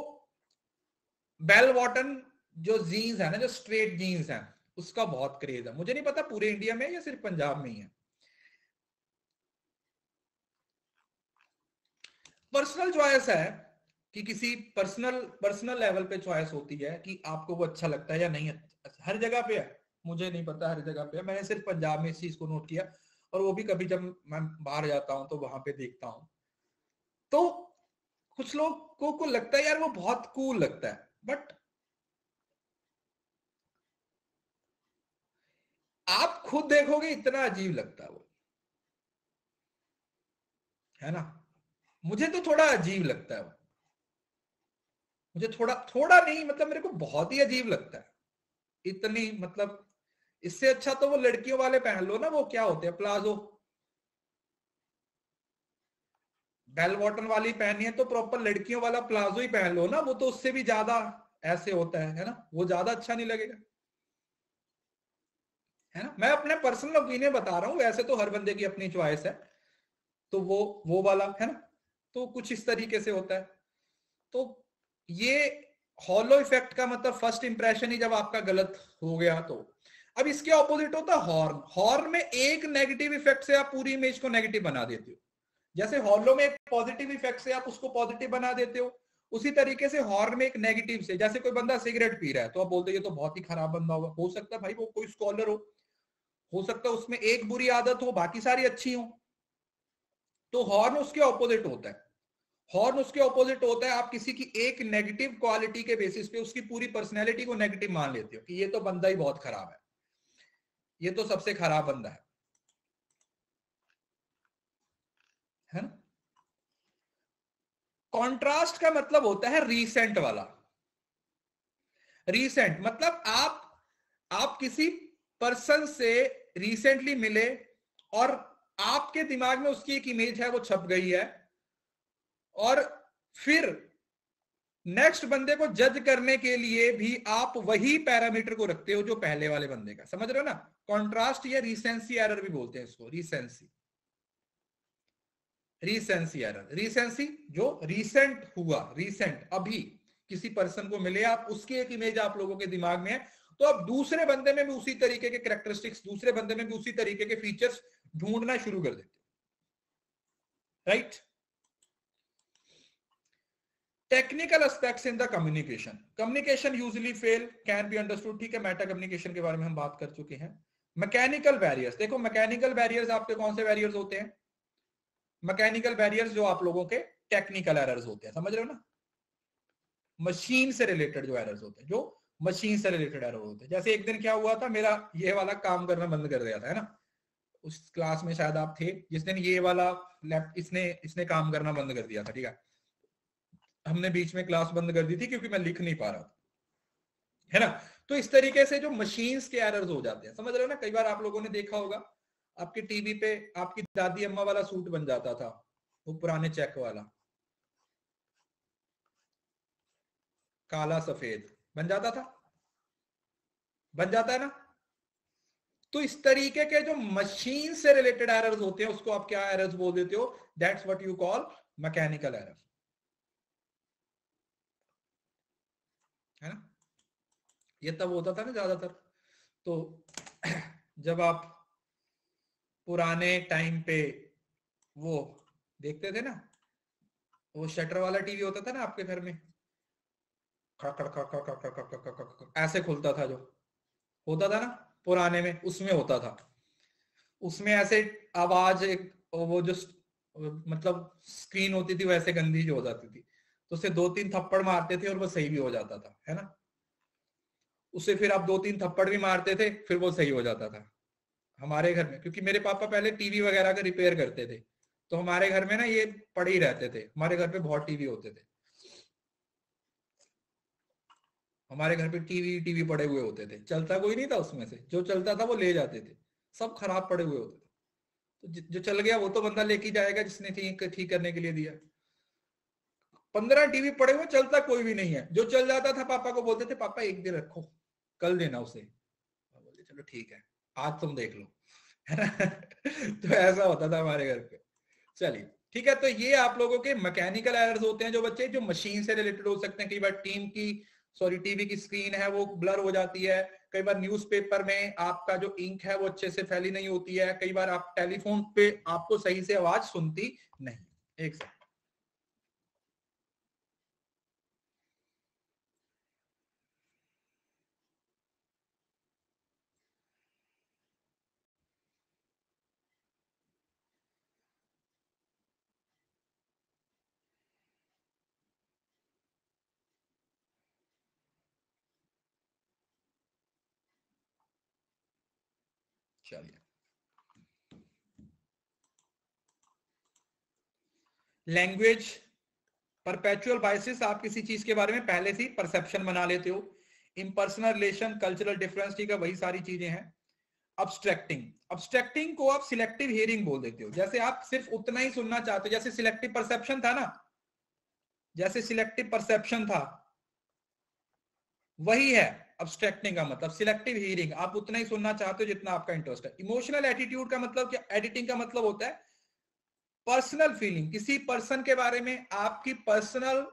बेल बॉटम जो जीन्स है ना, जो स्ट्रेट जीन्स है, उसका बहुत क्रेज है। मुझे नहीं पता पूरे इंडिया में या सिर्फ पंजाब में ही है। पर्सनल चॉइस है कि किसी पर्सनल पर्सनल लेवल पे चॉइस होती है कि आपको वो अच्छा लगता है या नहीं। हर जगह पे है, मुझे नहीं पता हर जगह पे है। मैंने सिर्फ पंजाब में इस चीज को नोट किया, और वो भी कभी जब मैं बाहर जाता हूं तो वहां पे देखता हूं। तो कुछ लोगों को लगता है यार वो बहुत कूल लगता है, बट आप खुद देखोगे इतना अजीब लगता है वो, है ना? मुझे तो थोड़ा अजीब लगता है वो। मुझे थोड़ा थोड़ा नहीं, मतलब मेरे को बहुत ही अजीब लगता है। इतनी मतलब इससे अच्छा तो वो लड़कियों वाले पहन लो ना, वो क्या होते हैं, प्लाजो। बेल बॉटम वाली पहनी है तो प्रॉपर लड़कियों वाला प्लाजो ही पहन लो ना, वो तो उससे भी ज्यादा ऐसे होता है ना? वो ज्यादा अच्छा नहीं लगेगा, है ना? मैं अपने पर्सनल ओपिनियन बता रहा हूँ, वैसे तो हर बंदे की अपनी चॉइस है। तो वो वाला है ना, तो कुछ इस तरीके से होता है। तो ये हॉलो इफेक्ट का मतलब फर्स्ट इंप्रेशन ही जब आपका गलत हो गया तो। अब इसके ऑपोजिट होता है हॉर्न। हॉर्न में एक नेगेटिव इफेक्ट से आप पूरी इमेज को नेगेटिव बना देते हो। जैसे हॉलो में एक पॉजिटिव इफेक्ट से आप उसको पॉजिटिव बना देते हो, उसी तरीके से हॉर्न में एक नेगेटिव से, जैसे कोई बंदा सिगरेट पी रहा है तो आप बोलते हो ये तो बहुत ही खराब बंदा होगा। हो सकता है भाई वो कोई स्कॉलर हो सकता है उसमें एक बुरी आदत हो, बाकी सारी अच्छी हो। तो हॉर्न उसके ऑपोजिट होता है। हॉर्न उसके ऑपोजिट होता है, आप किसी की एक नेगेटिव क्वालिटी के बेसिस पे उसकी पूरी पर्सनैलिटी को नेगेटिव मान लेते हो कि ये तो बंदा ही बहुत खराब है, ये तो सबसे खराब बंदा है ना? कॉन्ट्रास्ट का मतलब होता है रीसेंट वाला। रीसेंट मतलब आप किसी पर्सन से रिसेंटली मिले और आपके दिमाग में उसकी एक इमेज है, वो छप गई है, और फिर नेक्स्ट बंदे को जज करने के लिए भी आप वही पैरामीटर को रखते हो जो पहले वाले बंदे का। समझ रहे हो ना? कॉन्ट्रास्ट या रीसेंसी एरर भी बोलते हैं इसको। रीसेंसी एरर, रीसेंसी जो रिसेंट हुआ, रिसेंट अभी किसी पर्सन को मिले आप, उसकी एक इमेज आप लोगों के दिमाग में है, तो आप दूसरे बंदे में भी उसी तरीके के कैरेक्टरिस्टिक्स, दूसरे बंदे में भी उसी तरीके के फीचर्स ढूंढना शुरू कर देते हो। Right? Technical aspects in the communication usually fail can be understood. ठीक है, मेटा कम्युनिकेशन के बारे में हम बात कर चुके हैं। मैकेनिकल बैरियर्स, देखो मैकेनिकल बैरियर्स आपके कौन से बैरियर्स होते हैं? मैकेनिकल बैरियर्स जो आप लोगों के टेक्निकल एरर्स होते हैं, समझ रहे हो ना? मशीन से रिलेटेड जो एरर्स होते हैं, जो मशीन से रिलेटेड एरर होते हैं। जैसे एक दिन क्या हुआ था, मेरा ये वाला काम करना बंद कर दिया था, है ना? उस क्लास में शायद आप थे जिस दिन ये वाला लैप इसने इसने काम करना बंद कर दिया था। ठीक है, हमने बीच में क्लास बंद कर दी थी क्योंकि मैं लिख नहीं पा रहा था, है ना? तो इस तरीके से जो मशीन्स के एरर्स हो जाते हैं, समझ रहे हो ना? कई बार आप लोगों ने देखा होगा आपके टीवी पे आपकी दादी अम्मा वाला सूट बन जाता था, वो पुराने चेक वाला, काला सफेद बन जाता था, बन जाता है ना? तो इस तरीके के जो मशीन से रिलेटेड एरर्स होते हैं उसको आप क्या एरर्स बोल देते हो? That's what you call mechanical error, है ना? ये तब होता था ना ज्यादातर, तो जब आप पुराने टाइम पे वो देखते थे ना, वो शटर वाला टीवी होता था ना आपके घर में, खड़ खड़ खड़ खड़ खड़ खड़ खड़ खड़ खड़ खड़ ऐसे खुलता था, जो होता था ना पुराने में, उसमें होता था। उसमें ऐसे आवाज एक वो जो मतलब स्क्रीन होती थी वैसे गंदी जो हो जाती थी, तो उसे 2-3 थप्पड़ मारते थे और वो सही भी हो जाता था, है ना? उसे फिर आप 2-3 थप्पड़ भी मारते थे फिर वो सही हो जाता था। हमारे घर में, क्योंकि मेरे पापा पहले टीवी वगैरह का रिपेयर करते थे, तो हमारे घर में ना ये पड़े ही रहते थे। हमारे घर पे बहुत टीवी होते थे। हमारे घर पे टीवी टीवी पड़े हुए होते थे, चलता कोई नहीं था उसमें से, जो चलता था वो ले जाते थे, सब खराब पड़े हुए होते थे। तो जो चल गया वो तो बंदा लेके जाएगा जिसने ठीक ठीक करने के लिए दिया। 15 टीवी पड़े हुए, चलता कोई भी नहीं है, जो चल जाता था पापा को बोलते थे पापा एक दिन रखो, कल देना उसे। बोलते चलो ठीक है, आज तुम देख लो, है ना। तो ऐसा होता था हमारे घर पे। चलिए ठीक है, तो ये आप लोगों के मैकेनिकल एरर्स होते हैं जो बच्चे, जो मशीन से रिलेटेड हो सकते हैं। कई बार टीवी की स्क्रीन है वो ब्लर हो जाती है, कई बार न्यूज़पेपर में आपका जो इंक है वो अच्छे से फैली नहीं होती है, कई बार आप टेलीफोन पे आपको सही से आवाज सुनती नहीं। एक सेकंड, चलिए। लैंग्वेज परपेचुअल बायसेस, आप किसी चीज के बारे में पहले से परसेप्शन बना लेते हो। इम्पर्सनल रिलेशन, कल्चरल डिफरेंस, ठीक है, वही सारी चीजें हैं। अब्स्ट्रैक्टिंग, अब्स्ट्रैक्टिंग को आप सिलेक्टिव हियरिंग बोल देते हो, जैसे आप सिर्फ उतना ही सुनना चाहते हो, जैसे सिलेक्टिव परसेप्शन था ना, जैसे सिलेक्टिव परसेप्शन था वही है अब्स्ट्रैक्टिंग का मतलब, सिलेक्टिव हियरिंग, आप उतना ही सुनना चाहते हो जितना आपका इंटरेस्ट है। इमोशनल एटीट्यूड का मतलब क्या, एडिटिंग का मतलब होता है पर्सनल फीलिंग, किसी पर्सन के बारे में आपकी पर्सनल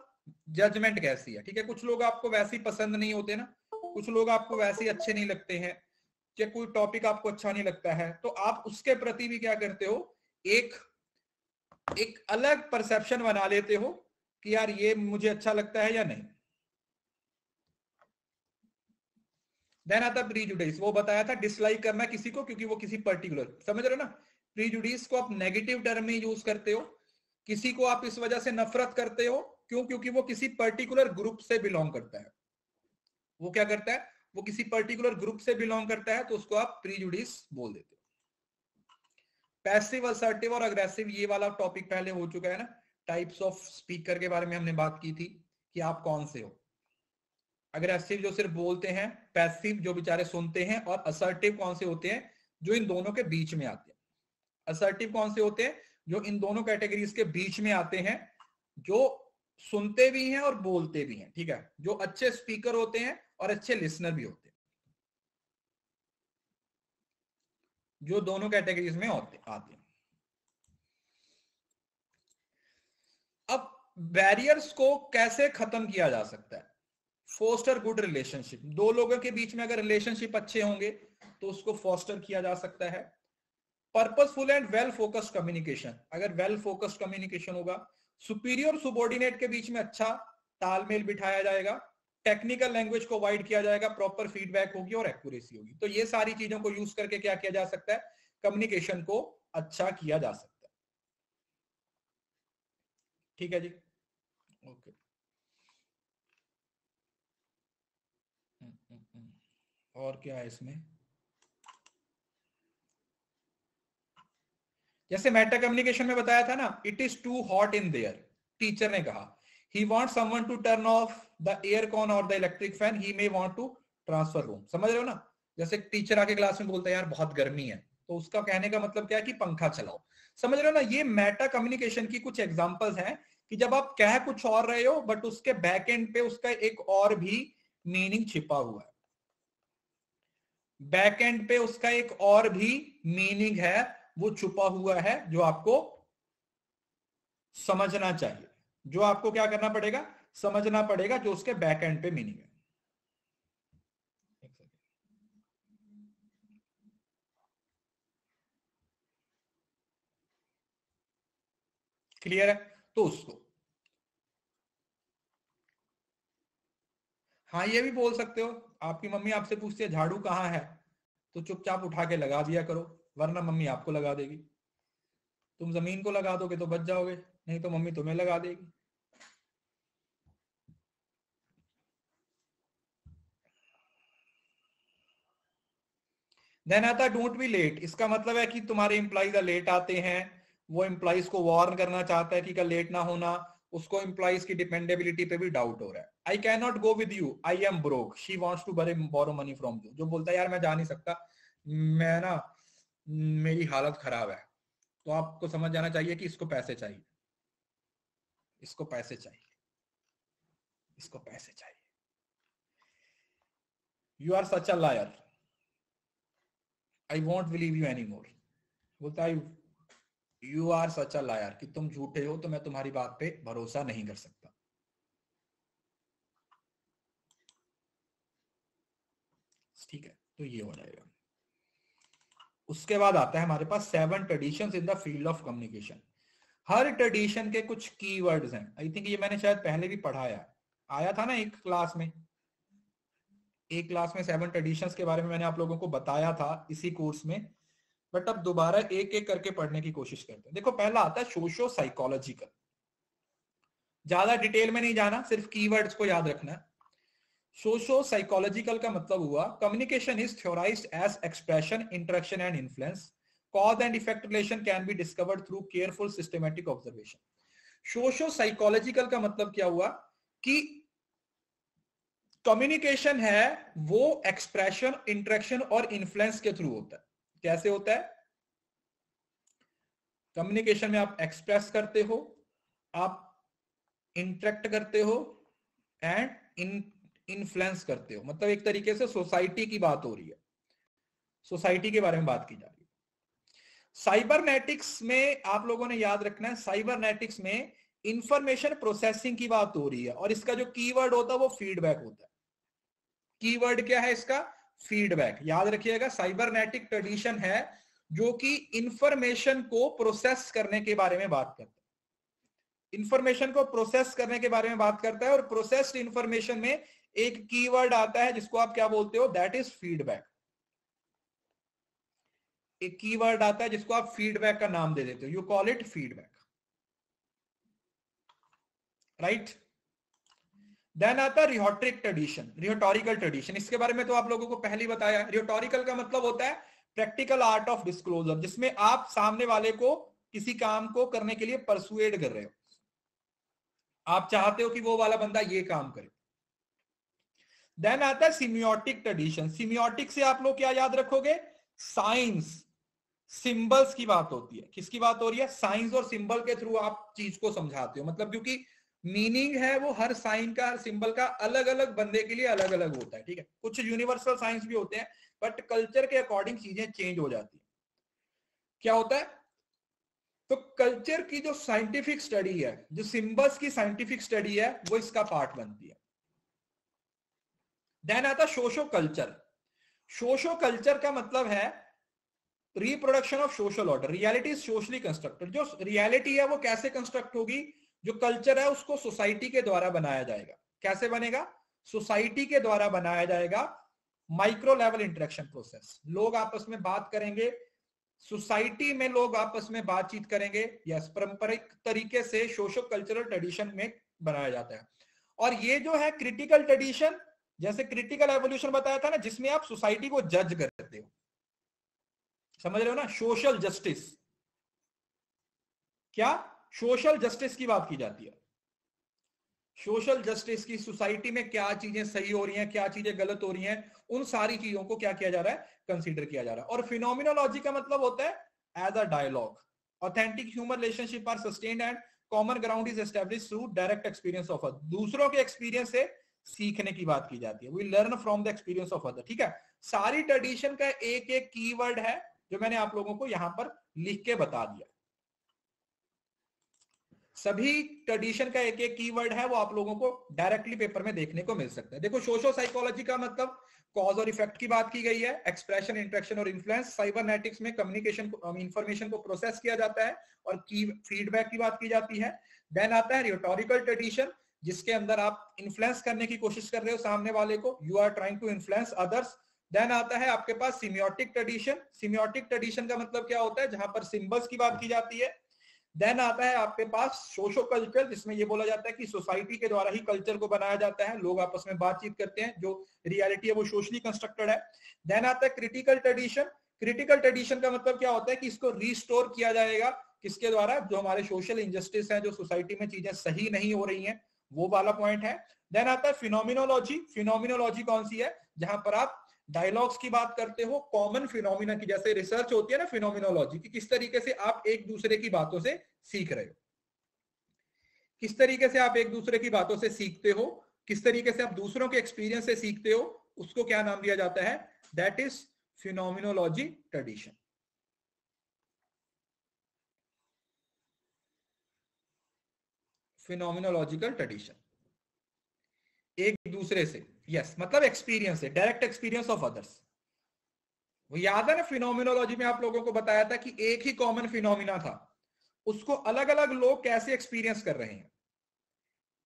जजमेंट कैसी है, ठीक है। कुछ लोग आपको वैसे ही पसंद नहीं होते ना, कुछ लोग आपको वैसे ही अच्छे नहीं लगते हैं, या कोई टॉपिक आपको अच्छा नहीं लगता है, तो आप उसके प्रति भी क्या करते हो, एक एक अलग परसेप्शन बना लेते हो कि यार ये मुझे अच्छा लगता है या नहीं। देन आता प्रीजुडिस, वो बताया था डिसलाइक करना किसी को क्योंकि वो किसी पर्टिकुलर, समझ रहे हो ना। प्रीजुडिस को आप नेगेटिव टर्म में यूज करते हो, किसी को आप इस वजह से नफरत करते हो, क्यों, क्योंकि वो किसी पर्टिकुलर ग्रुप से बिलोंग करता है। वो क्या करता है, वो किसी पर्टिकुलर ग्रुप से बिलोंग करता है, तो उसको आप प्रीजुडिस बोल देते हो। पैसिव, असर्टिव और अग्रेसिव, ये वाला टॉपिक पहले हो चुका है ना। टाइप्स ऑफ स्पीकर के बारे में हमने बात की थी कि आप कौन से हो। अग्रेसिव जो सिर्फ बोलते हैं, पैसिव जो बेचारे सुनते हैं, और असर्टिव कौन से होते हैं, जो इन दोनों के बीच में आते हैं। असर्टिव कौन से होते हैं, जो इन दोनों कैटेगरीज के बीच में आते हैं, जो सुनते भी हैं और बोलते भी हैं, ठीक है, जो अच्छे स्पीकर होते हैं और अच्छे लिसनर भी होते हैं, जो दोनों कैटेगरीज में आते हैं। अब बैरियर्स को कैसे खत्म किया जा सकता है, फोस्टर गुड रिलेशनशिप, दो लोगों के बीच में अगर रिलेशनशिप अच्छे होंगे तो उसको फोस्टर किया जा सकता है। Purposeful and well focused communication, अगर वेल फोकस्ड कम्युनिकेशन होगा, सुपीरियर सुबॉर्डिनेट के बीच में अच्छा तालमेल बिठाया जाएगा, टेक्निकल लैंग्वेज को अवॉइड किया जाएगा, प्रॉपर फीडबैक होगी और एक्यूरेसी होगी। तो ये सारी चीजों को यूज करके क्या किया जा सकता है, कम्युनिकेशन को अच्छा किया जा सकता है। ठीक है जी, ओके। और क्या है इसमें, जैसे मेटा कम्युनिकेशन में बताया था ना, it is too hot in there, teacher ने कहा he want someone to turn off the air con और the electric fan, he may want to transfer room, समझ रहे हो ना। जैसे टीचर आके क्लास में बोलता है यार बहुत गर्मी है, तो उसका कहने का मतलब क्या है कि पंखा चलाओ, समझ रहे हो ना। ये मेटा कम्युनिकेशन की कुछ एग्जांपल्स हैं कि जब आप कह कुछ और रहे हो बट उसके बैक एंड पे उसका एक और भी मीनिंग छिपा हुआ है, बैक एंड पे उसका एक और भी मीनिंग है, वो छुपा हुआ है, जो आपको समझना चाहिए, जो आपको क्या करना पड़ेगा, समझना पड़ेगा, जो उसके बैक एंड पे मीनिंग है। क्लियर है, तो उसको, हाँ ये भी बोल सकते हो, आपकी मम्मी आपसे पूछती है झाड़ू कहाँ है, तो चुपचाप उठा के लगा दिया करो, वरना मम्मी आपको लगा देगी। तुम जमीन को लगा दोगे तो बच जाओगे, नहीं तो मम्मी तुम्हें लगा देगी। देन आता डोंट बी लेट, इसका मतलब है कि तुम्हारे एम्प्लॉइज लेट आते हैं, वो एम्प्लॉइज को वार्न करना चाहता है कि कल लेट ना होना, उसको एम्प्लॉइज की डिपेंडेबिलिटी पे भी डाउट हो रहा है। I can not go with you, I am broke, she wants to borrow money from you. जो बोलता है यार मैं जा नहीं सकता, मैं ना मेरी हालत खराब है, तो आपको समझ जाना चाहिए कि इसको पैसे चाहिए, इसको पैसे चाहिए, इसको पैसे चाहिए। You are such a liar, I won't believe you any more. बोलता है you are such a liar, कि तुम झूठे हो तो मैं तुम्हारी बात पे भरोसा नहीं कर सकता। ठीक है, तो ये हो जाएगा। उसके बाद आता है हमारे पास 7 traditions in the field of communication. Her tradition के कुछ कीवर्ड्स हैं। आई थिंक ये मैंने शायद पहले भी पढ़ाया, आया था ना एक क्लास में, एक क्लास में 7 ट्रेडिशंस के बारे में मैंने आप लोगों को बताया था इसी कोर्स में, बट अब दोबारा एक एक करके पढ़ने की कोशिश करते हैं। देखो पहला आता है सोशो साइकोलॉजिकल। ज्यादा डिटेल में नहीं जाना, सिर्फ कीवर्ड्स को याद रखना। सोशो साइकोलॉजिकल का मतलब हुआ communication is theorized as expression, interaction and influence. Cause and effect relation can be discovered through careful systematic observation. Socio psychological का मतलब क्या हुआ कि कम्युनिकेशन है वो एक्सप्रेशन, इंटरेक्शन और इन्फ्लुएंस के थ्रू होता है। कैसे होता है? कम्युनिकेशन में आप एक्सप्रेस करते हो, आप इंटरेक्ट करते हो एंड इन्फ्लुएंस करते हो। मतलब एक तरीके से सोसाइटी की बात हो रही है, सोसाइटी के बारे में बात की जा रही है। साइबरनेटिक्स में आप लोगों ने याद रखना है, साइबरनेटिक्स में इंफॉर्मेशन प्रोसेसिंग की बात हो रही है और इसका जो कीवर्ड होता है वो फीडबैक होता है। कीवर्ड क्या है इसका? फीडबैक। याद रखिएगा, साइबरनेटिक ट्रेडिशन है जो कि इंफॉर्मेशन को प्रोसेस करने के बारे में बात करता है, इंफॉर्मेशन को प्रोसेस करने के बारे में बात करता है। और प्रोसेस्ड इंफॉर्मेशन में एक कीवर्ड आता है जिसको आप क्या बोलते हो? That is feedback. एक कीवर्ड आता है जिसको आप फीडबैक का नाम दे देते हो, you call it feedback, right. Then आता है रिहोट्रिक ट्रेडिशन, रिहोटोरिकल ट्रेडिशन। इसके बारे में तो आप लोगों को पहले ही बताया। रिहोटोरिकल का मतलब होता है प्रैक्टिकल आर्ट ऑफ डिस्क्लोजर, जिसमें आप सामने वाले को किसी काम को करने के लिए परसुएड कर रहे हो, आप चाहते हो कि वो वाला बंदा ये काम करे। देन आता है सिमियोटिक ट्रेडिशन। सिमियोटिक से आप लोग क्या याद रखोगे? साइंस, सिंबल्स की बात होती है। किसकी बात हो रही है? साइंस और सिंबल के थ्रू आप चीज को समझाते हो। मतलब क्योंकि मीनिंग है वो हर साइन का, हर सिंबल का अलग अलग बंदे के लिए अलग अलग होता है, ठीक है। कुछ यूनिवर्सल साइंस भी होते हैं बट कल्चर के अकॉर्डिंग चीजें चेंज हो जाती है। क्या होता है? तो कल्चर की जो साइंटिफिक स्टडी है, जो सिंबल्स की साइंटिफिक स्टडी है, वो इसका पार्ट बनती है। देन आता सोशो कल्चर। सोशो कल्चर का मतलब है reproduction of social order. Reality is socially constructed. जो रियलिटी है वो कैसे कंस्ट्रक्ट होगी? जो कल्चर है उसको सोसाइटी के द्वारा बनाया जाएगा। कैसे बनेगा? सोसाइटी के द्वारा बनाया जाएगा। माइक्रो लेवल इंटरेक्शन प्रोसेस, लोग आपस में बात करेंगे, सोसाइटी में लोग आपस में बातचीत करेंगे। यस, पारंपरिक तरीके से सोशो कल्चरल ट्रेडिशन में बनाया जाता है। और ये जो है क्रिटिकल ट्रेडिशन, जैसे क्रिटिकल एवोल्यूशन बताया था ना, जिसमें आप सोसाइटी को जज करते हो, समझ रहे हो ना। सोशल जस्टिस, क्या सोशल जस्टिस की बात की जाती है। सोशल जस्टिस की, सोसाइटी में क्या चीजें सही हो रही हैं, क्या चीजें गलत हो रही हैं, उन सारी चीजों को क्या किया जा रहा है? कंसीडर किया जा रहा है। और फिनोमिनोलॉजी का मतलब होता है as a dialogue. Authentic human relationship are sustained and common ground is established through direct experience of other. दूसरों के एक्सपीरियंस से सीखने की बात की जाती है। We learn from the experience of other, ठीक है। सारी ट्रेडिशन का एक एक कीवर्ड है जो मैंने आप लोगों को यहां पर लिख के बता दिया। सभी ट्रेडिशन का एक एक कीवर्ड है, वो आप लोगों को डायरेक्टली पेपर में देखने को मिल सकता है। देखो, सोशो साइकोलॉजी का मतलब कॉज और इफेक्ट की बात की गई है, एक्सप्रेशन, इंटरेक्शन और इन्फ्लुएंस। साइबरनेटिक्स में कम्युनिकेशन को, इंफॉर्मेशन को प्रोसेस किया जाता है और की फीडबैक की बात की जाती है। देन आता है रिटोरिकल ट्रेडिशन, जिसके अंदर आप इन्फ्लुएंस करने की कोशिश कर रहे हो सामने वाले को, you are trying to influence others. Then आता है आपके पास सिमियोटिक ट्रेडिशन। सिमियोटिक ट्रेडिशन का मतलब क्या होता है? जहां पर सिंबल्स की बात की जाती है। देन आता है आपके पास सोशो कल्चर, जिसमें ये बोला जाता है कि सोसाइटी के द्वारा ही कल्चर को बनाया जाता है, लोग आपस में बातचीत करते हैं, जो रियलिटी है वो सोशली कंस्ट्रक्टेड है। देन आता है क्रिटिकल ट्रेडिशन। क्रिटिकल ट्रेडिशन का मतलब क्या होता है कि इसको रिस्टोर किया जाएगा, किसके द्वारा? जो हमारे सोशल इंजस्टिस है, जो सोसाइटी में चीजें सही नहीं हो रही हैं, वो वाला पॉइंट है। देन आता है फिनोमिनोलॉजी। फिनोमिनोलॉजी कौन सी है? जहां पर आप डायलॉग्स की बात करते हो, कॉमन फिनोमिना की, जैसे रिसर्च होती है ना फिनोमिनोलॉजी की, किस तरीके से आप एक दूसरे की बातों से सीख रहे हो, किस तरीके से आप एक दूसरे की बातों से सीखते हो, किस तरीके से आप दूसरों के एक्सपीरियंस से सीखते हो, उसको क्या नाम दिया जाता है? That is phenomenology tradition. Phenomenological tradition, एक दूसरे से, यस मतलब एक्सपीरियंस है, डायरेक्ट एक्सपीरियंस ऑफ अदर्स। वो याद है ना, फिनोमिनोलॉजी में आप लोगों को बताया था कि एक ही कॉमन फिनोमिना था, उसको अलग अलग लोग कैसे एक्सपीरियंस कर रहे हैं।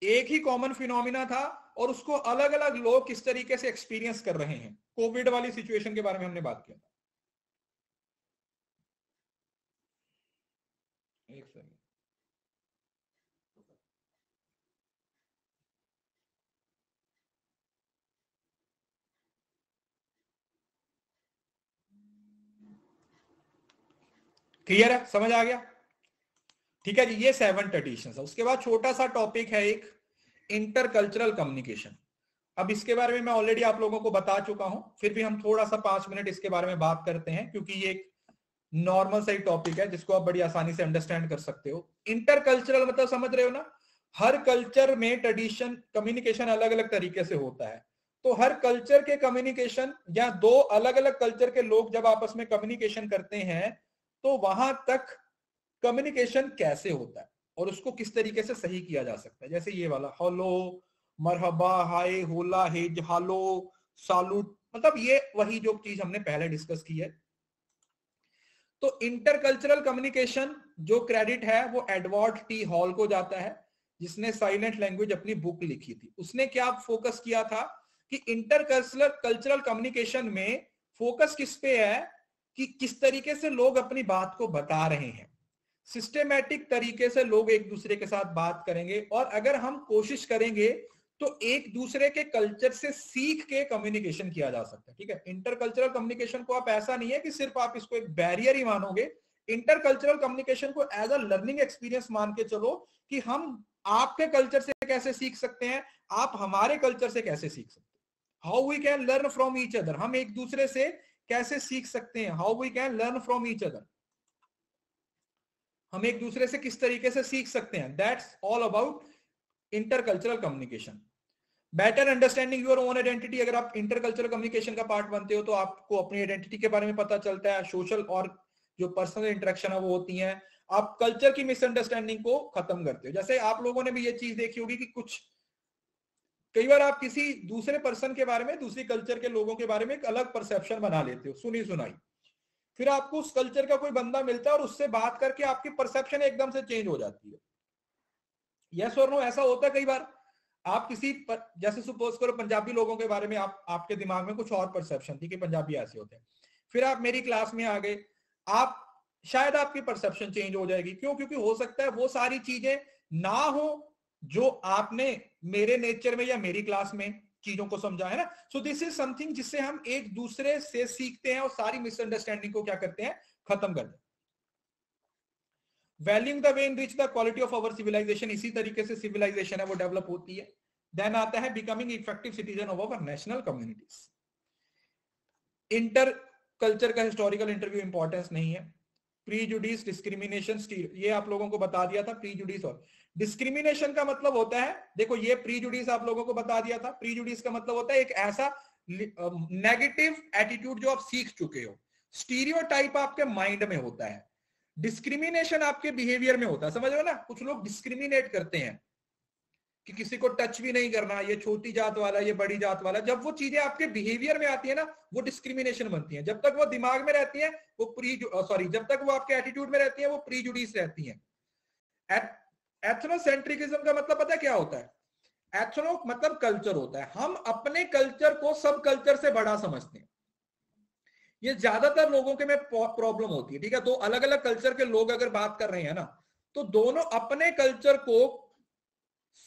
एक ही कॉमन फिनोमिना था और उसको अलग अलग लोग किस तरीके से एक्सपीरियंस कर रहे हैं। कोविड वाली सिचुएशन के बारे में हमने बात किया था। एक सेकंड, क्लियर है? समझ आ गया? ठीक है जी, ये 7 ट्रेडिशंस है। उसके बाद छोटा सा टॉपिक है एक, इंटरकल्चरल कम्युनिकेशन। अब इसके बारे में मैं ऑलरेडी आप लोगों को बता चुका हूं, फिर भी हम थोड़ा सा 5 मिनट इसके बारे में बात करते हैं, क्योंकि ये एक नॉर्मल सा ही टॉपिक है जिसको आप बड़ी आसानी से अंडरस्टैंड कर सकते हो। इंटरकल्चरल मतलब समझ रहे हो ना, हर कल्चर में ट्रेडिशन कम्युनिकेशन अलग अलग तरीके से होता है। तो हर कल्चर के कम्युनिकेशन, या दो अलग अलग कल्चर के लोग जब आपस में कम्युनिकेशन करते हैं, तो वहां तक कम्युनिकेशन कैसे होता है और उसको किस तरीके से सही किया जा सकता है। जैसे ये वाला हेलो, मरहबा, हाय, होला, हेज, हालो, सालूट, मतलब ये वही जो चीज हमने पहले डिस्कस की है। तो इंटरकल्चरल कम्युनिकेशन जो क्रेडिट है वो एडवर्ड टी हॉल को जाता है, जिसने साइलेंट लैंग्वेज अपनी बुक लिखी थी। उसने क्या फोकस किया था कि इंटरकल्चरल कल्चरल कम्युनिकेशन में फोकस किस पे है कि किस तरीके से लोग अपनी बात को बता रहे हैं। सिस्टेमैटिक तरीके से लोग एक दूसरे के साथ बात करेंगे, और अगर हम कोशिश करेंगे तो एक दूसरे के कल्चर से सीख के कम्युनिकेशन किया जा सकता है। ठीक है, इंटरकल्चरल कम्युनिकेशन को आप ऐसा नहीं है कि सिर्फ आप इसको एक बैरियर ही मानोगे, इंटरकल्चरल कम्युनिकेशन को एज अ लर्निंग एक्सपीरियंस मान के चलो कि हम आपके कल्चर से कैसे सीख सकते हैं, आप हमारे कल्चर से कैसे सीख सकते हैं। How we can learn from each other, हम एक दूसरे से कैसे सीख सकते हैं। How we can learn from each other, हम एक दूसरे से किस तरीके से सीख सकते हैं। That's all about intercultural communication. Better understanding your own identity, अगर आप इंटरकल्चरल कम्युनिकेशन का पार्ट बनते हो तो आपको अपनी आइडेंटिटी के बारे में पता चलता है। सोशल और जो पर्सनल इंटरेक्शन है वो होती है। आप कल्चर की मिसअंडरस्टैंडिंग को खत्म करते हो। जैसे आप लोगों ने भी ये चीज देखी होगी कि कुछ कई बार आप किसी दूसरे पर्सन के बारे में, दूसरी कल्चर के लोगों के बारे में एक अलग परसेप्शन बना लेते हो, सुनी सुनाई, फिर आपको उस कल्चर का कोई बंदा मिलता है और उससे बात करके आपकी परसेप्शन एकदम से चेंज हो जाती है। यस और नो, ऐसा होता है कई बार। आप किसी जैसे सपोज करो पंजाबी लोगों के बारे में आपके दिमाग में कुछ और परसेप्शन थी कि पंजाबी ऐसे होते हैं, फिर आप मेरी क्लास में आ गए, आप शायद आपकी परसेप्शन चेंज हो जाएगी। क्यों? क्योंकि हो सकता है वो सारी चीजें ना हो जो आपने मेरे नेचर में या मेरी क्लास में चीजों को समझा है ना। सो दिस इज समथिंग जिससे हम एक दूसरे से सीखते हैं और सारी मिसअंडरस्टैंडिंग को क्या करते हैं, खत्म करते हैं। Valuing the way in which the quality of our civilisation, इसी तरीके से सिविलाइजेशन है वो डेवलप होती है। देन आता है becoming effective citizen of our national communities. Inter culture का हिस्टोरिकल इंटरव्यू इंपॉर्टेंस नहीं है। प्रीजुडिस, डिस्क्रिमिनेशन, ये आप लोगों को बता दिया था। प्रीजुडिस और डिस्क्रिमिनेशन का मतलब होता है, देखो ये प्रीजुडिस आप लोगों को बता दिया था। प्रीजुडिस का मतलब होता है एक ऐसा नेगेटिव एटीट्यूड जो आप सीख चुके हो। स्टीरियोटाइप आपके माइंड में होता है, डिस्क्रिमिनेशन आपके बिहेवियर में होता है। समझ रहे हो ना, कुछ लोग डिस्क्रिमिनेट करते हैं कि किसी को टच भी नहीं करना, ये छोटी जात वाला, ये बड़ी जात वाला। जब वो चीजें आपके बिहेवियर में आती है ना, वो डिस्क्रिमिनेशन बनती है। जब तक वो दिमाग में रहती है वो जब तक वो आपके एटीट्यूड में रहती है वो प्रीजुडिस रहती है। एथनोसेंट्रिकिज्म का मतलब पता है क्या होता है? एथनो मतलब कल्चर होता है, हम अपने कल्चर को सब कल्चर से बड़ा समझते हैं। ये ज्यादातर लोगों के में प्रॉब्लम होती है। ठीक है, दो अलग अलग कल्चर के लोग अगर बात कर रहे हैं ना, तो दोनों अपने कल्चर को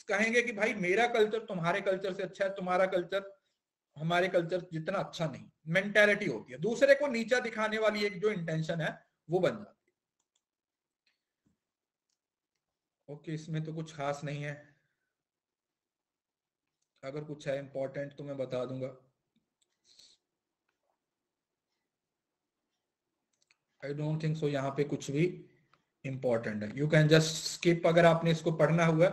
कहेंगे कि भाई मेरा कल्चर तुम्हारे कल्चर से अच्छा है, तुम्हारा कल्चर हमारे कल्चर जितना अच्छा नहीं। मेंटेलिटी होती है, दूसरे को नीचा दिखाने वाली एक जो इंटेंशन है वो बन जाती है। ओके, इसमें तो कुछ खास नहीं है, अगर कुछ है इंपॉर्टेंट तो मैं बता दूंगा। आई डोंट थिंक सो यहाँ पे कुछ भी इंपॉर्टेंट है। यू कैन जस्ट स्किप, अगर आपने इसको पढ़ना हुआ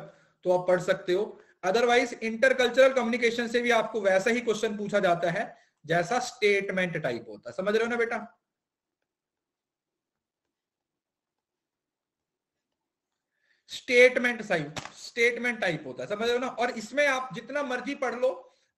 तो आप पढ़ सकते हो। अदरवाइज इंटरकल्चरल कम्युनिकेशन से भी आपको वैसा ही क्वेश्चन पूछा जाता है जैसा स्टेटमेंट टाइप होता है, समझ रहे हो ना बेटा? स्टेटमेंट टाइप होता है, समझ रहे हो ना? और इसमें आप जितना मर्जी पढ़ लो,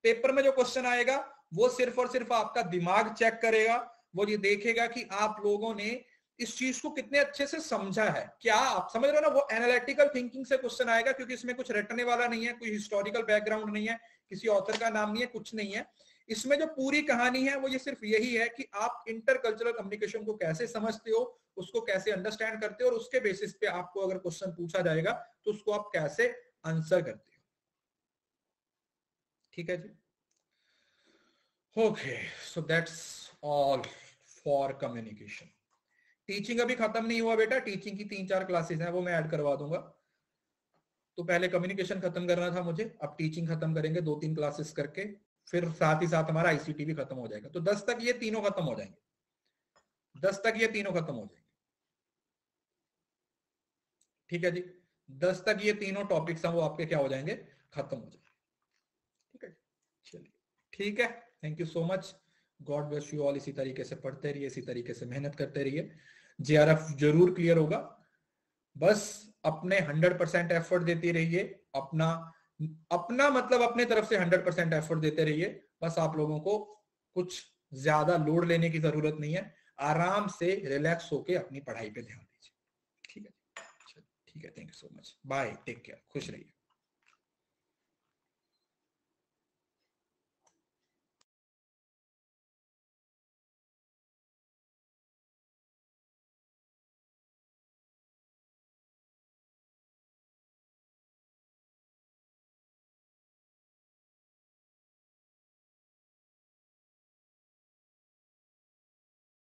पेपर में जो क्वेश्चन आएगा वो सिर्फ और सिर्फ आपका दिमाग चेक करेगा। वो ये देखेगा कि आप लोगों ने इस चीज को कितने अच्छे से समझा है। क्या आप समझ रहे हो ना? वो एनालिटिकल थिंकिंग से क्वेश्चन आएगा, क्योंकि इसमें कुछ रटने वाला नहीं है, कोई हिस्टोरिकल बैकग्राउंड नहीं है, किसी ऑथर का नाम नहीं है, कुछ नहीं है। इसमें जो पूरी कहानी है वो ये सिर्फ यही है कि आप इंटरकल्चरल कम्युनिकेशन को कैसे समझते हो, उसको कैसे अंडरस्टैंड करते हो, और उसके बेसिस पे आपको अगर क्वेश्चन पूछा जाएगा तो उसको आप कैसे आंसर करते हो। ठीक है जी? Okay, so that's all for communication. Teaching अभी खत्म नहीं हुआ बेटा, टीचिंग की 3-4 क्लासेस हैं, वो मैं ऐड करवा दूंगा। तो पहले कम्युनिकेशन खत्म करना था मुझे, अब टीचिंग खत्म करेंगे 2-3 क्लासेस करके, फिर साथ ही साथ हमारा आईसीटी भी खत्म हो जाएगा। तो 10 तक ये तीनों खत्म हो जाएंगे, 10 तक ये तीनों खत्म हो जाएंगे। ठीक है जी? 10 तक ये तीनों टॉपिक्स हैं वो आपके क्या हो जाएंगे, खत्म हो जाएंगे। ठीक है, चलिए ठीक है, thank you so much, God bless you all. इसी तरीके से पढ़ते रहिए, इसी तरीके से मेहनत करते रहिए, जेआरएफ जरूर क्लियर होगा। बस अपने 100% एफर्ट देते रहिए, अपना अपना मतलब अपने तरफ से 100% एफर्ट देते रहिए। बस आप लोगों को कुछ ज्यादा लोड लेने की जरूरत नहीं है, आराम से रिलैक्स होके अपनी पढ़ाई पे ध्यान दीजिए। ठीक है, ठीक है, thank you so much, bye, take care, खुश रहिए।